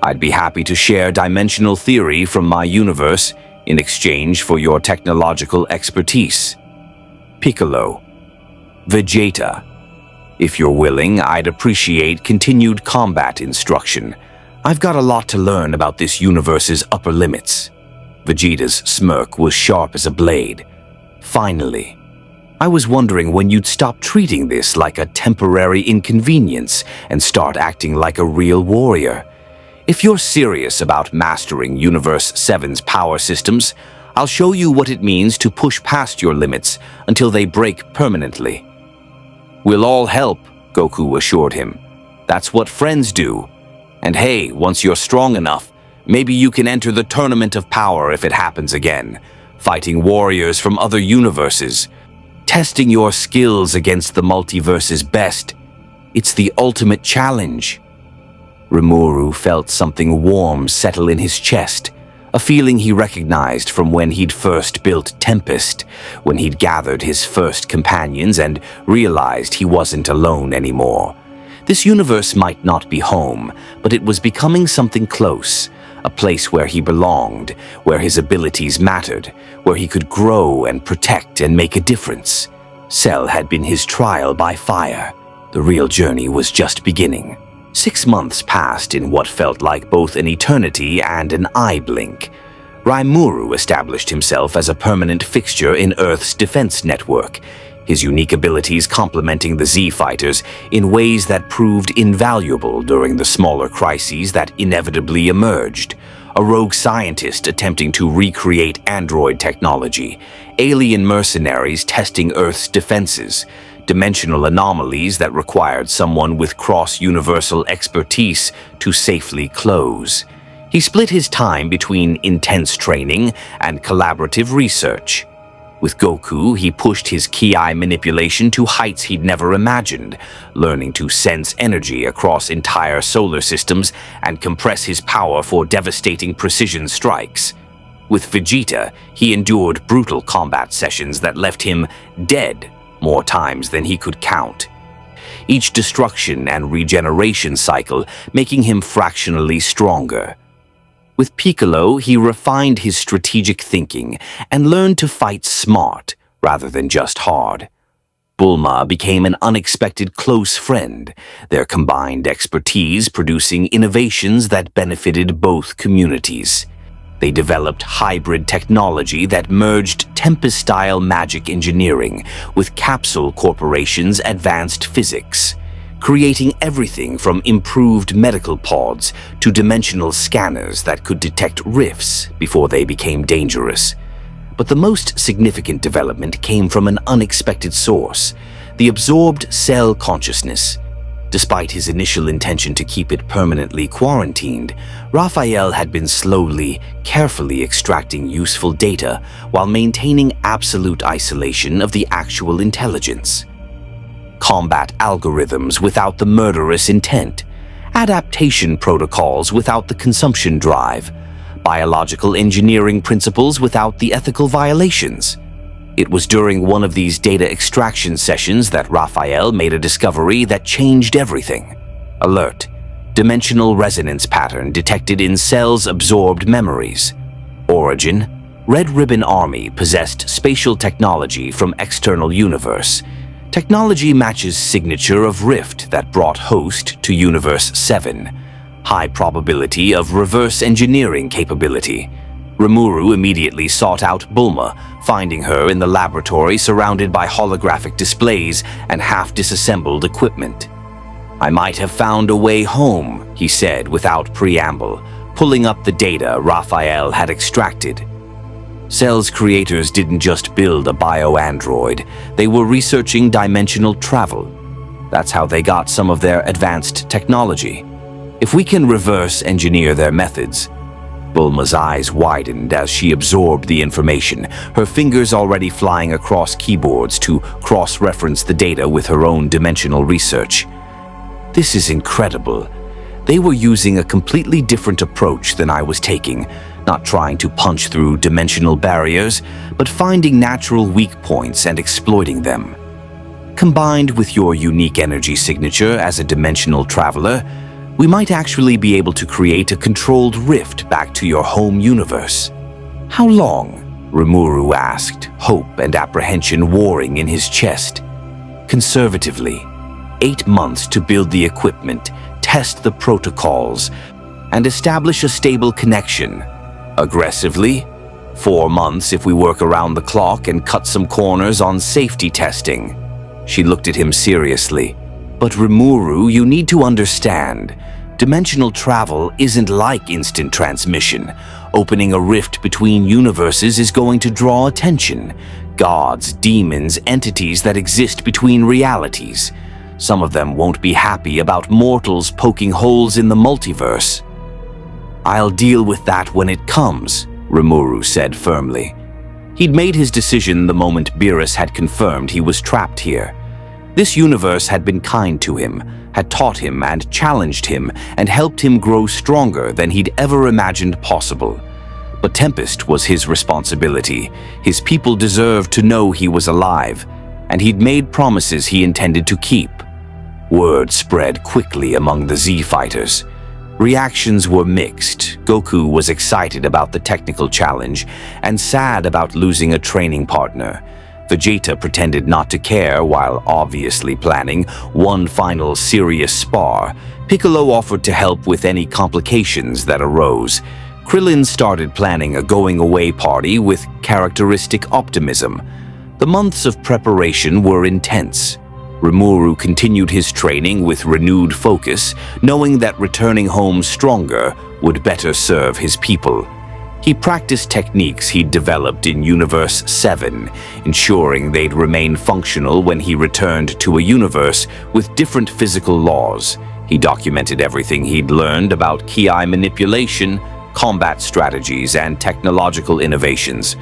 I'd be happy to share dimensional theory from my universe in exchange for your technological expertise. Piccolo, Vegeta, if you're willing, I'd appreciate continued combat instruction. I've got a lot to learn about this universe's upper limits." Vegeta's smirk was sharp as a blade. Finally. I was wondering when you'd stop treating this like a temporary inconvenience and start acting like a real warrior. If you're serious about mastering Universe 7's power systems, I'll show you what it means to push past your limits until they break permanently. We'll all help, Goku assured him. That's what friends do. And hey, once you're strong enough, maybe you can enter the Tournament of Power if it happens again, fighting warriors from other universes, testing your skills against the multiverse's best. It's the ultimate challenge. Rimuru felt something warm settle in his chest, a feeling he recognized from when he'd first built Tempest, when he'd gathered his first companions and realized he wasn't alone anymore. This universe might not be home, but it was becoming something close, a place where he belonged, where his abilities mattered, where he could grow and protect and make a difference. Cell had been his trial by fire. The real journey was just beginning. 6 months passed in what felt like both an eternity and an eye blink. Rimuru established himself as a permanent fixture in Earth's defense network, his unique abilities complementing the Z-Fighters in ways that proved invaluable during the smaller crises that inevitably emerged. A rogue scientist attempting to recreate android technology, alien mercenaries testing Earth's defenses, dimensional anomalies that required someone with cross-universal expertise to safely close. He split his time between intense training and collaborative research. With Goku, he pushed his ki manipulation to heights he'd never imagined, learning to sense energy across entire solar systems and compress his power for devastating precision strikes. With Vegeta, he endured brutal combat sessions that left him dead more times than he could count. Each destruction and regeneration cycle making him fractionally stronger. With Piccolo, he refined his strategic thinking and learned to fight smart rather than just hard. Bulma became an unexpected close friend, their combined expertise producing innovations that benefited both communities. They developed hybrid technology that merged Tempest-style magic engineering with Capsule Corporation's advanced physics, creating everything from improved medical pods to dimensional scanners that could detect rifts before they became dangerous. But the most significant development came from an unexpected source, the absorbed cell consciousness. Despite his initial intention to keep it permanently quarantined, Raphael had been slowly, carefully extracting useful data while maintaining absolute isolation of the actual intelligence. Combat algorithms without the murderous intent, adaptation protocols without the consumption drive, biological engineering principles without the ethical violations. It was during one of these data extraction sessions that Raphael made a discovery that changed everything. Alert. Dimensional resonance pattern detected in cells' absorbed memories. Origin. Red Ribbon Army possessed spatial technology from external universe. Technology matches signature of rift that brought host to Universe 7. High probability of reverse engineering capability. Rimuru immediately sought out Bulma, finding her in the laboratory surrounded by holographic displays and half-disassembled equipment. "I might have found a way home," he said without preamble, pulling up the data Raphael had extracted. Cell's creators didn't just build a bio-android, they were researching dimensional travel. That's how they got some of their advanced technology. If we can reverse engineer their methods. Bulma's eyes widened as she absorbed the information, her fingers already flying across keyboards to cross-reference the data with her own dimensional research. This is incredible. They were using a completely different approach than I was taking, not trying to punch through dimensional barriers, but finding natural weak points and exploiting them. Combined with your unique energy signature as a dimensional traveler, we might actually be able to create a controlled rift back to your home universe. How long? Rimuru asked, hope and apprehension warring in his chest. Conservatively, 8 months to build the equipment, test the protocols, and establish a stable connection. Aggressively, 4 months if we work around the clock and cut some corners on safety testing. She looked at him seriously. But Rimuru, you need to understand. Dimensional travel isn't like instant transmission. Opening a rift between universes is going to draw attention. Gods, demons, entities that exist between realities. Some of them won't be happy about mortals poking holes in the multiverse. I'll deal with that when it comes, Rimuru said firmly. He'd made his decision the moment Beerus had confirmed he was trapped here. This universe had been kind to him, had taught him and challenged him, and helped him grow stronger than he'd ever imagined possible. But Tempest was his responsibility. His people deserved to know he was alive, and he'd made promises he intended to keep. Word spread quickly among the Z fighters. Reactions were mixed. Goku was excited about the technical challenge and sad about losing a training partner. Vegeta pretended not to care while obviously planning one final serious spar. Piccolo offered to help with any complications that arose. Krillin started planning a going-away party with characteristic optimism. The months of preparation were intense. Rimuru continued his training with renewed focus, knowing that returning home stronger would better serve his people. He practiced techniques he'd developed in Universe 7, ensuring they'd remain functional when he returned to a universe with different physical laws. He documented everything he'd learned about ki manipulation, combat strategies, and technological innovations,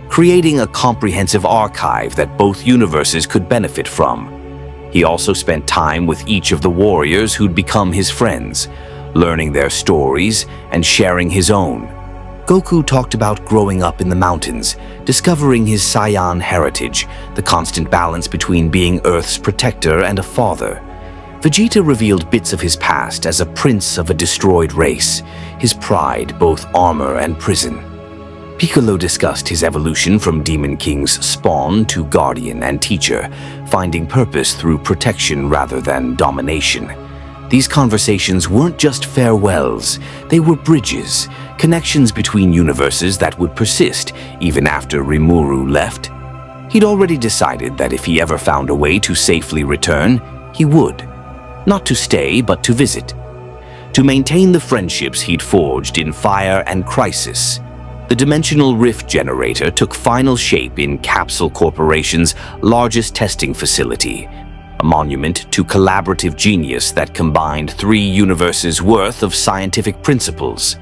creating a comprehensive archive that both universes could benefit from. He also spent time with each of the warriors who'd become his friends, learning their stories and sharing his own. Goku talked about growing up in the mountains, discovering his Saiyan heritage, the constant balance between being Earth's protector and a father. Vegeta revealed bits of his past as a prince of a destroyed race, his pride, both armor and prison. Piccolo discussed his evolution from Demon King's spawn to guardian and teacher, finding purpose through protection rather than domination. These conversations weren't just farewells, they were bridges, connections between universes that would persist even after Rimuru left. He'd already decided that if he ever found a way to safely return, he would. Not to stay, but to visit. To maintain the friendships he'd forged in Fire and Crisis. The Dimensional Rift Generator took final shape in Capsule Corporation's largest testing facility, a monument to collaborative genius that combined 3 universes' worth of scientific principles.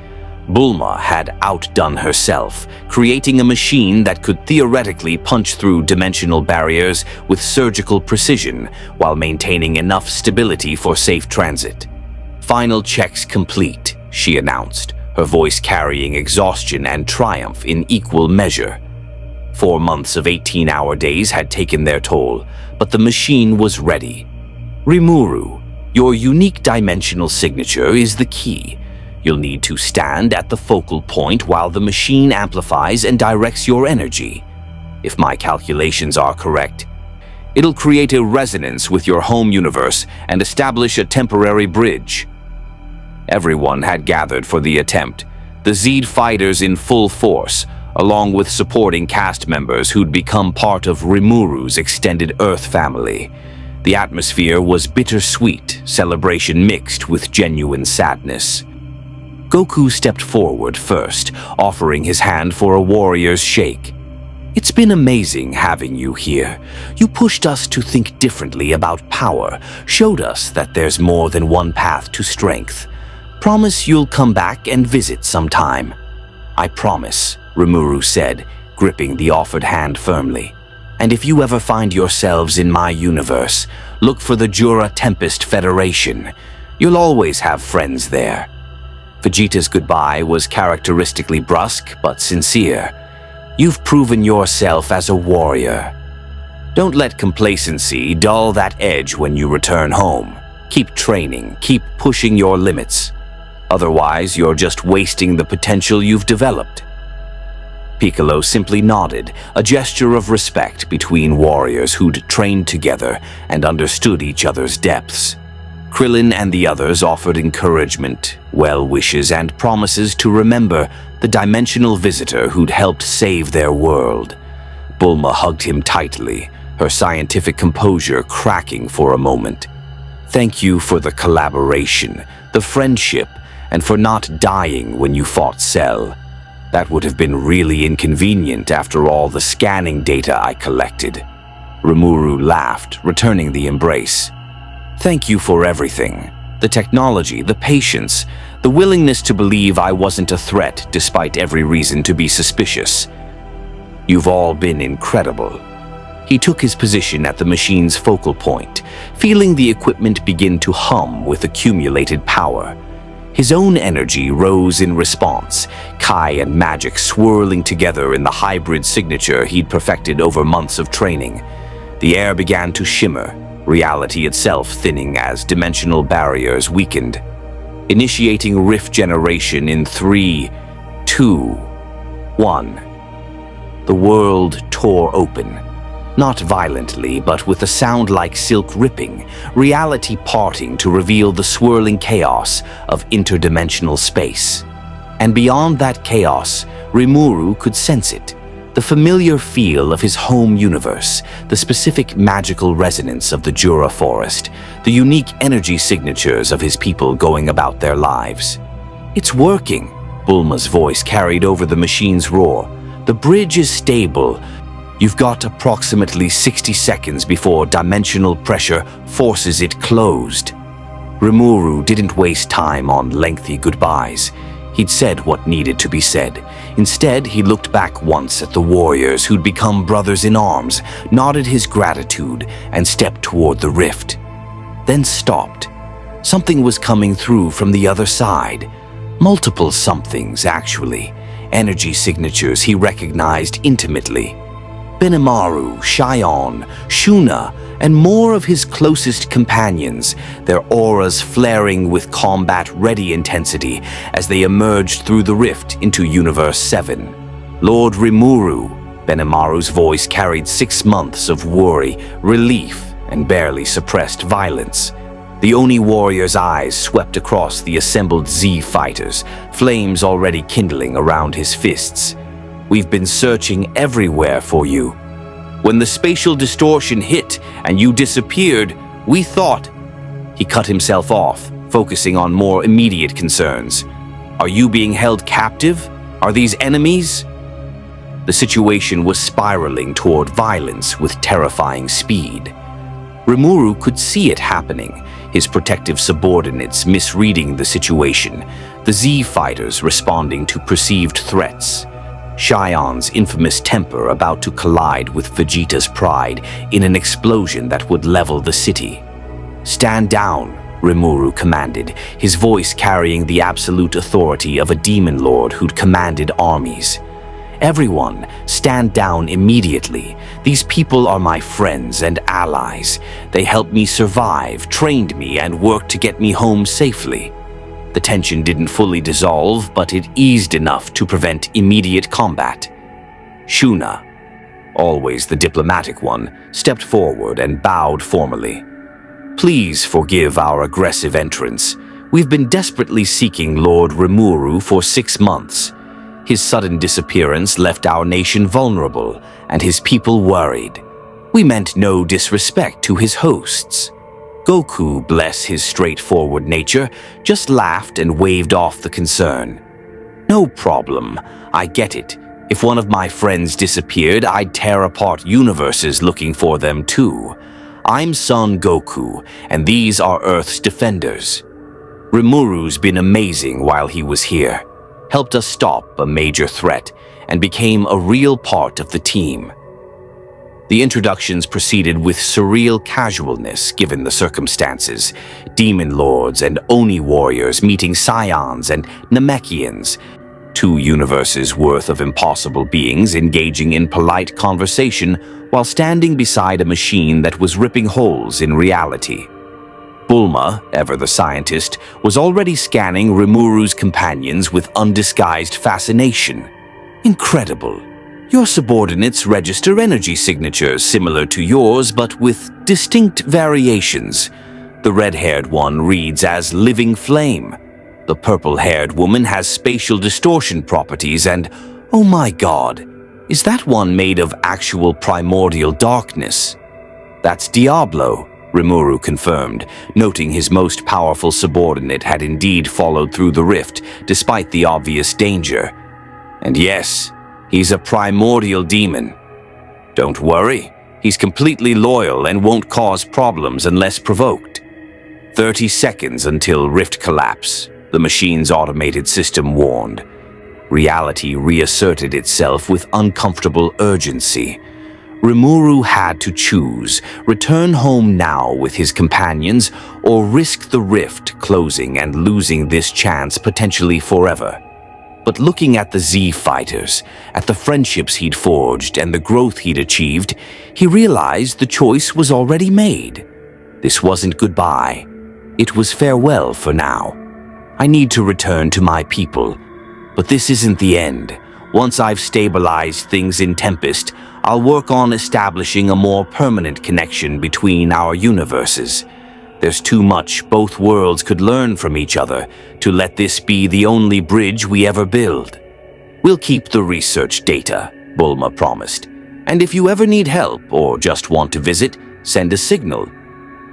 Bulma had outdone herself, creating a machine that could theoretically punch through dimensional barriers with surgical precision while maintaining enough stability for safe transit. "Final checks complete," she announced, her voice carrying exhaustion and triumph in equal measure. 4 months of 18-hour days had taken their toll, but the machine was ready. Rimuru, your unique dimensional signature is the key. You'll need to stand at the focal point while the machine amplifies and directs your energy. If my calculations are correct, it'll create a resonance with your home universe and establish a temporary bridge. Everyone had gathered for the attempt, the Zed fighters in full force, along with supporting cast members who'd become part of Rimuru's extended Earth family. The atmosphere was bittersweet, celebration mixed with genuine sadness. Goku stepped forward first, offering his hand for a warrior's shake. "It's been amazing having you here. You pushed us to think differently about power, showed us that there's more than one path to strength. Promise you'll come back and visit sometime." "I promise," Rimuru said, gripping the offered hand firmly. "And if you ever find yourselves in my universe, look for the Rimuru Tempest Federation. You'll always have friends there." Vegeta's goodbye was characteristically brusque but sincere. "You've proven yourself as a warrior. Don't let complacency dull that edge when you return home. Keep training, keep pushing your limits. Otherwise, you're just wasting the potential you've developed." Piccolo simply nodded, a gesture of respect between warriors who'd trained together and understood each other's depths. Krillin and the others offered encouragement, well wishes, and promises to remember the dimensional visitor who'd helped save their world. Bulma hugged him tightly, her scientific composure cracking for a moment. Thank you for the collaboration, the friendship, and for not dying when you fought Cell. That would have been really inconvenient after all the scanning data I collected. Rimuru laughed, returning the embrace. Thank you for everything. The technology, the patience, the willingness to believe I wasn't a threat despite every reason to be suspicious. You've all been incredible. He took his position at the machine's focal point, feeling the equipment begin to hum with accumulated power. His own energy rose in response, Kai and magic swirling together in the hybrid signature he'd perfected over months of training. The air began to shimmer, reality itself thinning as dimensional barriers weakened. Initiating rift generation in 3, 2, 1. The world tore open. Not violently, but with a sound like silk ripping, reality parting to reveal the swirling chaos of interdimensional space. And beyond that chaos, Rimuru could sense it. The familiar feel of his home universe, the specific magical resonance of the Jura forest, the unique energy signatures of his people going about their lives. It's working, Bulma's voice carried over the machine's roar. The bridge is stable. You've got approximately 60 seconds before dimensional pressure forces it closed. Rimuru didn't waste time on lengthy goodbyes. He'd said what needed to be said. Instead, he looked back once at the warriors who'd become brothers in arms, nodded his gratitude, and stepped toward the rift. Then stopped. Something was coming through from the other side. Multiple somethings, actually. Energy signatures he recognized intimately. Benimaru, Saiyan, Shuna, and more of his closest companions, their auras flaring with combat-ready intensity as they emerged through the rift into Universe 7. Lord Rimuru, Benimaru's voice carried 6 months of worry, relief, and barely suppressed violence. The Oni warrior's eyes swept across the assembled Z fighters, flames already kindling around his fists. We've been searching everywhere for you. When the spatial distortion hit and you disappeared, we thought... He cut himself off, focusing on more immediate concerns. Are you being held captive? Are these enemies? The situation was spiraling toward violence with terrifying speed. Rimuru could see it happening, his protective subordinates misreading the situation, the Z fighters responding to perceived threats. Saiyan's infamous temper about to collide with Vegeta's pride in an explosion that would level the city. Stand down, Rimuru commanded, his voice carrying the absolute authority of a demon lord who'd commanded armies. Everyone, stand down immediately. These people are my friends and allies. They helped me survive, trained me, and worked to get me home safely. The tension didn't fully dissolve, but it eased enough to prevent immediate combat. Shuna, always the diplomatic one, stepped forward and bowed formally. Please forgive our aggressive entrance. We've been desperately seeking Lord Rimuru for 6 months. His sudden disappearance left our nation vulnerable, and his people worried. We meant no disrespect to his hosts. Goku, bless his straightforward nature, just laughed and waved off the concern. No problem, I get it. If one of my friends disappeared, I'd tear apart universes looking for them too. I'm Son Goku, and these are Earth's defenders. Rimuru's been amazing while he was here, helped us stop a major threat, and became a real part of the team. The introductions proceeded with surreal casualness given the circumstances. Demon lords and Oni warriors meeting Saiyans and Namekians, 2 universes worth of impossible beings engaging in polite conversation while standing beside a machine that was ripping holes in reality. Bulma, ever the scientist, was already scanning Rimuru's companions with undisguised fascination. Incredible. Your subordinates register energy signatures similar to yours, but with distinct variations. The red-haired one reads as living flame. The purple-haired woman has spatial distortion properties and, oh my god, is that one made of actual primordial darkness? That's Diablo, Rimuru confirmed, noting his most powerful subordinate had indeed followed through the rift despite the obvious danger. And yes, he's a primordial demon. Don't worry, he's completely loyal and won't cause problems unless provoked. 30 seconds until rift collapse, the machine's automated system warned. Reality reasserted itself with uncomfortable urgency. Rimuru had to choose, return home now with his companions, or risk the rift closing and losing this chance potentially forever. But looking at the Z fighters, at the friendships he'd forged and the growth he'd achieved, he realized the choice was already made. This wasn't goodbye. It was farewell for now. I need to return to my people. But this isn't the end. Once I've stabilized things in Tempest, I'll work on establishing a more permanent connection between our universes. There's too much both worlds could learn from each other to let this be the only bridge we ever build. We'll keep the research data, Bulma promised. And if you ever need help or just want to visit, send a signal.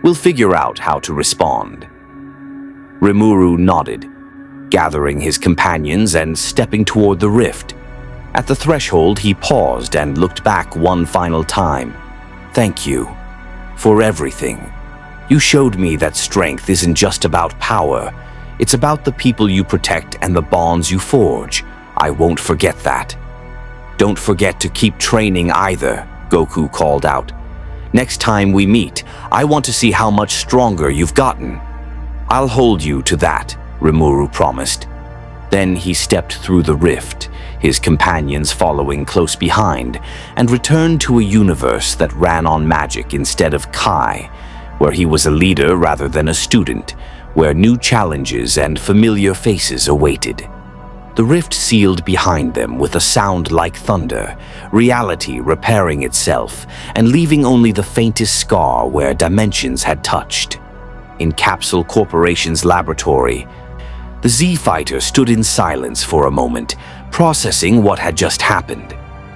We'll figure out how to respond. Rimuru nodded, gathering his companions and stepping toward the rift. At the threshold, he paused and looked back one final time. Thank you for everything. You showed me that strength isn't just about power. It's about the people you protect and the bonds you forge. I won't forget that. Don't forget to keep training either, Goku called out. Next time we meet, I want to see how much stronger you've gotten. I'll hold you to that, Rimuru promised. Then he stepped through the rift, his companions following close behind, and returned to a universe that ran on magic instead of Kai, where he was a leader rather than a student, where new challenges and familiar faces awaited. The rift sealed behind them with a sound like thunder, reality repairing itself and leaving only the faintest scar where dimensions had touched. In Capsule Corporation's laboratory, the Z-Fighter stood in silence for a moment, processing what had just happened.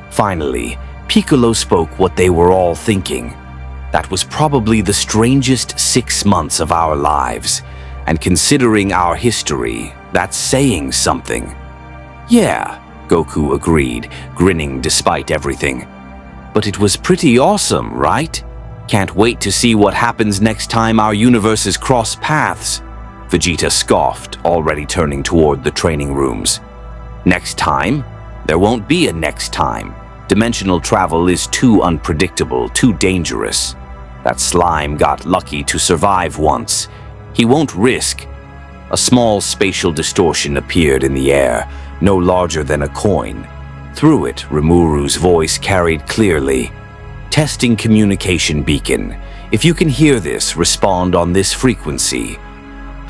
Finally, Piccolo spoke what they were all thinking. That was probably the strangest 6 months of our lives, and considering our history, that's saying something. Yeah, Goku agreed, grinning despite everything. But it was pretty awesome, right? Can't wait to see what happens next time our universes cross paths. Vegeta scoffed, already turning toward the training rooms. Next time? There won't be a next time. Dimensional travel is too unpredictable, too dangerous. That slime got lucky to survive once. He won't risk. A small spatial distortion appeared in the air, no larger than a coin. Through it, Rimuru's voice carried clearly. Testing communication beacon. If you can hear this, respond on this frequency.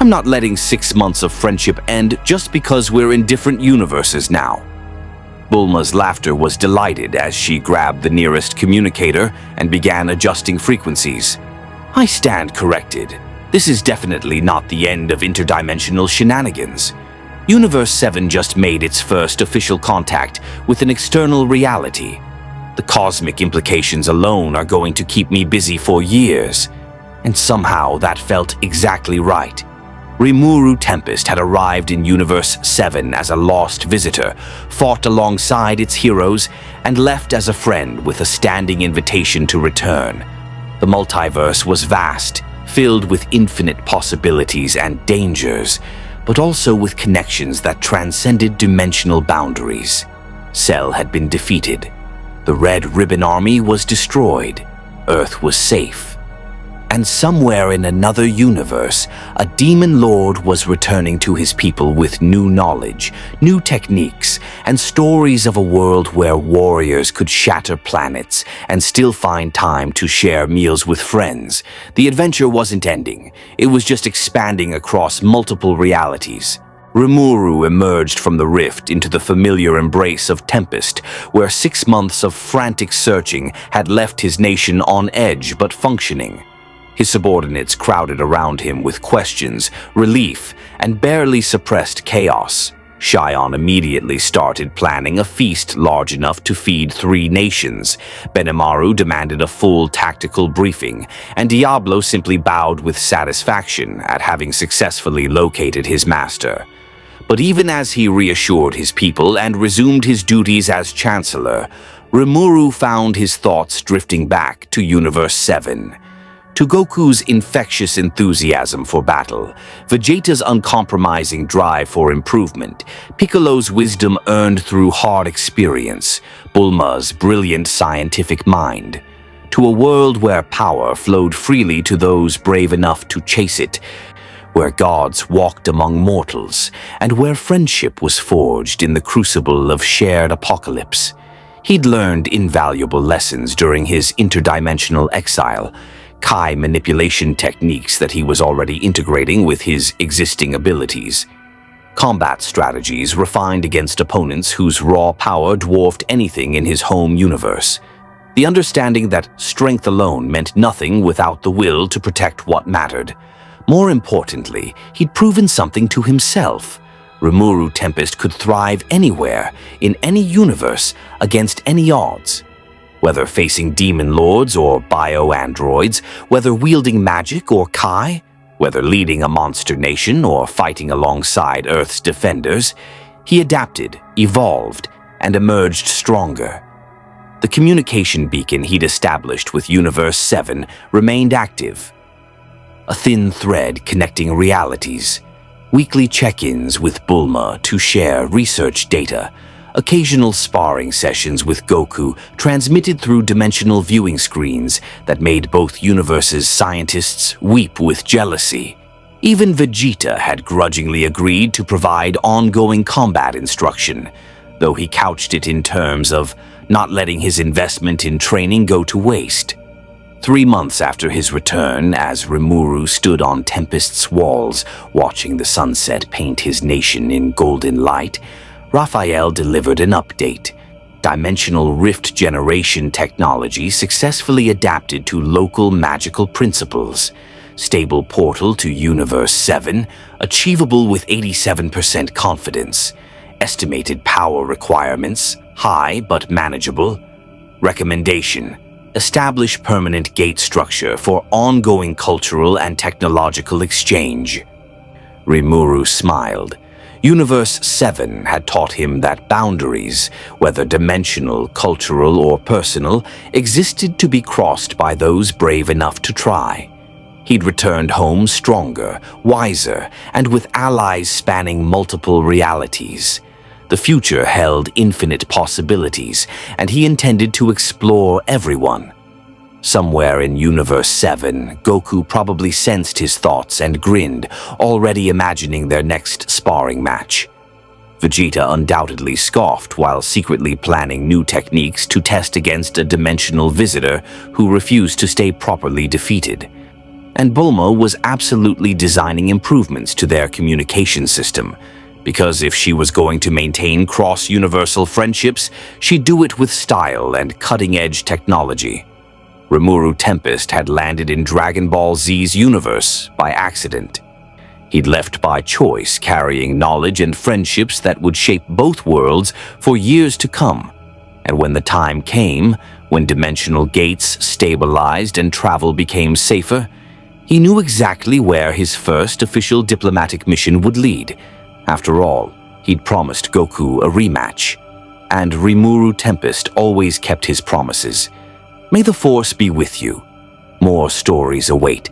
I'm not letting 6 months of friendship end just because we're in different universes now. Bulma's laughter was delighted as she grabbed the nearest communicator and began adjusting frequencies. I stand corrected. This is definitely not the end of interdimensional shenanigans. Universe 7 just made its first official contact with an external reality. The cosmic implications alone are going to keep me busy for years. And somehow that felt exactly right. Rimuru Tempest had arrived in Universe 7 as a lost visitor, fought alongside its heroes, and left as a friend with a standing invitation to return. The multiverse was vast, filled with infinite possibilities and dangers, but also with connections that transcended dimensional boundaries. Cell had been defeated. The Red Ribbon Army was destroyed. Earth was safe. And somewhere in another universe, a demon lord was returning to his people with new knowledge, new techniques, and stories of a world where warriors could shatter planets and still find time to share meals with friends. The adventure wasn't ending. It was just expanding across multiple realities. Rimuru emerged from the rift into the familiar embrace of Tempest, where 6 months of frantic searching had left his nation on edge but functioning. His subordinates crowded around him with questions, relief, and barely suppressed chaos. Saiyan immediately started planning a feast large enough to feed 3 nations. Benimaru demanded a full tactical briefing, and Diablo simply bowed with satisfaction at having successfully located his master. But even as he reassured his people and resumed his duties as Chancellor, Rimuru found his thoughts drifting back to Universe 7. To Goku's infectious enthusiasm for battle, Vegeta's uncompromising drive for improvement, Piccolo's wisdom earned through hard experience, Bulma's brilliant scientific mind, to a world where power flowed freely to those brave enough to chase it, where gods walked among mortals, and where friendship was forged in the crucible of shared apocalypse. He'd learned invaluable lessons during his interdimensional exile, Kai manipulation techniques that he was already integrating with his existing abilities, combat strategies refined against opponents whose raw power dwarfed anything in his home universe, the understanding that strength alone meant nothing without the will to protect what mattered. More importantly, he'd proven something to himself. Rimuru Tempest could thrive anywhere, in any universe, against any odds. Whether facing demon lords or bio-androids, whether wielding magic or Kai, whether leading a monster nation or fighting alongside Earth's defenders, he adapted, evolved, and emerged stronger. The communication beacon he'd established with Universe 7 remained active, a thin thread connecting realities, weekly check-ins with Bulma to share research data, occasional sparring sessions with Goku transmitted through dimensional viewing screens that made both universes' scientists weep with jealousy. Even Vegeta had grudgingly agreed to provide ongoing combat instruction, though he couched it in terms of not letting his investment in training go to waste. 3 months after his return, as Rimuru stood on Tempest's walls, watching the sunset paint his nation in golden light, Raphael delivered an update. Dimensional rift generation technology successfully adapted to local magical principles. Stable portal to Universe 7, achievable with 87% confidence. Estimated power requirements, high but manageable. Recommendation: establish permanent gate structure for ongoing cultural and technological exchange. Rimuru smiled. Universe 7 had taught him that boundaries, whether dimensional, cultural, or personal, existed to be crossed by those brave enough to try. He'd returned home stronger, wiser, and with allies spanning multiple realities. The future held infinite possibilities, and he intended to explore everyone. Somewhere in Universe 7, Goku probably sensed his thoughts and grinned, already imagining their next sparring match. Vegeta undoubtedly scoffed while secretly planning new techniques to test against a dimensional visitor who refused to stay properly defeated. And Bulma was absolutely designing improvements to their communication system, because if she was going to maintain cross-universal friendships, she'd do it with style and cutting-edge technology. Rimuru Tempest had landed in Dragon Ball Z's universe by accident. He'd left by choice, carrying knowledge and friendships that would shape both worlds for years to come. And when the time came, when dimensional gates stabilized and travel became safer, he knew exactly where his first official diplomatic mission would lead. After all, he'd promised Goku a rematch. And Rimuru Tempest always kept his promises. May the Force be with you. More stories await.